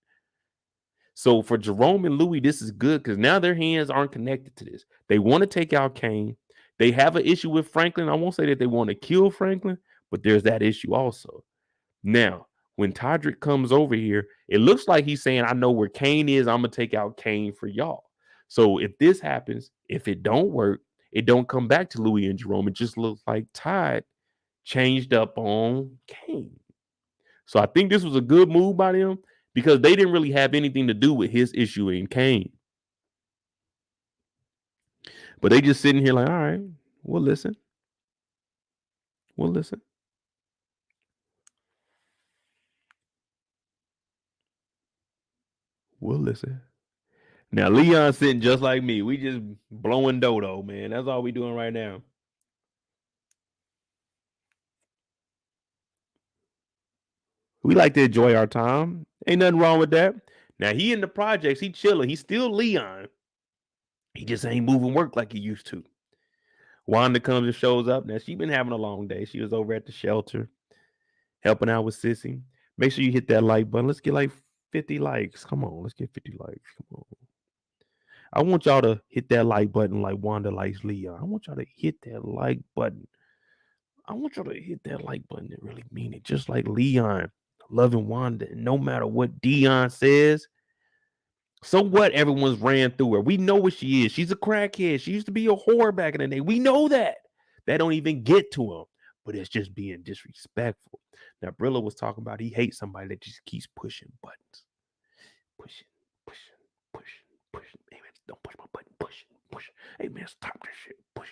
So for Jerome and Louie, this is good because now their hands aren't connected to this. They want to take out Kane. They have an issue with Franklin. I won't say that they want to kill Franklin, but there's that issue also. Now, when Todrick comes over here, it looks like he's saying, I know where Kane is. I'm going to take out Kane for y'all. So if this happens, if it don't work, it don't come back to Louie and Jerome. It just looks like Todd changed up on Kane. So I think this was a good move by them because they didn't really have anything to do with his issue in Kane. But they just sitting here like, all right, we'll listen. We'll listen. We'll listen. Now, Leon sitting just like me. We just blowing dodo, man. That's all we doing right now. We like to enjoy our time. Ain't nothing wrong with that. Now, he in the projects. He chilling. He's still Leon. He just ain't moving work like he used to. Wanda comes and shows up. Now, she been having a long day. She was over at the shelter helping out with Sissy. Make sure you hit that like button. Let's get like 50 likes. Come on. Let's get 50 likes. Come on. I want y'all to hit that like button like Wanda likes Leon. I want y'all to hit that like button. I want y'all to hit that like button and really mean it. Just like Leon loving Wanda. And no matter what Dion says, so what? Everyone's ran through her. We know what she is. She's a crackhead. She used to be a whore back in the day. We know that. That don't even get to him. But it's just being disrespectful. Now, Brilla was talking about he hates somebody that just keeps pushing buttons. Pushing. Hey, man, don't push my button. Push. Hey, man, stop this shit. Push.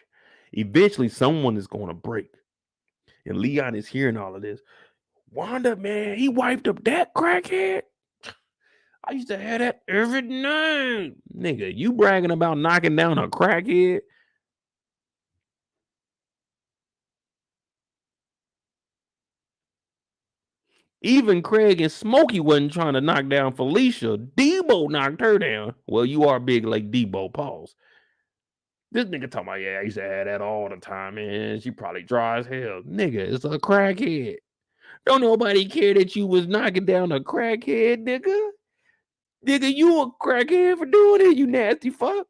Eventually, someone is going to break. And Leon is hearing all of this. Wanda, man, he wiped up that crackhead. I used to have that every night. Nigga, you bragging about knocking down a crackhead? Even Craig and Smokey wasn't trying to knock down Felicia. Debo knocked her down. Well, you are big like Debo, pause. This nigga talking about, yeah, I used to have that all the time, man. She probably dry as hell. Nigga, it's a crackhead. Don't nobody care that you was knocking down a crackhead, nigga. Nigga, you a crackhead for doing it, you nasty fuck.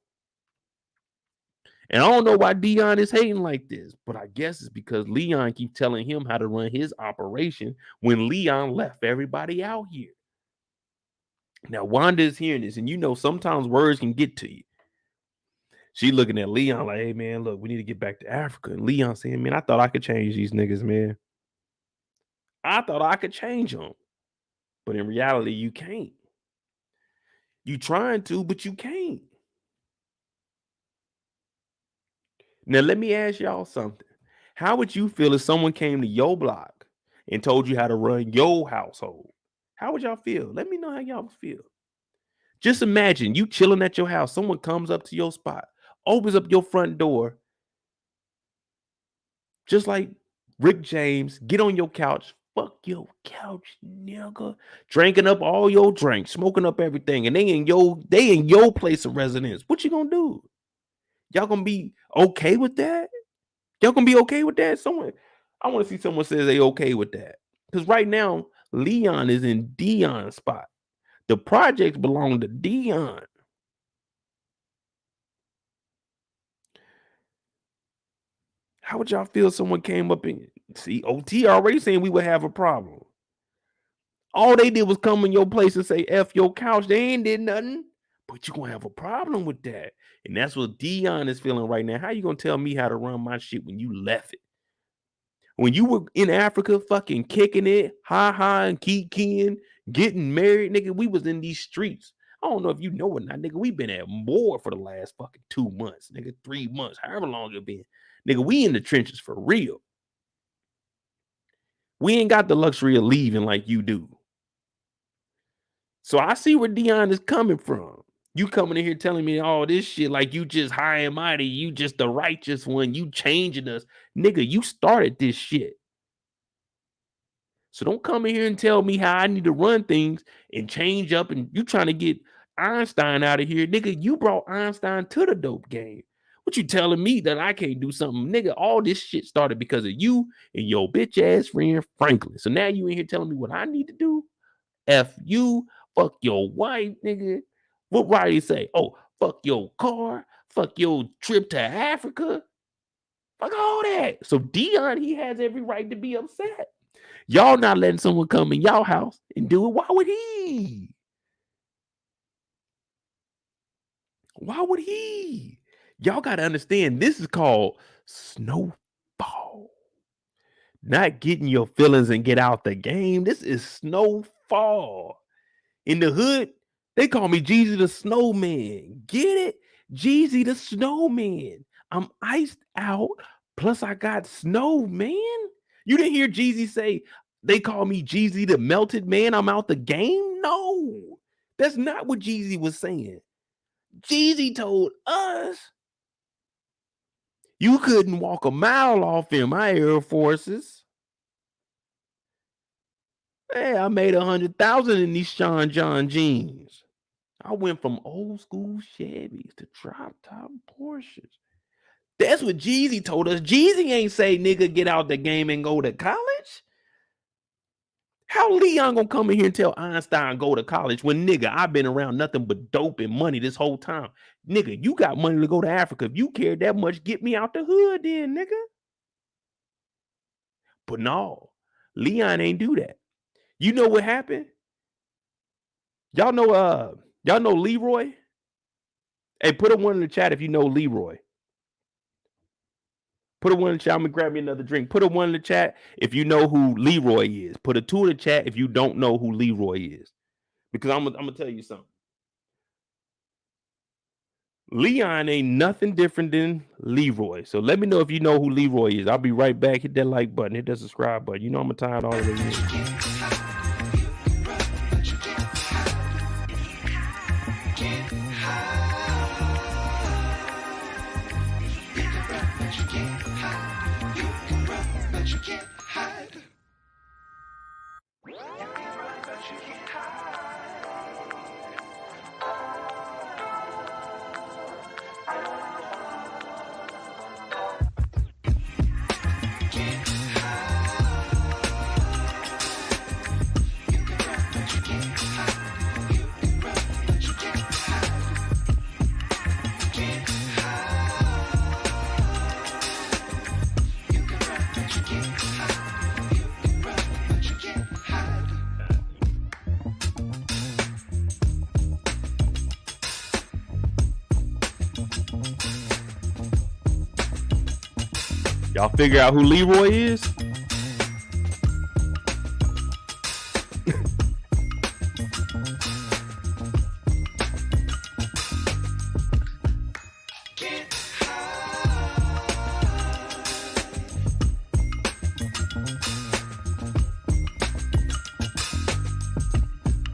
And I don't know why Dion is hating like this, but I guess it's because Leon keeps telling him how to run his operation when Leon left everybody out here. Now, Wanda is hearing this, and you know sometimes words can get to you. She looking at Leon like, hey, man, look, we need to get back to Africa. And Leon saying, man, I thought I could change these niggas, man. I thought I could change them. But in reality, you can't. You trying to, but you can't. Now, let me ask y'all something. How would you feel if someone came to your block and told you how to run your household? How would y'all feel? Let me know how y'all feel. Just imagine you chilling at your house. Someone comes up to your spot, opens up your front door, just like Rick James, get on your couch, fuck your couch, nigga, drinking up all your drinks, smoking up everything, and they in your place of residence. What you gonna do? Y'all gonna be okay with that? Y'all gonna be okay with that? I want to see someone says they okay with that. Because right now, Leon is in Dion's spot. The projects belong to Dion. How would y'all feel if someone came up and see OT already saying we would have a problem? All they did was come in your place and say F your couch. They ain't did nothing. But you're gonna have a problem with that. And that's what Dion is feeling right now. How you gonna tell me how to run my shit when you left it? When you were in Africa fucking kicking it, and keying, getting married, nigga, we was in these streets. I don't know if you know or not, nigga. We been at war for the last fucking 2 months, nigga, 3 months, however long it been. Nigga, we in the trenches for real. We ain't got the luxury of leaving like you do. So I see where Dion is coming from. You coming in here telling me all this shit like you just high and mighty, you just the righteous one, you changing us. Nigga, you started this shit. So don't come in here and tell me how I need to run things and change up and you trying to get Einstein out of here. Nigga, you brought Einstein to the dope game. What you telling me that I can't do something? Nigga, all this shit started because of you and your bitch ass friend Franklin. So now you in here telling me what I need to do? F you, fuck your wife, nigga. What Riley say? Oh, fuck your car, fuck your trip to Africa. Fuck all that. So Dion, he has every right to be upset. Y'all not letting someone come in y'all house and do it. Why would he? Why would he? Y'all got to understand, this is called Snowfall. Not getting your feelings and get out the game. This is Snowfall. In the hood, they call me Jeezy the Snowman. Get it? Jeezy the Snowman. I'm iced out, plus I got snow, man. You didn't hear Jeezy say, they call me Jeezy the Melted Man. I'm out the game? No, that's not what Jeezy was saying. Jeezy told us you couldn't walk a mile off in my Air Forces. Hey, I made 100,000 in these Sean John jeans. I went from old school Chevys to drop top Porsches. That's what Jeezy told us. Jeezy ain't say nigga get out the game and go to college. How Leon gonna come in here and tell Einstein go to college when nigga I've been around nothing but dope and money this whole time? Nigga, you got money to go to Africa. If you care that much, get me out the hood then, nigga. But no, Leon ain't do that. You know what happened? Y'all know Leroy? Hey, put a one in the chat if you know Leroy. Put a one in the chat. I'm gonna grab me another drink. Put a one in the chat if you know who Leroy is. Put a two in the chat if you don't know who Leroy is. Because I'm gonna tell you something. Leon ain't nothing different than Leroy. So let me know if you know who Leroy is. I'll be right back. Hit that like button. Hit that subscribe button. You know I'm tired all the way in. Y'all figure out who Leroy is?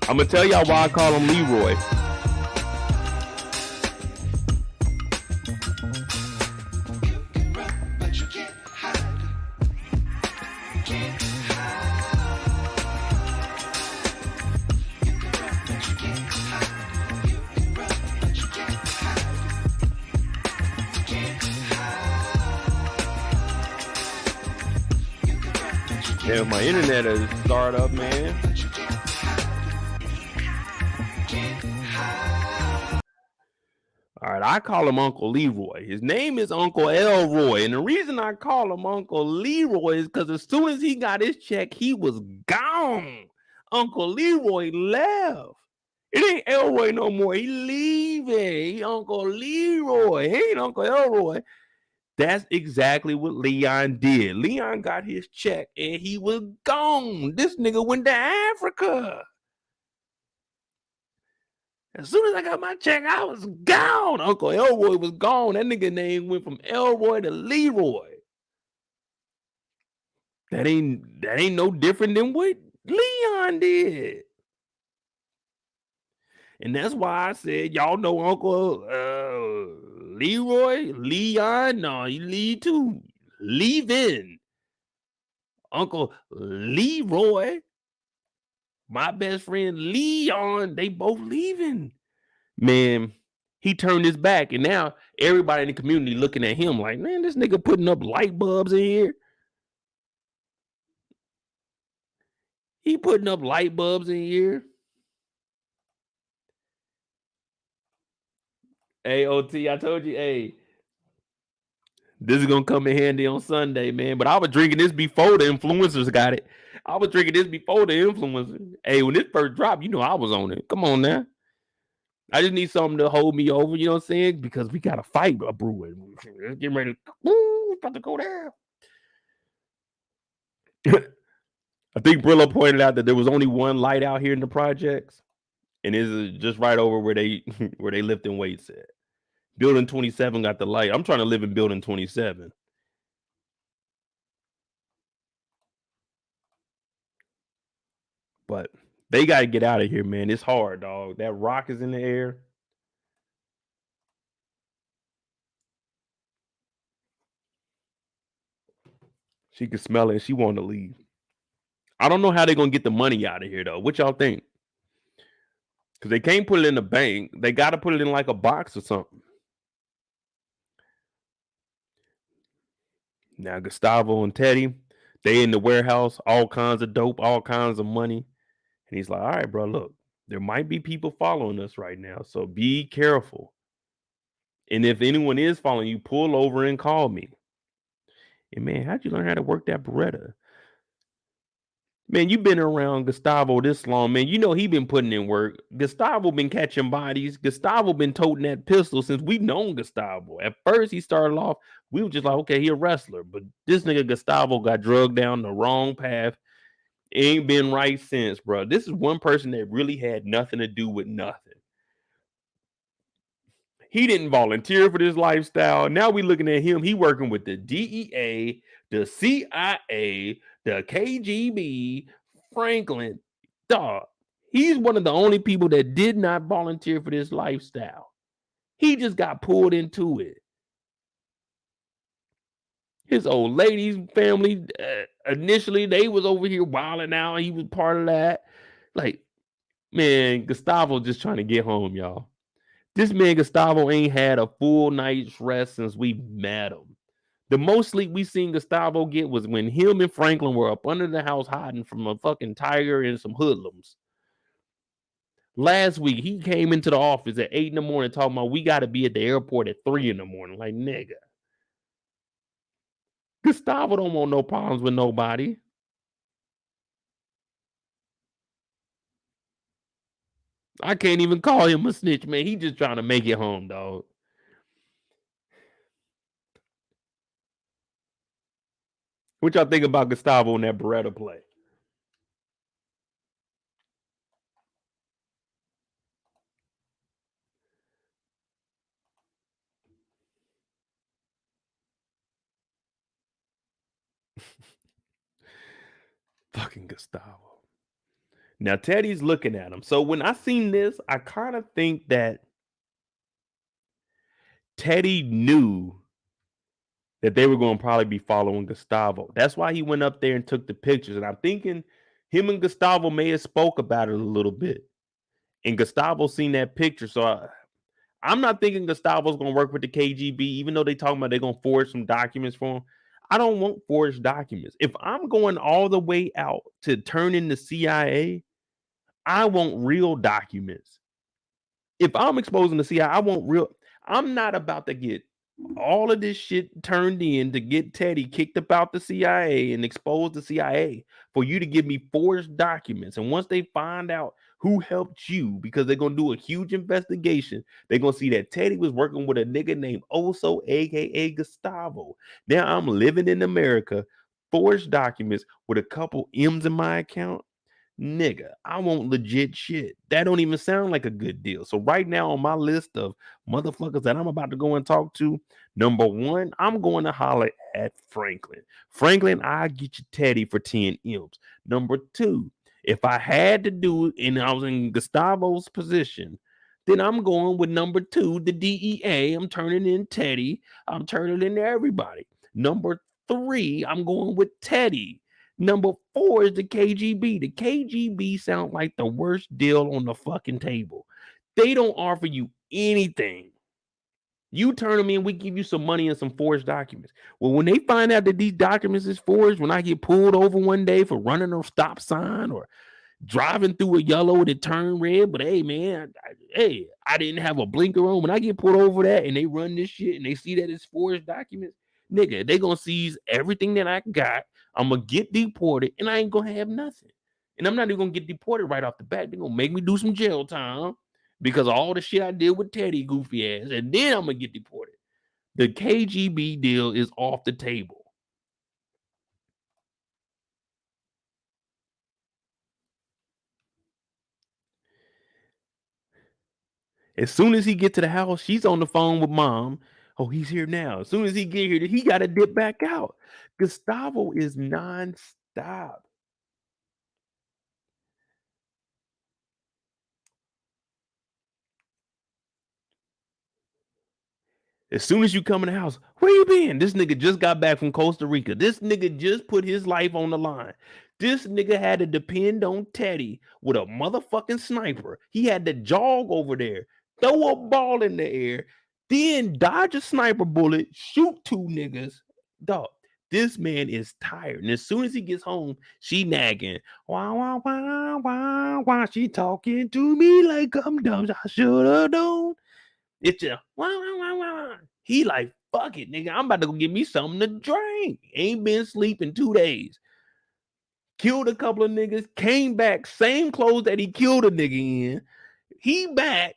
I'm gonna tell y'all why I call him Leroy. Damn, my internet is started up, man. All right, I call him Uncle Leroy. His name is Uncle Elroy. And the reason I call him Uncle Leroy is because as soon as he got his check, he was gone. Uncle Leroy left. It ain't Elroy no more. He leaving. He Uncle Leroy. He ain't Uncle Elroy. That's exactly what Leon did. Leon got his check and he was gone. This nigga went to Africa. As soon as I got my check, I was gone. Uncle Elroy was gone. That nigga name went from Elroy to Leroy. That ain't no different than what Leon did. And that's why I said, y'all know Uncle Leroy, Leon, no, he leave too. Leaving. Uncle Leroy, my best friend Leon, they both leaving. Man, He turned his back, and now everybody in the community looking at him like, man, this nigga putting up light bulbs in here. He putting up light bulbs in here. Hey, OT, I told you, hey, this is gonna come in handy on Sunday, man. But I was drinking this before the influencers got it. I was drinking this before the influencers. Hey, when this first dropped, you know I was on it. Come on now. I just need something to hold me over, you know what I'm saying? Because we got a fight brewing. We're getting ready. We're about to go there. I think Brillo pointed out that there was only one light out here in the projects, and it's just right over where they lifting weights at. Building 27 got the light. I'm trying to live in building 27. But they got to get out of here, man. It's hard, dog. That rock is in the air. She could smell it. And she wanted to leave. I don't know how they're going to get the money out of here, though. What y'all think? Because they can't put it in the bank. They got to put it in like a box or something. Now, Gustavo and Teddy, they in the warehouse, all kinds of dope, all kinds of money. And he's like, all right, bro, look, there might be people following us right now. So be careful. And if anyone is following you, pull over and call me. And man, how'd you learn how to work that Beretta? Man, you've been around Gustavo this long, man. You know he been putting in work. Gustavo been catching bodies. Gustavo been toting that pistol since we known Gustavo. At first, he started off, we were just like, okay, he a wrestler. But this nigga Gustavo got drugged down the wrong path. Ain't been right since, bro. This is one person that really had nothing to do with nothing. He didn't volunteer for this lifestyle. Now we looking at him. He working with the DEA, the CIA, the KGB, Franklin. Dog. He's one of the only people that did not volunteer for this lifestyle. He just got pulled into it. His old lady's family, initially, they was over here wilding out. He was part of that. Like, man, Gustavo just trying to get home, y'all. This man Gustavo ain't had a full night's rest since we met him. The most sleep we seen Gustavo get was when him and Franklin were up under the house hiding from a fucking tiger and some hoodlums. Last week, he came into the office at 8 in the morning talking about we got to be at the airport at 3 in the morning. Like, nigga. Gustavo don't want no problems with nobody. I can't even call him a snitch, man. He just trying to make it home, dog. What y'all think about Gustavo and that Beretta play? Fucking Gustavo. Now Teddy's looking at him. So when I seen this, I kind of think that Teddy knew that they were going to probably be following Gustavo. That's why he went up there and took the pictures. And I'm thinking him and Gustavo may have spoke about it a little bit. And Gustavo seen that picture. So I'm not thinking Gustavo's going to work with the KGB, even though they talking about they're going to forge some documents for him. I don't want forged documents. If I'm going all the way out to turn in the CIA, I want real documents. If I'm exposing the CIA, I want real. I'm not about to get all of this shit turned in to get Teddy kicked about the CIA and expose the CIA for you to give me forged documents. And once they find out who helped you, because they're going to do a huge investigation, they're going to see that Teddy was working with a nigga named Oso, aka Gustavo. Now I'm living in America, forged documents with a couple M's in my account. Nigga, I want legit shit. That don't even sound like a good deal. So right now on my list of motherfuckers that I'm about to go and talk to, number one, I'm going to holler at Franklin. Franklin, I'll get you Teddy for 10 M's. Number two, if I had to do it and I was in Gustavo's position, then I'm going with number two, the DEA. I'm turning in Teddy. I'm turning in everybody. Number three, I'm going with Teddy. Number four is the KGB. The KGB sound like the worst deal on the fucking table. They don't offer you anything. You turn them in, we give you some money and some forged documents. Well, when they find out that these documents is forged, when I get pulled over one day for running a stop sign or driving through a yellow that turned red, but hey, man, I didn't have a blinker on. When I get pulled over that and they run this shit and they see that it's forged documents, nigga, they gonna seize everything that I got. I'm gonna get deported and I ain't gonna have nothing. And I'm not even gonna get deported right off the bat. They're gonna make me do some jail time because of all the shit I did with Teddy goofy ass, and then I'm gonna get deported. The KGB deal is off the table. As soon as he get to the house, she's on the phone with mom. Oh, he's here now. As soon as he get here, he got to dip back out. Gustavo is nonstop. As soon as you come in the house, where you been? This nigga just got back from Costa Rica. This nigga just put his life on the line. This nigga had to depend on Teddy with a motherfucking sniper. He had to jog over there, throw a ball in the air, then dodge a sniper bullet, shoot two niggas. Dog, this man is tired. And as soon as he gets home, she nagging. Wah, wah, wah, wah, wah. She talking to me like I'm dumb. I should have known. It's just wah, wah, wah, wah. He like, fuck it, nigga. I'm about to go get me something to drink. Ain't been sleeping 2 days. Killed a couple of niggas, came back, same clothes that he killed a nigga in. He back,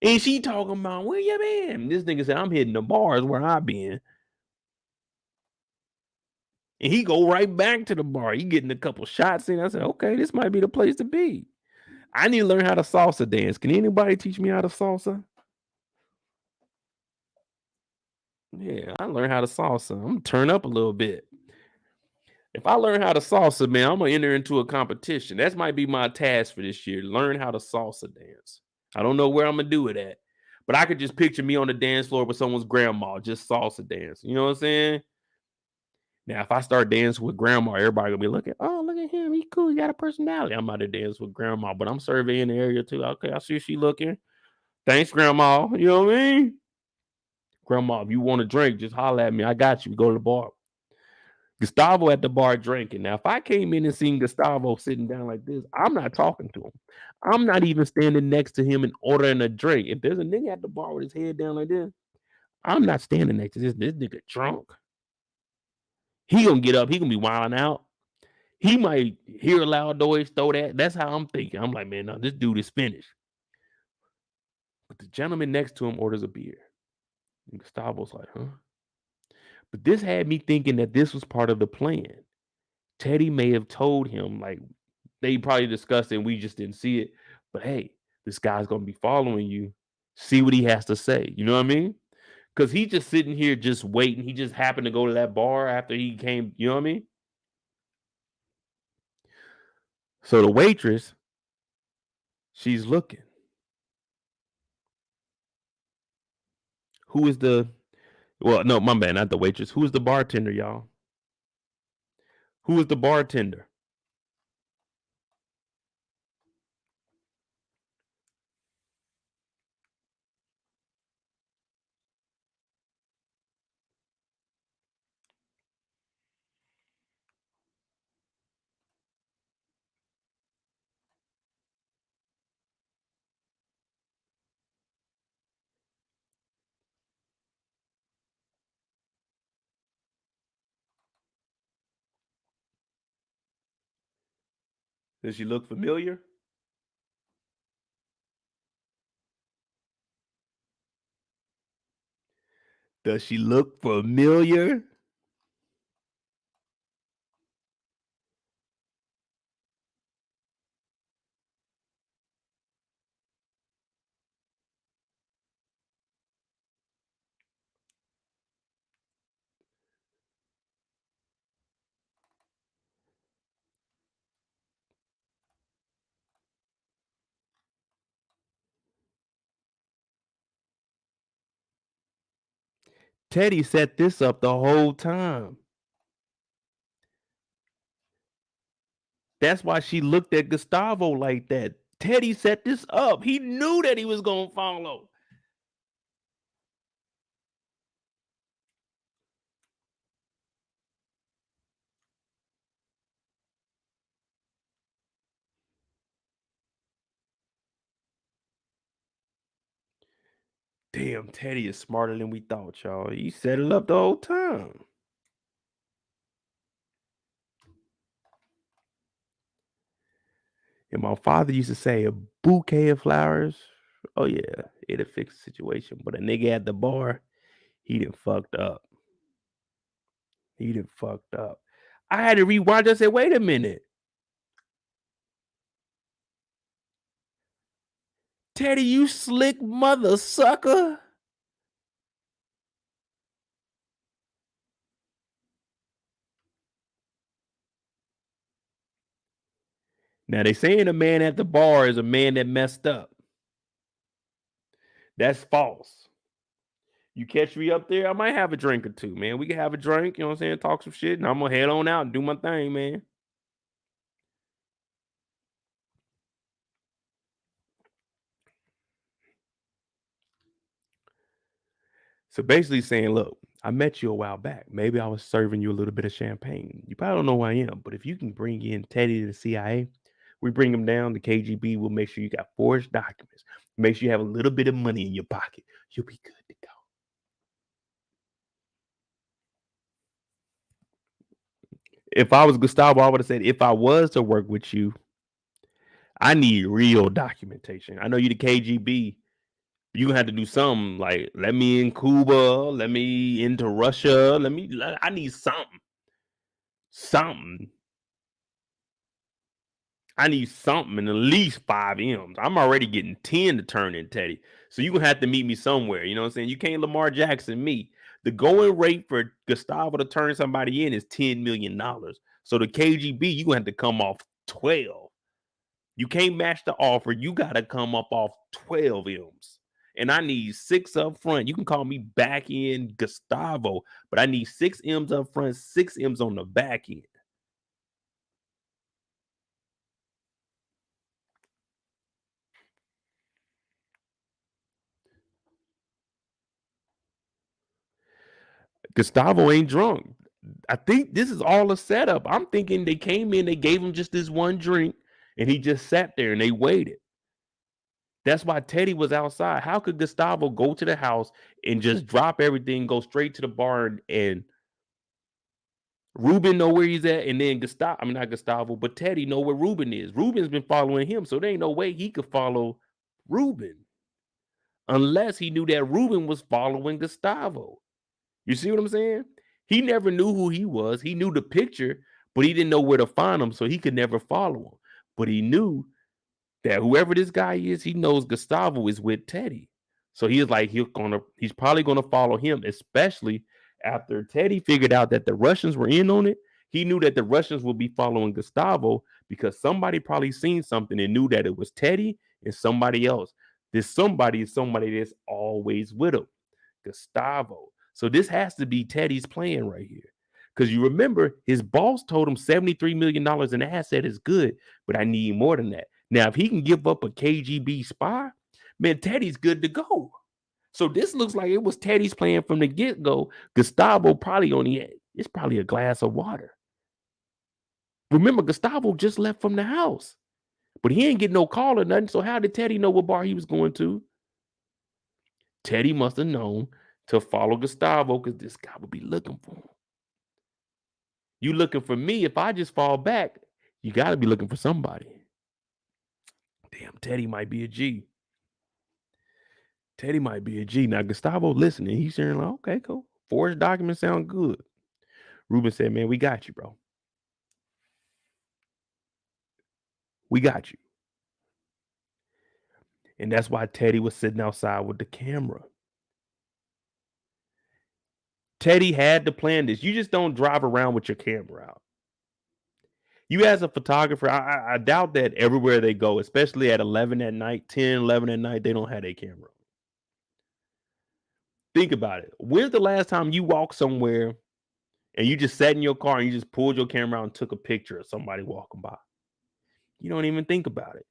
and she talking about, where you been? This nigga said, I'm hitting the bars where I been. And he go right back to the bar. He getting a couple shots in. I said, okay, this might be the place to be. I need to learn how to salsa dance. Can anybody teach me how to salsa? Yeah, I learned how to salsa. I'm gonna turn up a little bit. If I learn how to salsa, man, I'm gonna enter into a competition. That might be my task for this year. Learn how to salsa dance. I don't know where I'm gonna do it at, but I could just picture me on the dance floor with someone's grandma, just salsa dance. You know what I'm saying? Now, if I start dancing with grandma, everybody gonna be looking. Oh, look at him. He cool. He got a personality. I'm about to dance with grandma, but I'm surveying the area too. Okay, I see she looking. Thanks, grandma. You know what I mean? Grandma, if you want a drink, just holler at me. I got you. Go to the bar. Gustavo at the bar drinking. Now, if I came in and seen Gustavo sitting down like this, I'm not talking to him. I'm not even standing next to him and ordering a drink. If there's a nigga at the bar with his head down like this, I'm not standing next to this nigga drunk. He gonna get up. He gonna be wilding out. He might hear a loud noise, throw that. That's how I'm thinking. I'm like, man, no, this dude is finished. But the gentleman next to him orders a beer. And Gustavo's like, huh? But this had me thinking that this was part of the plan. Teddy may have told him, like, they probably discussed it and we just didn't see it. But hey, this guy's gonna be following you. See what he has to say. You know what I mean? Because he's just sitting here just waiting. He just happened to go to that bar after he came. You know what I mean? So the waitress, she's looking. Who is the, well, no, my bad, not the waitress. Who's the bartender, y'all? Who is the bartender? Does she look familiar? Does she look familiar? Teddy set this up the whole time. That's why she looked at Gustavo like that. Teddy set this up. He knew that he was going to follow. Damn, Teddy is smarter than we thought, y'all. He set it up the whole time. And my father used to say a bouquet of flowers. Oh yeah, it'll fix the situation. But a nigga at the bar, he done fucked up. He done fucked up. I had to rewind. I said, wait a minute. Teddy, you slick mother sucker. Now they saying a man at the bar is a man that messed up. That's false. You catch me up there, I might have a drink or two, man. We can have a drink, you know what I'm saying? Talk some shit, and I'm gonna head on out and do my thing, man. So basically saying, look, I met you a while back. Maybe I was serving you a little bit of champagne. You probably don't know who I am, but if you can bring in Teddy to the CIA, we bring him down. The KGB will make sure you got forged documents. Make sure you have a little bit of money in your pocket. You'll be good to go. If I was Gustavo, I would have said, if I was to work with you, I need real documentation. I know you the KGB. You gonna have to do something like let me in Cuba, let me into Russia, I need something. Something. I need something in at least 5 M's. I'm already getting 10 to turn in Teddy. So you're gonna have to meet me somewhere. You know what I'm saying? You can't Lamar Jackson me. The going rate for Gustavo to turn somebody in is $10 million. So the KGB, you're gonna have to come off 12. You can't match the offer. You gotta come up off 12 M's. And I need 6 up front. You can call me back end Gustavo, but I need 6 M's up front, 6 M's on the back end. Gustavo ain't drunk. I think this is all a setup. I'm thinking they came in, they gave him just this one drink, and he just sat there and they waited. That's why Teddy was outside. How could Gustavo go to the house and just drop everything, go straight to the bar, and Reuben know where he's at, and then not Gustavo, but Teddy know where Reuben is. Reuben's been following him, so there ain't no way he could follow Reuben unless he knew that Reuben was following Gustavo. You see what I'm saying? He never knew who he was. He knew the picture, but he didn't know where to find him, so he could never follow him. But he knew that whoever this guy is, he knows Gustavo is with Teddy. So he is like, he's probably gonna follow him, especially after Teddy figured out that the Russians were in on it. He knew that the Russians would be following Gustavo because somebody probably seen something and knew that it was Teddy and somebody else. This somebody is somebody that's always with him, Gustavo. So this has to be Teddy's plan right here. Because you remember, his boss told him $73 million in asset is good, but I need more than that. Now, if he can give up a KGB spy, man, Teddy's good to go. So this looks like it was Teddy's plan from the get-go. Gustavo probably it's probably a glass of water. Remember, Gustavo just left from the house, but he ain't getting no call or nothing. So how did Teddy know what bar he was going to? Teddy must have known to follow Gustavo because this guy would be looking for him. You looking for me? If I just fall back, you got to be looking for somebody. Damn, Teddy might be a G. Teddy might be a G. Now, Gustavo listening. He's saying, like, okay, cool. Forged documents sound good. Reuben said, man, we got you, bro. We got you. And that's why Teddy was sitting outside with the camera. Teddy had to plan this. You just don't drive around with your camera out. You as a photographer, I doubt that everywhere they go, especially at 11 at night, 10, 11 at night, they don't have their camera. Think about it. When's the last time you walked somewhere and you just sat in your car and you just pulled your camera out and took a picture of somebody walking by? You don't even think about it.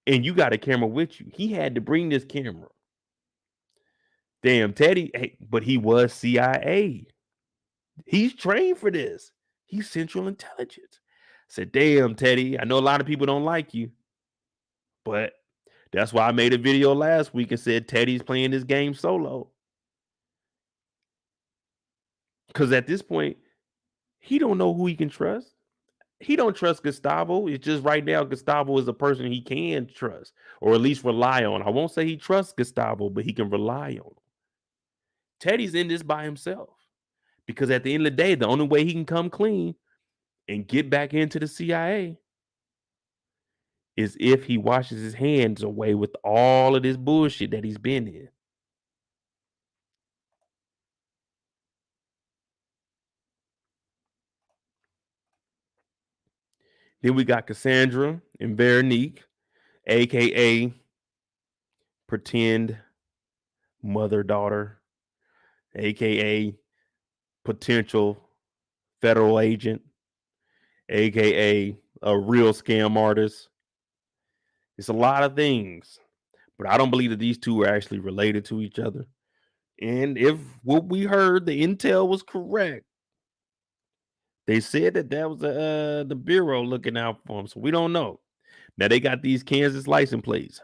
And you got a camera with you. He had to bring this camera. Damn, Teddy, hey, but he was CIA. He's trained for this. He's Central Intelligence. I said, damn, Teddy, I know a lot of people don't like you, but That's why I made a video last week and said Teddy's playing this game solo. Because at this point, he don't know who he can trust. He don't trust Gustavo. It's just right now Gustavo is a person he can trust or at least rely on. I won't say he trusts Gustavo, but he can rely on him. Teddy's in this by himself because at the end of the day, the only way he can come clean and get back into the CIA is if he washes his hands away with all of this bullshit that he's been in. Then we got Cassandra and Veronique, aka pretend mother-daughter, aka potential federal agent, aka a real scam artist. It's a lot of things, but I don't believe that these two are actually related to each other. And if what we heard, the intel was correct, they said that was the bureau looking out for them, so we don't know. Now they got these Kansas license plates,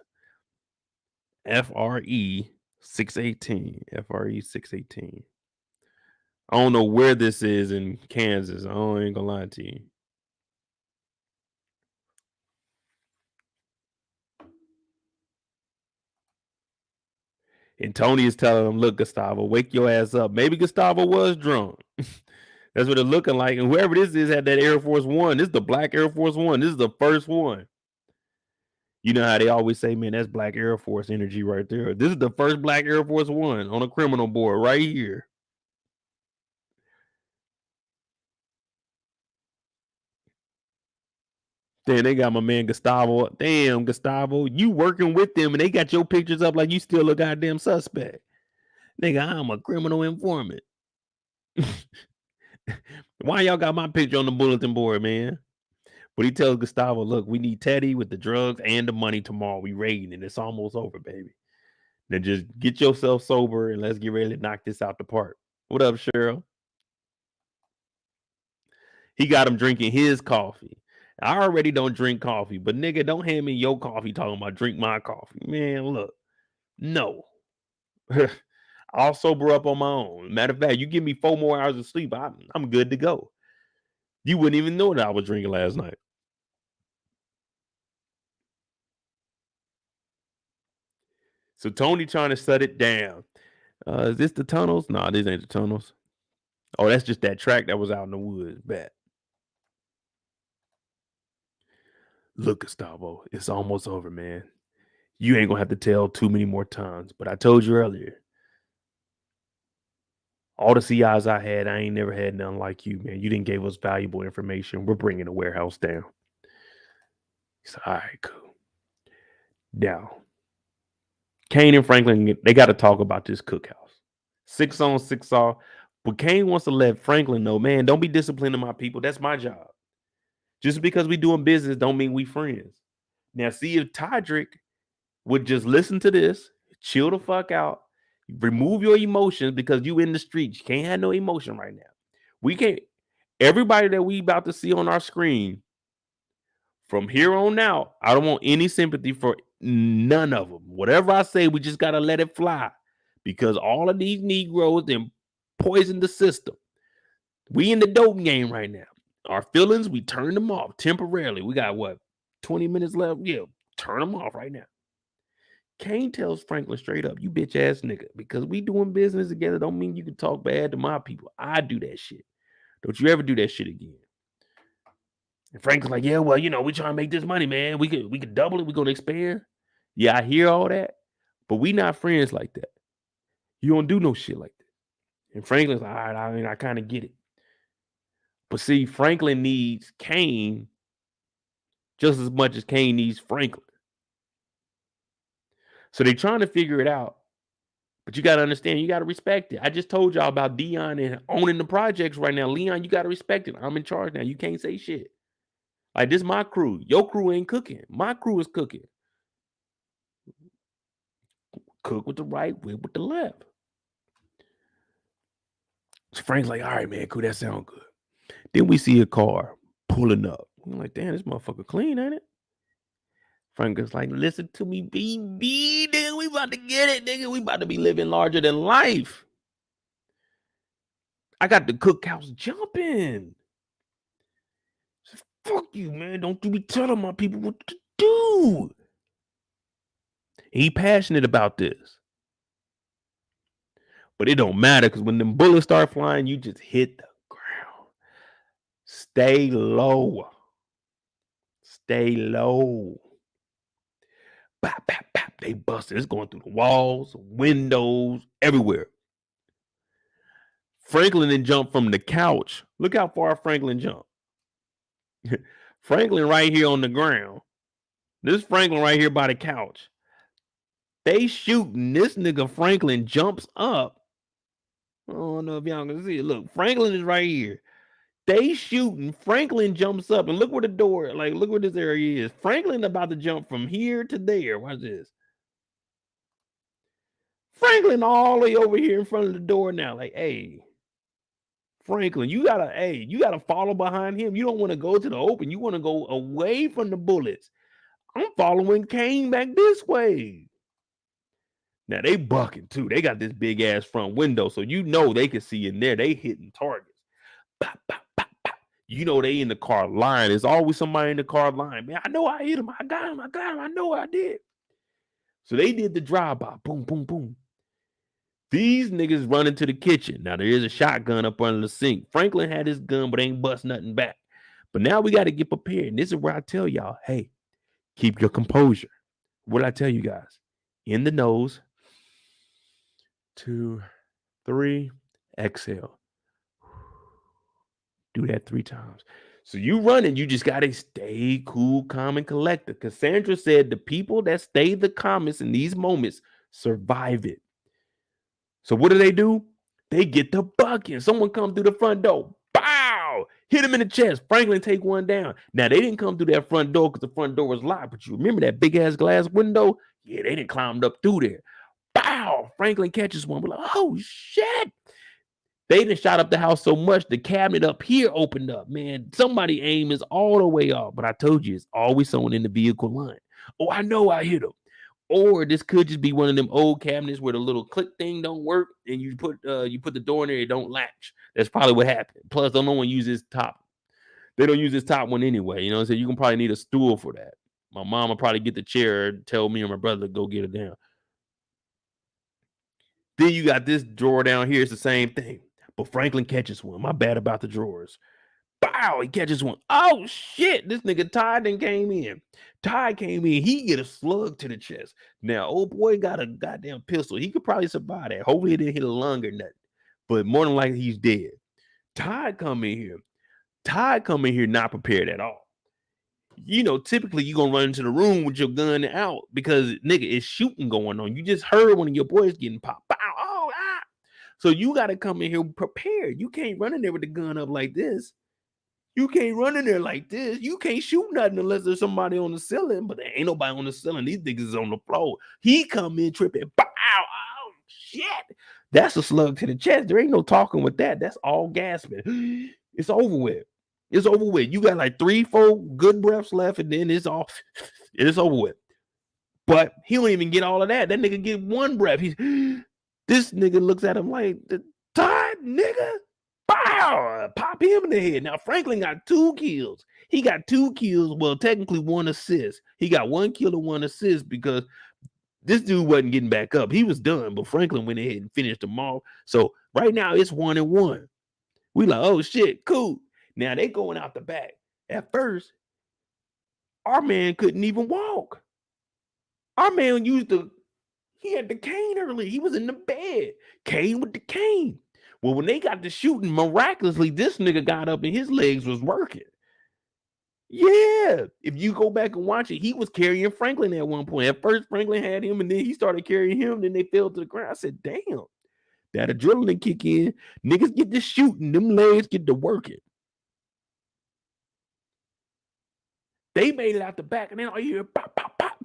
FRE 618, FRE 618. I don't know where this is in Kansas. I ain't gonna lie to you. And Tony is telling him, look, Gustavo, wake your ass up. Maybe Gustavo was drunk. That's what it's looking like. And whoever this is had that Air Force One. This is the black Air Force One. This is the first one. You know how they always say, man, that's black Air Force energy right there. This is the first black Air Force One on a criminal board right here. Then they got my man Gustavo. Damn, Gustavo, you working with them and they got your pictures up like you still a goddamn suspect. Nigga, I'm a criminal informant. Why y'all got my picture on the bulletin board, man? But he tells Gustavo, look, we need Teddy with the drugs and the money tomorrow. We raiding and it's almost over, baby. Now just get yourself sober and let's get ready to knock this out the park. What up, Cheryl? He got him drinking his coffee. I already don't drink coffee, but nigga, don't hand me your coffee talking about drink my coffee. Man, look, no. I'll sober up on my own. Matter of fact, you give me 4 more hours of sleep, I'm good to go. You wouldn't even know that I was drinking last night. So Tony trying to shut it down. Is this the tunnels? No, these ain't the tunnels. Oh, that's just that track that was out in the woods. Bet. Look, Gustavo, it's almost over, man. You ain't gonna have to tell too many more times. But I told you earlier, all the CIs I had, I ain't never had none like you, man. You didn't give us valuable information. We're bringing the warehouse down. He said, all right, cool. Now, Kane and Franklin, they got to talk about this cookhouse. 6 on, 6 off. But Kane wants to let Franklin know, man, don't be disciplining my people. That's my job. Just because we doing business don't mean we friends. Now, see if Todrick would just listen to this, chill the fuck out, remove your emotions because you in the streets. You can't have no emotion right now. We can't. Everybody that we about to see on our screen, from here on out, I don't want any sympathy for none of them. Whatever I say, we just got to let it fly because all of these Negroes then poison the system. We in the dope game right now. Our feelings, we turn them off temporarily. We got what, 20 minutes left? Yeah, turn them off right now. Kane tells Franklin straight up, you bitch ass nigga, because we doing business together don't mean you can talk bad to my people. I do that shit. Don't you ever do that shit again. And Franklin's like, yeah, well, you know, we trying to make this money, man. We could double it. We're gonna expand. Yeah, I hear all that, but we not friends like that. You don't do no shit like that. And Franklin's like, all right, I mean, I kind of get it. But see, Franklin needs Kane just as much as Kane needs Franklin. So they're trying to figure it out. But you got to understand, you got to respect it. I just told y'all about Dion and owning the projects right now. Leon, you got to respect it. I'm in charge now. You can't say shit. Like, this is my crew. Your crew ain't cooking. My crew is cooking. Cook with the right, whip with the left. So Frank's like, all right, man, cool, that sound good. Then we see a car pulling up. I'm like, damn, this motherfucker clean, ain't it? Franklin's like, listen to me, BB, nigga, we about to get it, nigga. We about to be living larger than life. I got the cookhouse jumping. Fuck you, man. Don't you be telling my people what to do. He passionate about this. But it don't matter because when them bullets start flying, you just hit the ground. Stay low. Stay low. Bap, bap, bap. They busted. It's going through the walls, windows, everywhere. Franklin then jumped from the couch. Look how far Franklin jumped. Franklin right here on the ground. This Franklin right here by the couch. They shooting. This nigga Franklin jumps up. I don't know if y'all can see it. Look, Franklin is right here. They shooting. Franklin jumps up. And look where the door, like, look where this area is. Franklin about to jump from here to there. Watch this. Franklin all the way over here in front of the door now. Like, hey, Franklin, you gotta follow behind him. You don't want to go to the open. You want to go away from the bullets. I'm following Kane back this way. Now they bucking too. They got this big ass front window, so you know they can see in there. They hitting targets. Pop, pop, pop, pop. You know they in the car line. There's always somebody in the car line. Man, I know I hit him. I got him. I know I did. So they did the drive-by. Boom, boom, boom. These niggas run into the kitchen. Now there is a shotgun up under the sink. Franklin had his gun, but ain't bust nothing back. But now we got to get prepared. And this is where I tell y'all, hey, keep your composure. What did I tell you guys? In the nose. 2, 3, exhale. Do that 3 times. So you running, you just got to stay cool, calm, and collected. Cassandra said the people that stay the calmest in these moments survive it. So what do? They get the bucket. Someone come through the front door. Bow! Hit him in the chest. Franklin take one down. Now, they didn't come through that front door because the front door was locked. But you remember that big-ass glass window? Yeah, they didn't climb up through there. Bow! Franklin catches one. We're like, oh, shit. They done shot up the house so much, the cabinet up here opened up. Man, somebody aim is all the way off. But I told you, it's always someone in the vehicle line. Oh, I know I hit him. Or this could just be one of them old cabinets where the little click thing don't work, and you put the door in there, it don't latch. That's probably what happened. Plus, no one uses top. They don't use this top one anyway. You know what I'm saying? You can probably need a stool for that. My mom will probably get the chair and tell me or my brother to go get it down. Then you got this drawer down here. It's the same thing. But Franklin catches one. My bad about the drawers. Bow, he catches one. Oh, shit. This nigga Ty then came in. Ty came in. He get a slug to the chest. Now, old boy got a goddamn pistol. He could probably survive that. Hopefully it didn't hit a lung or nothing. But more than likely, he's dead. Ty come in here not prepared at all. You know, typically you're going to run into the room with your gun out because, nigga, it's shooting going on. You just heard one of your boys getting popped. Bow, oh, ah. So you got to come in here prepared. You can't run in there with the gun up like this. You can't run in there like this. You can't shoot nothing unless there's somebody on the ceiling, but there ain't nobody on the ceiling. These niggas is on the floor. He come in tripping. Bow, oh, shit. That's a slug to the chest. There ain't no talking with that. That's all gasping. It's over with. It's over with. You got like 3-4 good breaths left, and then it's over with. But he don't even get all of that. That nigga get one breath. This nigga looks at him like, the time, nigga. Bow! Pop him in the head. Now, Franklin got 2 kills. He got 2 kills. Well, technically 1 assist. He got 1 kill and 1 assist because this dude wasn't getting back up. He was done, but Franklin went ahead and finished them all. So right now it's 1-1. We like, oh shit, cool. Now they going out the back. At first, our man couldn't even walk. Our man he had the cane early. He was in the bed. Cane with the cane. Well, when they got to shooting, miraculously, this nigga got up and his legs was working. Yeah. If you go back and watch it, he was carrying Franklin at one point. At first, Franklin had him, and then he started carrying him. Then they fell to the ground. I said, damn, that adrenaline kick in. Niggas get to shooting. Them legs get to working. They made it out the back, and then all you hear, pop, pop, pop.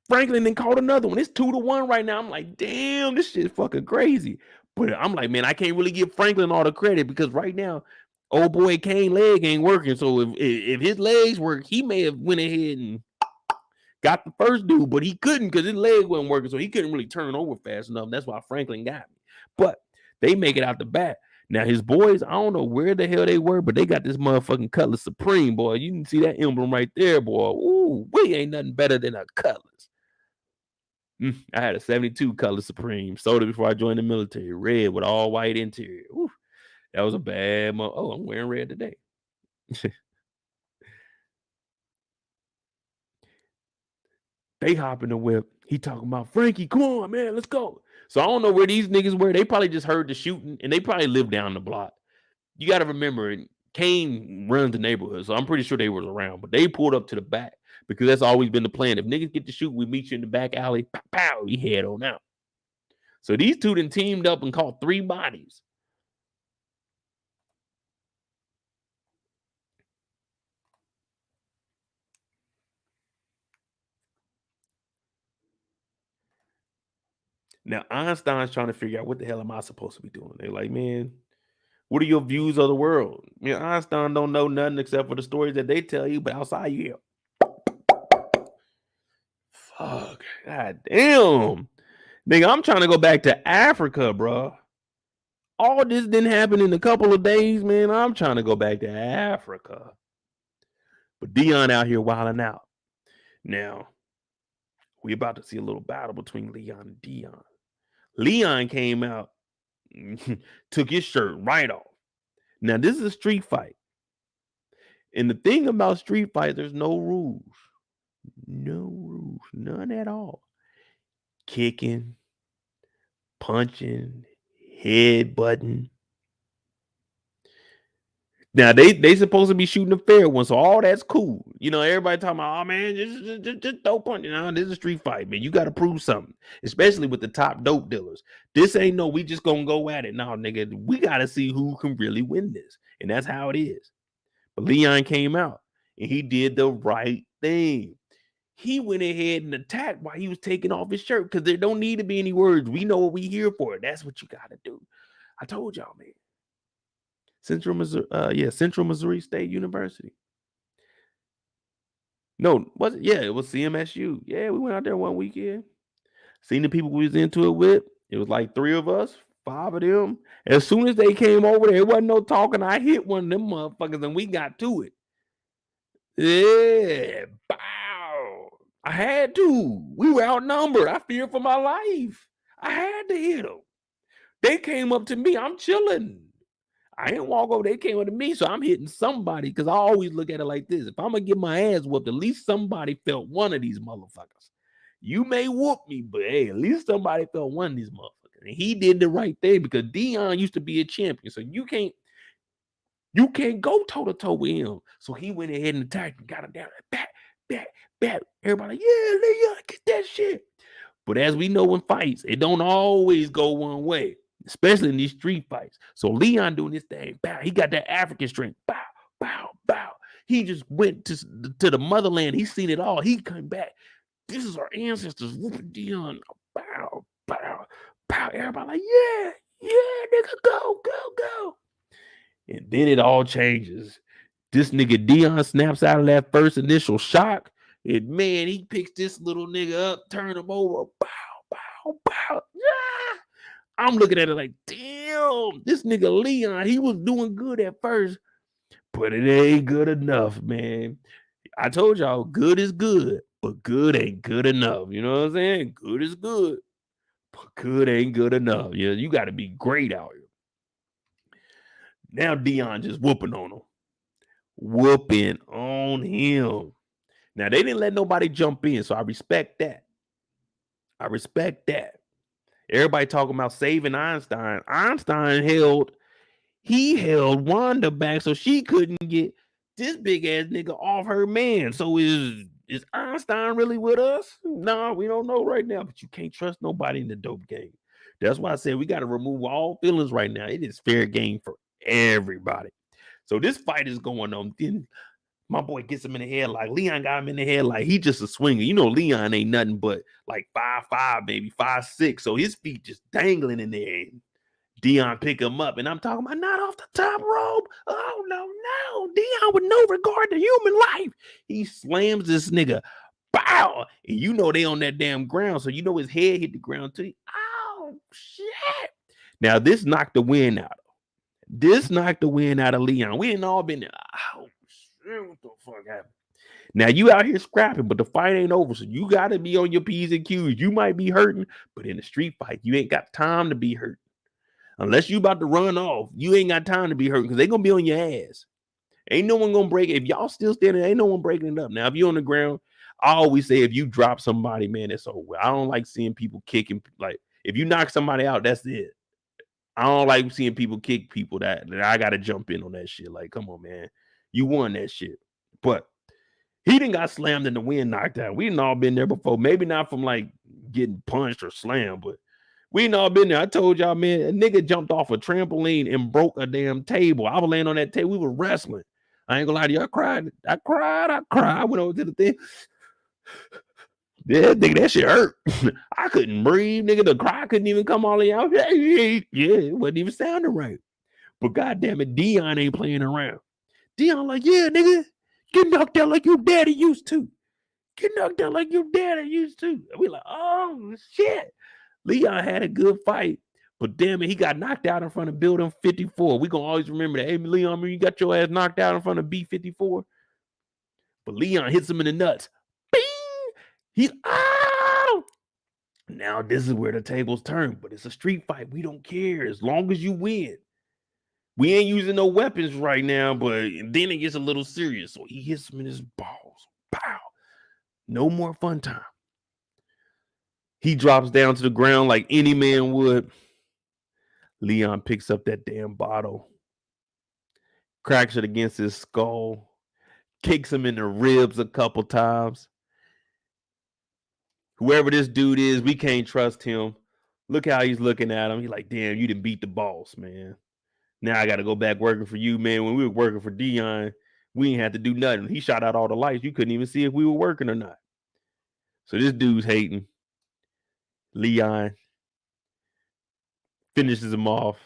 Franklin then caught another one. It's 2-1 right now. I'm like, damn, this shit's fucking crazy. But I'm like, man, I can't really give Franklin all the credit because right now, old boy Kane leg ain't working. So if his legs work, he may have went ahead and got the first dude, but he couldn't because his leg wasn't working, so he couldn't really turn over fast enough. That's why Franklin got me. But they make it out the back. Now his boys, I don't know where the hell they were, but they got this motherfucking Cutlass Supreme, boy. You can see that emblem right there, boy. Ooh, we ain't nothing better than a Cutlass. I had a 72 Cutlass Supreme. Sold it before I joined the military. Red with all white interior. Ooh, that was a bad month. Oh, I'm wearing red today. They hop in the whip. He talking about, Frankie, come on, man, let's go. So I don't know where these niggas were. They probably just heard the shooting, and they probably live down the block. You got to remember, Kane runs the neighborhood, so I'm pretty sure they was around. But they pulled up to the back because that's always been the plan. If niggas get to shoot, we meet you in the back alley. Pow, pow, we head on out. So these two then teamed up and caught 3 bodies. Now, Einstein's trying to figure out what the hell am I supposed to be doing. They're like, man, what are your views of the world? You know, Einstein don't know nothing except for the stories that they tell you, but outside you hear, fuck, god damn. Nigga, I'm trying to go back to Africa, bro. All this didn't happen in a couple of days, man. I'm trying to go back to Africa. But Dion out here wilding out. Now, we about to see a little battle between Leon and Dion. Leon came out, took his shirt right off. Now, this is a street fight. And the thing about street fight, there's no rules. No rules. None at all. Kicking, punching, headbutting. Now, they supposed to be shooting a fair one, so all that's cool. You know, everybody talking about, oh, man, just dope punch. Now, this is a street fight, man. You got to prove something, especially with the top dope dealers. This ain't no, we just going to go at it. No, nigga, we got to see who can really win this. And that's how it is. But Leon came out, and he did the right thing. He went ahead and attacked while he was taking off his shirt because there don't need to be any words. We know what we here for. That's what you got to do. I told y'all, man. Central Missouri State University. No, was it? Yeah, it was CMSU. Yeah, we went out there one weekend. Seen the people we was into it with. It was like 3 of us, 5 of them. As soon as they came over there, it wasn't no talking. I hit one of them motherfuckers and we got to it. Yeah, bow. I had to. We were outnumbered. I feared for my life. I had to hit them. They came up to me. I'm chilling. I didn't walk over. They came up to me, so I'm hitting somebody because I always look at it like this. If I'm going to get my ass whooped, at least somebody felt one of these motherfuckers. You may whoop me, but hey, at least somebody felt one of these motherfuckers. And he did the right thing because Dion used to be a champion, so you can't go toe-to-toe with him. So he went ahead and attacked and got him down. Bat. Everybody like, yeah, Leon, get that shit. But as we know in fights, it don't always go one way, especially in these street fights. So Leon doing this thing, bow. He got that African strength, bow, bow, bow. He just went to the motherland. He seen it all. He came back. This is our ancestors whooping Dion. Bow, bow, bow. Everybody like, yeah, nigga, go. And then it all changes. This nigga Dion snaps out of that first initial shock. And man, he picks this little nigga up, turn him over. Bow. Yeah. I'm looking at it like, damn, this nigga Leon, he was doing good at first, but it ain't good enough, man. I told y'all, good is good, but good ain't good enough. You know what I'm saying? Good is good, but good ain't good enough. Yeah, you got to be great out here. Now Dion just whooping on him. Now, they didn't let nobody jump in, so I respect that. Everybody talking about saving Einstein. Einstein held Wanda back so she couldn't get this big ass nigga off her man. So is Einstein really with us? No, we don't know right now, but you can't trust nobody in the dope game. That's why I said we got to remove all feelings right now. It is fair game for everybody. So this fight is going on. Then my boy gets him in the head like Leon got him in the head like he just a swinger. You know, Leon ain't nothing but like 5'5", maybe 5'6". So his feet just dangling in there. Dion pick him up, and I'm talking about not off the top rope. Oh, no. Dion with no regard to human life. He slams this nigga. Bow! And you know they on that damn ground, so you know his head hit the ground too. Oh, shit. Now, this knocked the wind out. This knocked the wind out of Leon. We ain't all been there. Oh, shit, what the fuck happened? Now, you out here scrapping, but the fight ain't over, so you got to be on your P's and Q's. You might be hurting, but in a street fight, you ain't got time to be hurt. Unless you about to run off, you ain't got time to be hurt because they going to be on your ass. Ain't no one going to break it. If y'all still standing, ain't no one breaking it up. Now, if you're on the ground, I always say if you drop somebody, man, it's over. I don't like seeing people kicking. Like, if you knock somebody out, that's it. I don't like seeing people kick people that I got to jump in on that shit. Like, come on, man. You won that shit. But he done got slammed in the wind, knocked out. We done all been there before. Maybe not from like getting punched or slammed, but we done all been there. I told y'all, man, a nigga jumped off a trampoline and broke a damn table. I was laying on that table. We were wrestling. I ain't gonna lie to you. I cried. I went over to the thing. Yeah, nigga, that shit hurt. I couldn't breathe, nigga. The cry couldn't even come all the way out. Yeah, it wasn't even sounding right. But goddamn it, Dion ain't playing around. Dion like, yeah, nigga, get knocked out like your daddy used to. Get knocked out like your daddy used to. And we like, oh shit. Leon had a good fight, but damn it, he got knocked out in front of building 54. We gonna always remember that. Hey, Leon, you got your ass knocked out in front of B54. But Leon hits him in the nuts. Bing! He's out. Now this is where the tables turn, but it's a street fight. We don't care as long as you win. We ain't using no weapons right now, but then it gets a little serious. So he hits him in his balls. Pow. No more fun time. He drops down to the ground like any man would. Leon picks up that damn bottle, cracks it against his skull, kicks him in the ribs a couple times. Whoever this dude is, we can't trust him. Look how he's looking at him. He's like, damn, you didn't beat the boss, man. Now I got to go back working for you, man. When we were working for Dion, we ain't had to do nothing. He shot out all the lights. You couldn't even see if we were working or not. So this dude's hating. Leon finishes him off.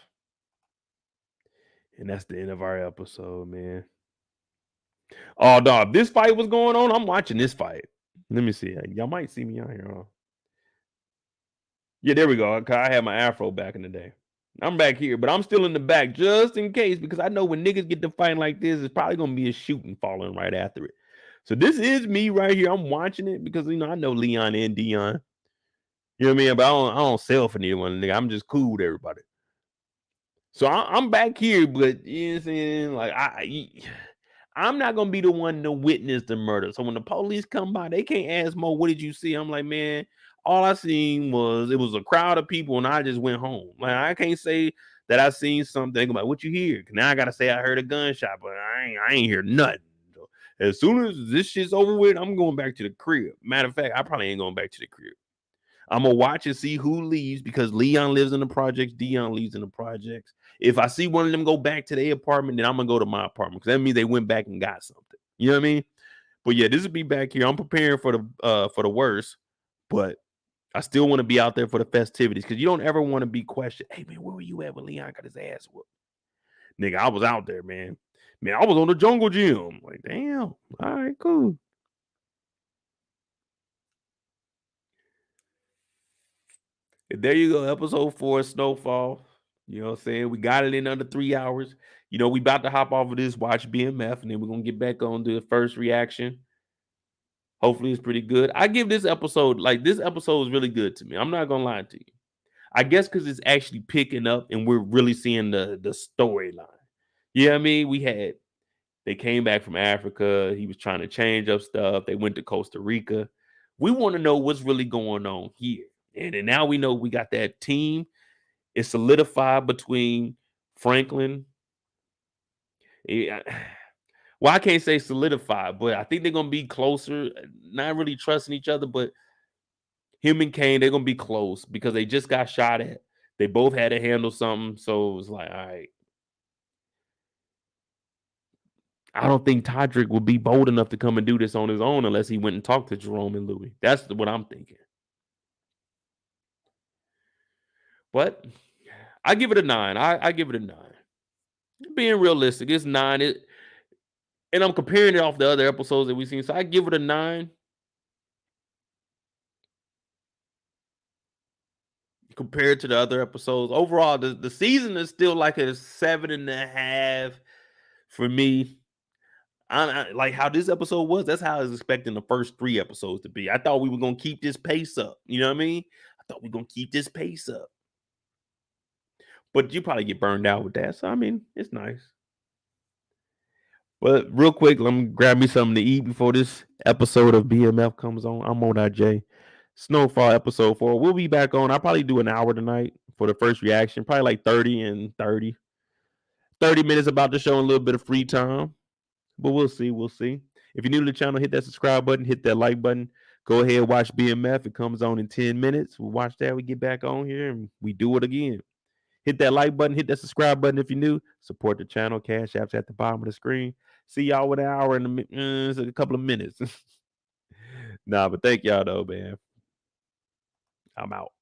And that's the end of our episode, man. Oh, dog, this fight was going on. I'm watching this fight. Let me see. Y'all might see me out here. Huh? Yeah, there we go. I had my afro back in the day. I'm back here, but I'm still in the back just in case because I know when niggas get to fighting like this, it's probably going to be a shooting following right after it. So this is me right here. I'm watching it because, you know, I know Leon and Dion. You know what I mean? But I don't sell for neither one, nigga. I'm just cool with everybody. So I'm back here, but you know what I'm saying? Like, I'm not going to be the one to witness the murder. So when the police come by, they can't ask Mo, what did you see? I'm like, man, all I seen was it was a crowd of people and I just went home. Like, I can't say that I seen something. I'm like, what you hear? Now I got to say I heard a gunshot, but I ain't hear nothing. So as soon as this shit's over with, I'm going back to the crib. Matter of fact, I probably ain't going back to the crib. I'm going to watch and see who leaves because Leon lives in the projects. Dion lives in the projects. If I see one of them go back to their apartment, then I'm going to go to my apartment because that means they went back and got something. You know what I mean? But yeah, this will be back here. I'm preparing for the worst, but I still want to be out there for the festivities because you don't ever want to be questioned. Hey, man, where were you at when Leon got his ass whooped? Nigga, I was out there, man. Man, I was on the jungle gym. Like, damn. All right, cool. There you go, episode 4, Snowfall. You know what I'm saying? We got it in under 3 hours. You know, we about to hop off of this, watch BMF, and then we're going to get back on to the first reaction. Hopefully it's pretty good. I give this episode, this episode is really good to me. I'm not going to lie to you. I guess because it's actually picking up and we're really seeing the storyline. You know what I mean? They came back from Africa. He was trying to change up stuff. They went to Costa Rica. We want to know what's really going on here. And then now we know we got that team. It's solidified between Franklin. Well, I can't say solidified, but I think they're going to be closer. Not really trusting each other, but him and Kane, they're going to be close because they just got shot at. They both had to handle something. So it was like, all right. I don't think Todrick would be bold enough to come and do this on his own unless he went and talked to Jerome and Louie. That's what I'm thinking. But I give it a 9. I give it a 9. Being realistic, it's 9. And I'm comparing it off the other episodes that we've seen. So I give it a 9. compared to the other episodes. Overall, the season is still like a 7.5 for me. I like how this episode was. That's how I was expecting the first 3 episodes to be. I thought we were gonna keep this pace up. You know what I mean? I thought we were gonna keep this pace up. But you probably get burned out with that. So I mean, it's nice. But real quick, let me grab me something to eat before this episode of BMF comes on. I'm on J. Snowfall episode 4. We'll be back on. I'll probably do an hour tonight for the first reaction. Probably like 30 and 30. 30 minutes about the show and a little bit of free time. But we'll see. We'll see. If you're new to the channel, hit that subscribe button, hit that like button. Go ahead and watch BMF. It comes on in 10 minutes. We'll watch that. We get back on here and we do it again. Hit that like button, hit that subscribe button if you're new. Support the channel. Cash apps at the bottom of the screen. See y'all with an hour and a couple of minutes. Nah, but thank y'all though, man. I'm out.